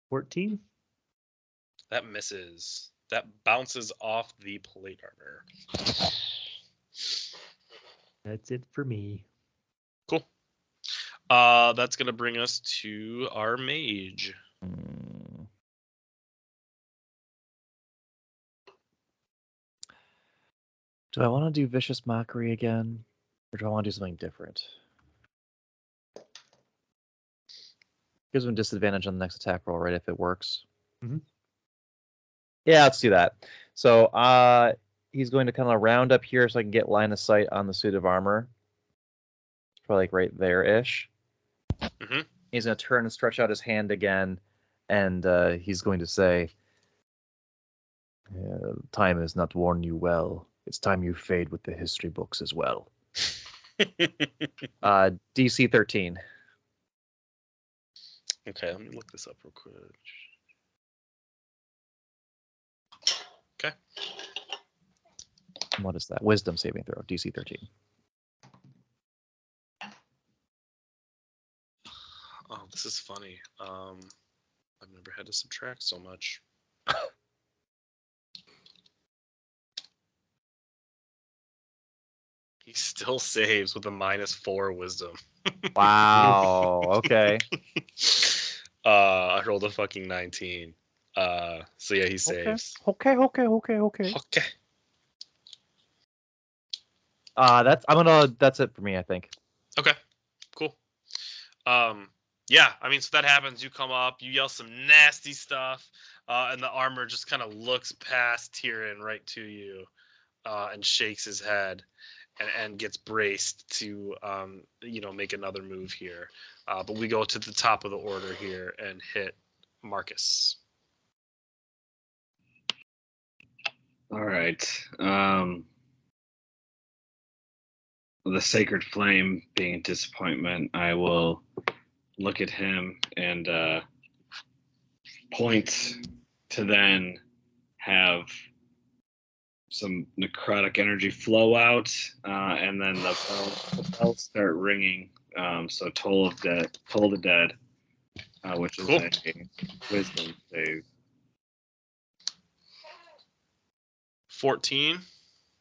14? That misses. That bounces off the plate armor. That's it for me. Cool. That's going to bring us to our mage. Do I want to do Vicious Mockery again? Or do I want to do something different? Gives him disadvantage on the next attack roll, right, if it works. Mm-hmm. Yeah, let's do that. So he's going to kind of round up here so I can get line of sight on the suit of armor. It's probably like right there-ish. Mm-hmm. He's going to turn and stretch out his hand again, and he's going to say, time has not worn you well. It's time you fade with the history books as well. DC 13. Okay, let me look this up real quick. Okay. What is that? Wisdom saving throw, DC 13. Oh, this is funny. I've never had to subtract so much. He still saves with a -4 wisdom. Wow. Okay. I rolled a fucking 19. So yeah, he saves. Okay. Okay. That's it for me, I think. Okay. Cool. Yeah, I mean, so that happens. You come up, you yell some nasty stuff, and the armor just kind of looks past Tyrion right to you, and shakes his head, and gets braced to, make another move here. But we go to the top of the order here and hit Marcus. All right. The Sacred Flame being a disappointment, I will look at him and point to then have some necrotic energy flow out, and then the bells start ringing. So Toll the Dead, which is Cool. a wisdom save. 14.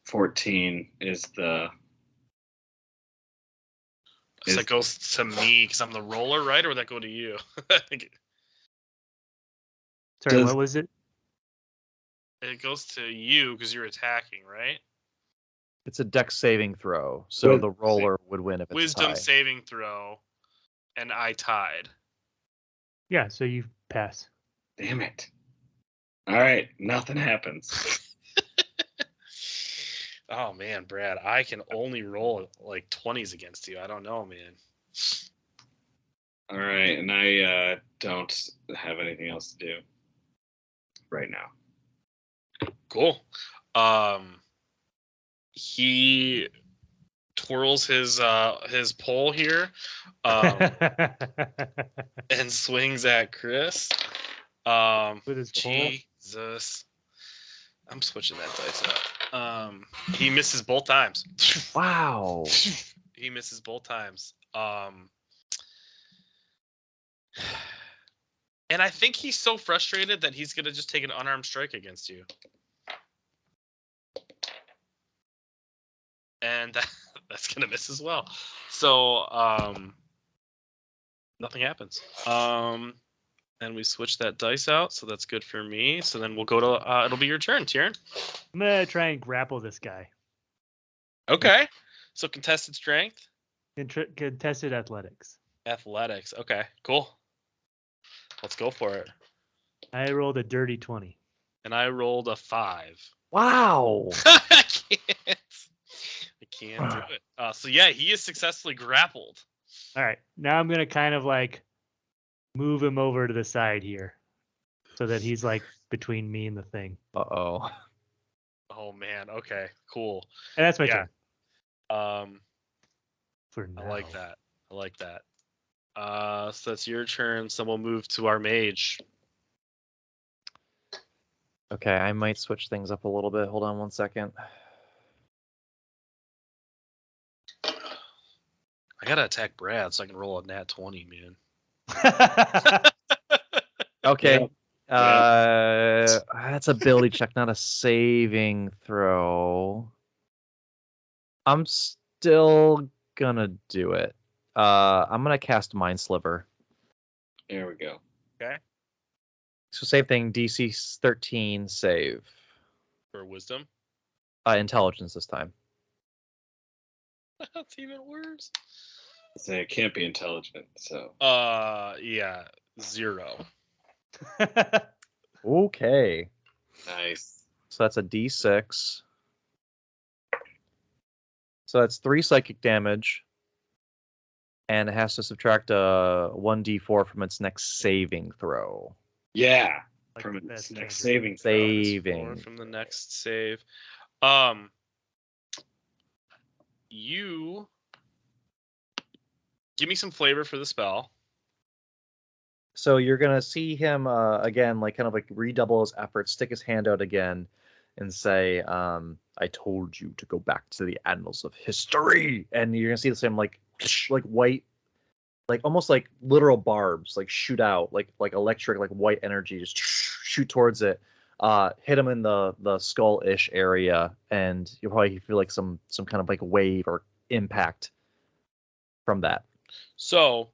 14 is the. So that goes to me because I'm the roller, right? Or would that go to you? I think Sorry, Does- what was it? it goes to you because you're attacking, right? It's a dex saving throw, so Wisdom the roller would win if it's a Wisdom tie. saving throw, and I tied. Yeah, so you pass. Damn it! All right, nothing happens. Oh man, Brad, I can only roll like 20s against you. I don't know, man. All right, and I don't have anything else to do right now. Cool. He twirls his pole here, and swings at Chris. With his pole? Jesus, I'm switching that dice out. He misses both times. Wow. He misses both times. And I think he's so frustrated that he's gonna just take an unarmed strike against you. And that's gonna miss as well. So nothing happens. And we switch that dice out, so that's good for me. So then we'll go to it'll be your turn, Tyrion. I'm gonna try and grapple this guy. Okay. So contested strength, Contested athletics. athletics. Okay, cool. Let's go for it. I rolled a dirty 20. And I rolled a 5. Wow. I can't do it. So yeah, he is successfully grappled. All right, now I'm gonna kind of like move him over to the side here, so that he's like between me and the thing. Uh-oh. Oh man. Okay. Cool. And that's my Yeah. turn. For now. I like that. I like that. So that's your turn. So we'll move to our mage. Okay, I might switch things up a little bit. Hold on one second. I gotta attack Brad so I can roll a nat 20, man. Okay. Yeah. That's ability check, not a saving throw. I'm still gonna do it. I'm gonna cast Mind Sliver. There we go. Okay. So same thing, DC 13 save. For wisdom. Intelligence this time. That's even worse. Say it can't be intelligent. So Yeah, 0. Okay. nice. So that's a D6. So that's 3 psychic damage. And it has to subtract a 1d4 from its next saving throw. Yeah. Like From the its best next changer. saving. Saving. From the next save. You give me some flavor for the spell. So you're gonna see him again, like kind of like redouble his efforts, stick his hand out again, and say, "I told you to go back to the annals of history." And you're gonna see the same like white, like almost like literal barbs, like shoot out, like electric, like white energy, just shoot towards it. Hit him in the skull-ish area, and you'll probably feel like some kind of like wave or impact from that. So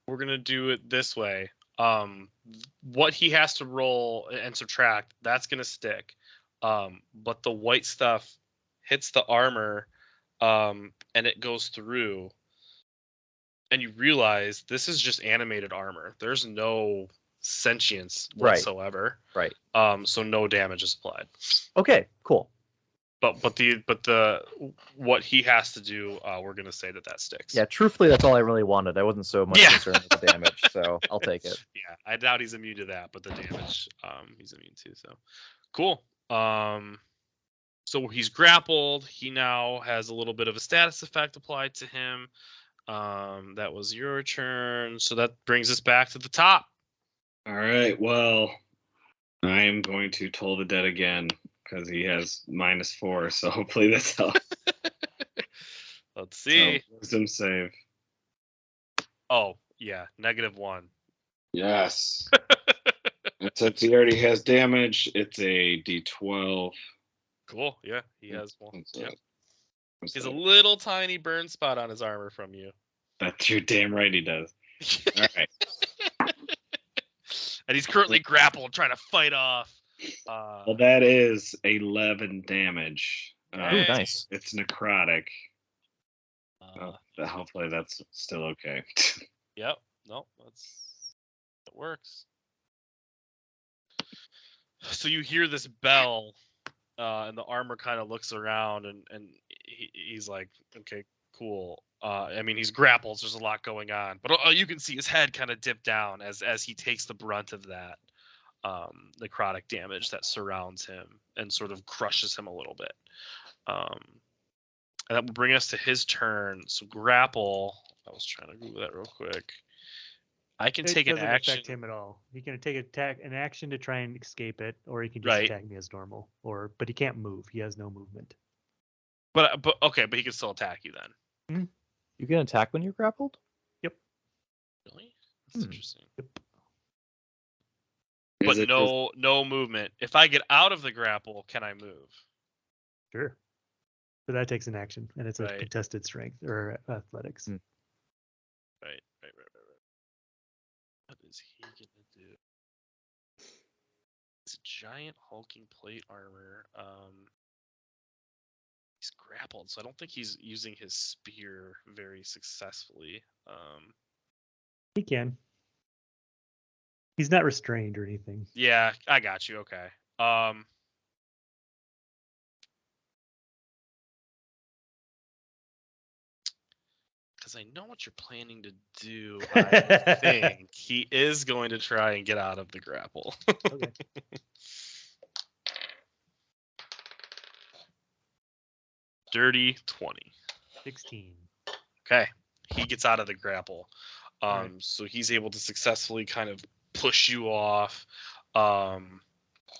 we're gonna do it this way. What he has to roll and subtract, that's gonna stick. But the white stuff hits the armor, and it goes through. And you realize this is just animated armor. There's no sentience whatsoever. Right. So no damage is applied. Okay, cool. But the what he has to do, we're gonna say that sticks. Yeah, truthfully, that's all I really wanted. I wasn't so much concerned with the damage, so I'll take it. Yeah, I doubt he's immune to that, but the damage, he's immune to. So, cool. So he's grappled. He now has a little bit of a status effect applied to him. That was your turn. So that brings us back to the top. All right. Well, I am going to Toll the Dead again. because he has -4. So hopefully this helps. Let's see. So, wisdom save. Oh, yeah, -1. Yes. And since he already has damage, it's a D12. Cool. Yeah, he has one. Yep. What's He's a that? little tiny burn spot on his armor from you. That's you're damn right he does. All right. And he's currently grappled, trying to fight off. Well, that is 11 damage. Ooh, nice. It's necrotic. Uh, Hopefully that's still okay. Yep. No, it works. So you hear this bell, and the armor kind of looks around, and he's like, okay, cool. I mean, he's grappled, so there's a lot going on, but you can see his head kind of dip down as he takes the brunt of that necrotic damage that surrounds him and sort of crushes him a little bit. And that will bring us to his turn. So grapple. I was trying to Google that real quick. I can take an doesn't action. affect him at all. He can take an action to try and escape it, or he can just Right. attack me as normal. But he can't move. He has no movement. But okay, but he can still attack you then. You can attack when you're grappled? Really? That's Hmm. interesting. Yep. Is But it no movement. If I get out of the grapple, can I move? Sure. So that takes an action, and it's a Right. contested strength or athletics. Right. What is he gonna do? It's a giant hulking plate armor. He's grappled, so I don't think he's using his spear very successfully. He can. He's not restrained or anything. Yeah, I got you. Okay. Because I know what you're planning to do. I think he is going to try and get out of the grapple. Okay. Dirty 20. 16. Okay. He gets out of the grapple. Right. So he's able to successfully kind of push you off.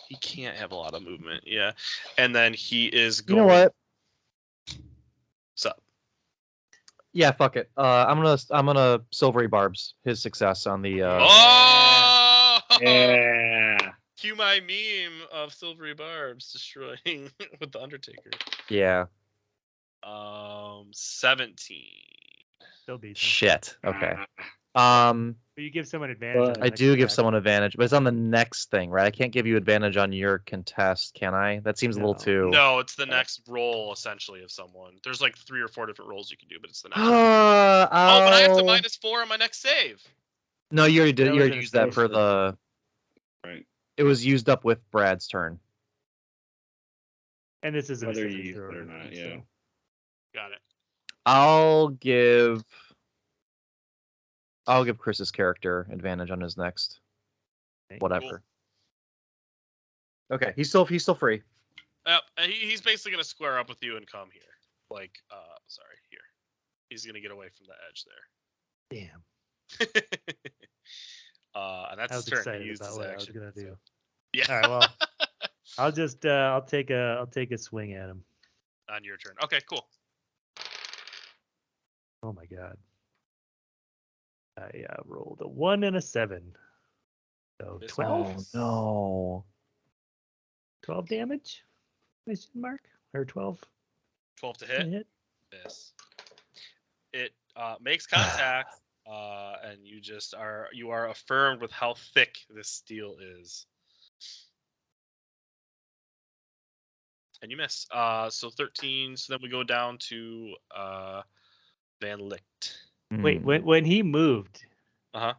He can't have a lot of movement. Yeah. And then he is You going. know what? What's up? Yeah, fuck it. I'm gonna silvery barbs his success on the. Oh! Yeah. Cue my meme of Silvery Barbs destroying with the Undertaker. Yeah. 17. Still beats him. Shit. Okay. Ah, But you give someone advantage. on But- the I next do give attack. someone advantage, but it's on the next thing, right? I can't give you advantage on your contest, can I? That seems a little No. too. No, it's the next roll essentially of someone. There's like 3 or 4 different rolls you can do, but it's the next one. Oh, Oh, but I have to -4 on my next save. No, you already did. That You was already an used that for advantage. the. Right. It was used up with Brad's turn. And this is a Whether saving you use throw, it or not, so- yeah. Got it. I'll give Chris's character advantage on his next. Okay. Whatever. Okay, he's still free. He's basically gonna square up with you and come here. Like, sorry, here. He's gonna get away from the edge Damn. there. And that's I was his turn. excited He used about his what action. I was gonna do. so- Yeah. All right. Well, I'll just I'll take a swing at him. On your turn. Okay, cool. Oh my god. I rolled a 1 and a 7. So Miss. 12. Oh no. 12 damage? Question mark? Or 12 12 to to hit. hit? Miss. It makes contact, and you are affirmed with how thick this steel is. And you miss. So 13. So then we go down to Van Licht. Wait, when he moved, Uh-huh.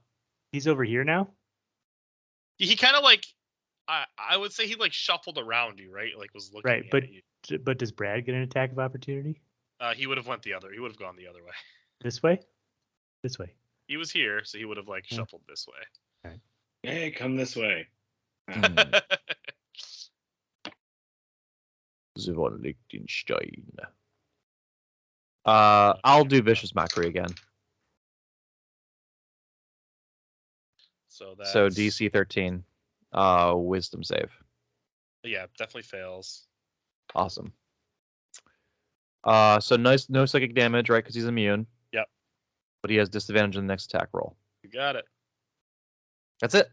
he's over here now? He kind of like, I would say he like shuffled around you, right? Like was looking Right, at but you. but does Brad get an attack of opportunity? He would have gone the other way. This way? This way. He was here, so he would have like Yeah. shuffled this way. Hey, come this way. Von Liechtenstein. I'll do Vicious Mockery again. So that's So DC 13. Wisdom save. Yeah, definitely fails. Awesome. So no psychic damage, right? Because he's immune. Yep. But he has disadvantage in the next attack roll. You got it. That's it.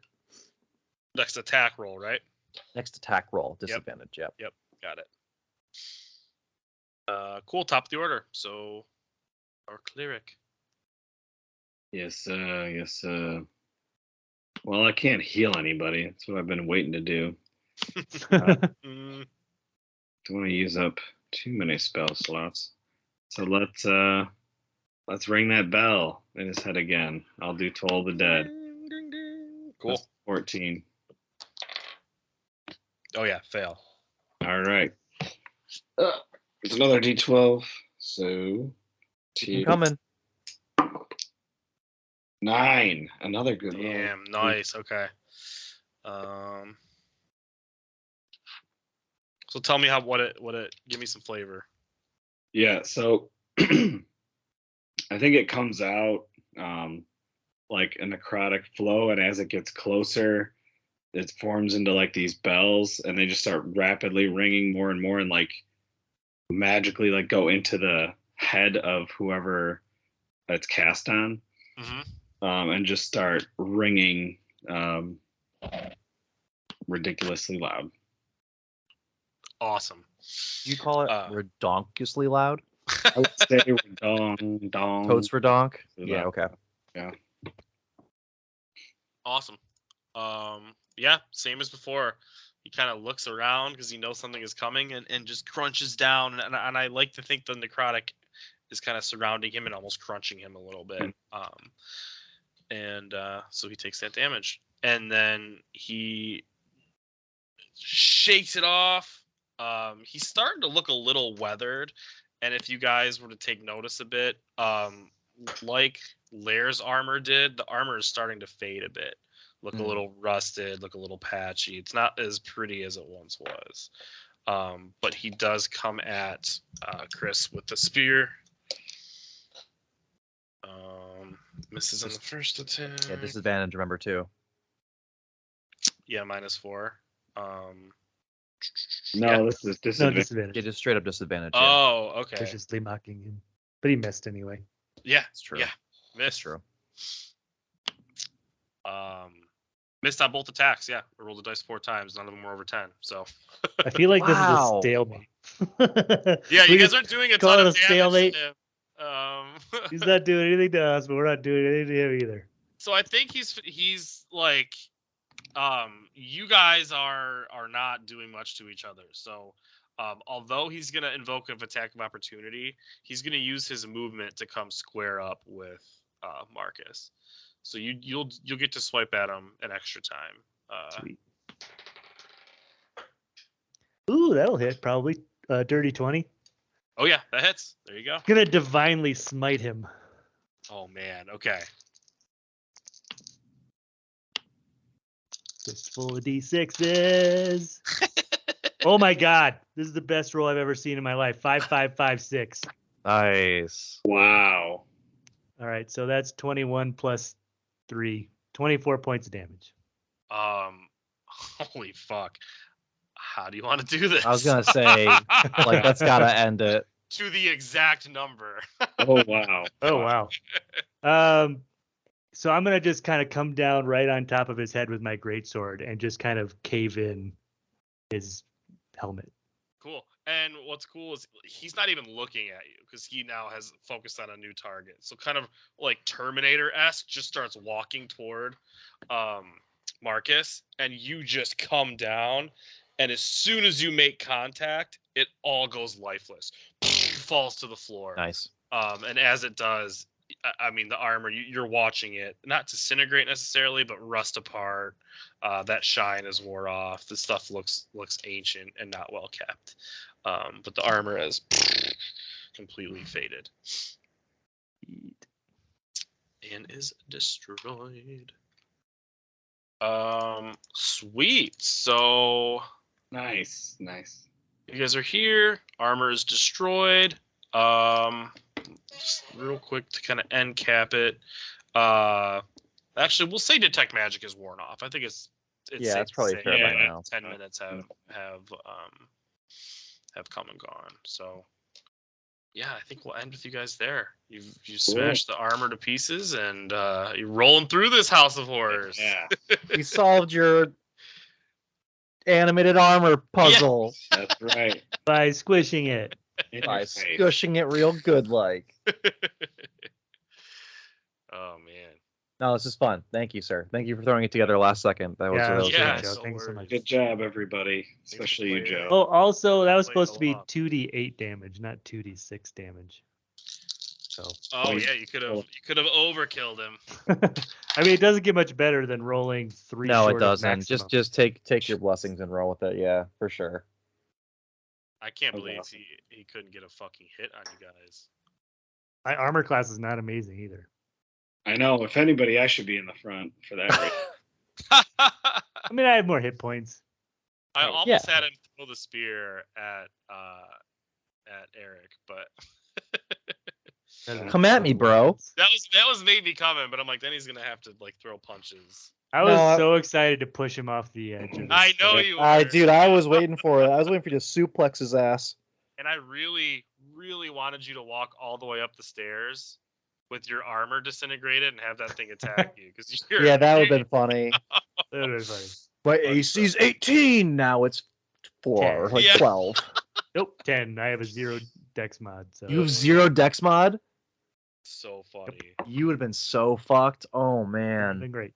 Next attack roll, right? Next attack roll, disadvantage. Yep. Yep, got it. Cool, top of the order. So, our cleric. Yes, yes. Well, I can't heal anybody. That's what I've been waiting to do. Don't want to use up too many spell slots. So let's ring that bell in his head again. I'll do Toll the Dead. Ding, ding, ding. Cool. That's 14. Oh yeah, fail. All right. It's another D12. So Keep coming. 9. Another good roll. Damn, nice. Okay. So tell me what it give me some flavor. Yeah, so I think it comes out like a necrotic flow, and as it gets closer, it forms into like these bells, and they just start rapidly ringing more and more, and like magically like go into the head of whoever it's cast on, and just start ringing ridiculously loud. Awesome. You call it redonkulously loud? I would say dong. Toads for donk? For Yeah, that. okay. Yeah. Awesome. Yeah, same as before. He kind of looks around because he knows something is coming and just crunches down. And I like to think the necrotic is kind of surrounding him and almost crunching him a little bit. So he takes that damage. And then he shakes it off. He's starting to look a little weathered. And if you guys were to take notice a bit, like Lair's armor did, the armor is starting to fade a bit. Look a little rusted, look a little patchy. It's not as pretty as it once was. But he does come at Chris with the spear. Misses on the first attack. Yeah, disadvantage, remember, too. Yeah, -4. No, this is No disadvantage. disadvantage. Yeah, just straight up disadvantage. Yeah, Oh, okay. Viciously mocking him. But he missed anyway. Yeah, it's true. Yeah, That's missed. true. Missed on both attacks. Yeah, I rolled the dice 4 times. None of them were over 10. So I feel like this is a Wow. stalemate. yeah, We you guys just aren't doing a call ton it of a damage stalemate. to him. He's not doing anything to us, but we're not doing anything to him either. So I think he's like, you guys are not doing much to each other. So although he's gonna invoke an attack of opportunity, he's gonna use his movement to come square up with Marcus. So you'll get to swipe at him an extra time. Sweet. Ooh, that'll hit probably. Dirty 20. Oh yeah, that hits. There you go. Gonna divinely smite him. Oh man. Okay. Fistful of D6s. Oh my god, this is the best roll I've ever seen in my life. 5, 5, 5, 6. Nice. Wow. All right, so that's 21 plus 3, 24 points of damage. Holy fuck. How do you want to do this? I was gonna say, like, that's gotta end it. To the exact number. Oh wow. Oh wow. So I'm gonna just kind of come down right on top of his head with my greatsword and just kind of cave in his helmet. Cool. And what's cool is he's not even looking at you because he now has focused on a new target. So kind of like Terminator-esque, just starts walking toward Marcus, and you just come down, and as soon as you make contact, it all goes lifeless. Falls to the floor. Nice. And as it does, I mean, the armor, you're watching it not disintegrate necessarily, but rust apart. That shine is wore off. The stuff looks ancient and not well kept. But the armor is completely faded and is destroyed. Sweet. So Nice. you guys are here. Armor is destroyed. Just real quick to kind of end cap it. Actually, we'll say detect magic is worn off. I think it's it's Yeah, safe it's to probably say fair by that now. 10 minutes have come and gone. So yeah, I think we'll end with you guys there. You smashed the armor to pieces, and you're rolling through this house of horrors. Yeah, We solved your animated armor puzzle that's right. By squishing it. In by your face. squishing it real good like. Oh man. No, this is fun. Thank you, sir. Thank you for throwing it together last second. That was Yeah, really yeah, nice. Joe. no Thank you so worries. much. Good job, everybody, Thanks for especially you, playing. Joe. Oh, also that was Played supposed to be along. 2d8 damage, not 2d6 damage. So Oh Wait. yeah, you could have overkilled him. I mean, it doesn't get much better than rolling 3 No, short it doesn't. of maximum. Just take your blessings and roll with it. Yeah, for sure. I can't That was believe awesome. he couldn't get a fucking hit on you guys. My armor class is not amazing either. I know. If anybody, I should be in the front for that. Race. I mean, I have more hit points. I Oh, almost yeah. had him throw the spear at Eric, but Come at me, bro. that was maybe coming. But I'm like, then he's gonna have to like throw punches. I was No, so excited to push him off the edge. Of I this know cliff. you were. dude, I was waiting for it. I was waiting for you to suplex his ass. And I really, really wanted you to walk all the way up the stairs with your armor disintegrated and have that thing attack you. Because you're Yeah, that would have been funny. That would have been funny. But But, AC's 18 now. It's 4, 10. like Yeah. 12. Nope, 10. I have a 0 dex mod. So You have 0 dex mod. so funny. You would have been so fucked. Oh It's man. been great.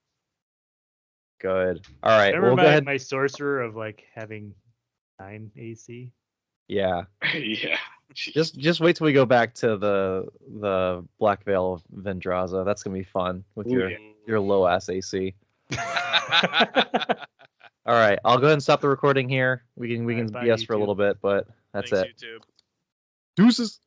Good. All right. Remember We'll go my, ahead. my sorcerer of like having 9 AC? Yeah. Yeah. Just wait till we go back to the Black Veil of Vendraza. That's gonna be fun with Ooh, your low ass AC. All right. I'll go ahead and stop the recording here. We can All right, bye, BS for a YouTube. little bit, but that's Thanks, it. YouTube. Deuces.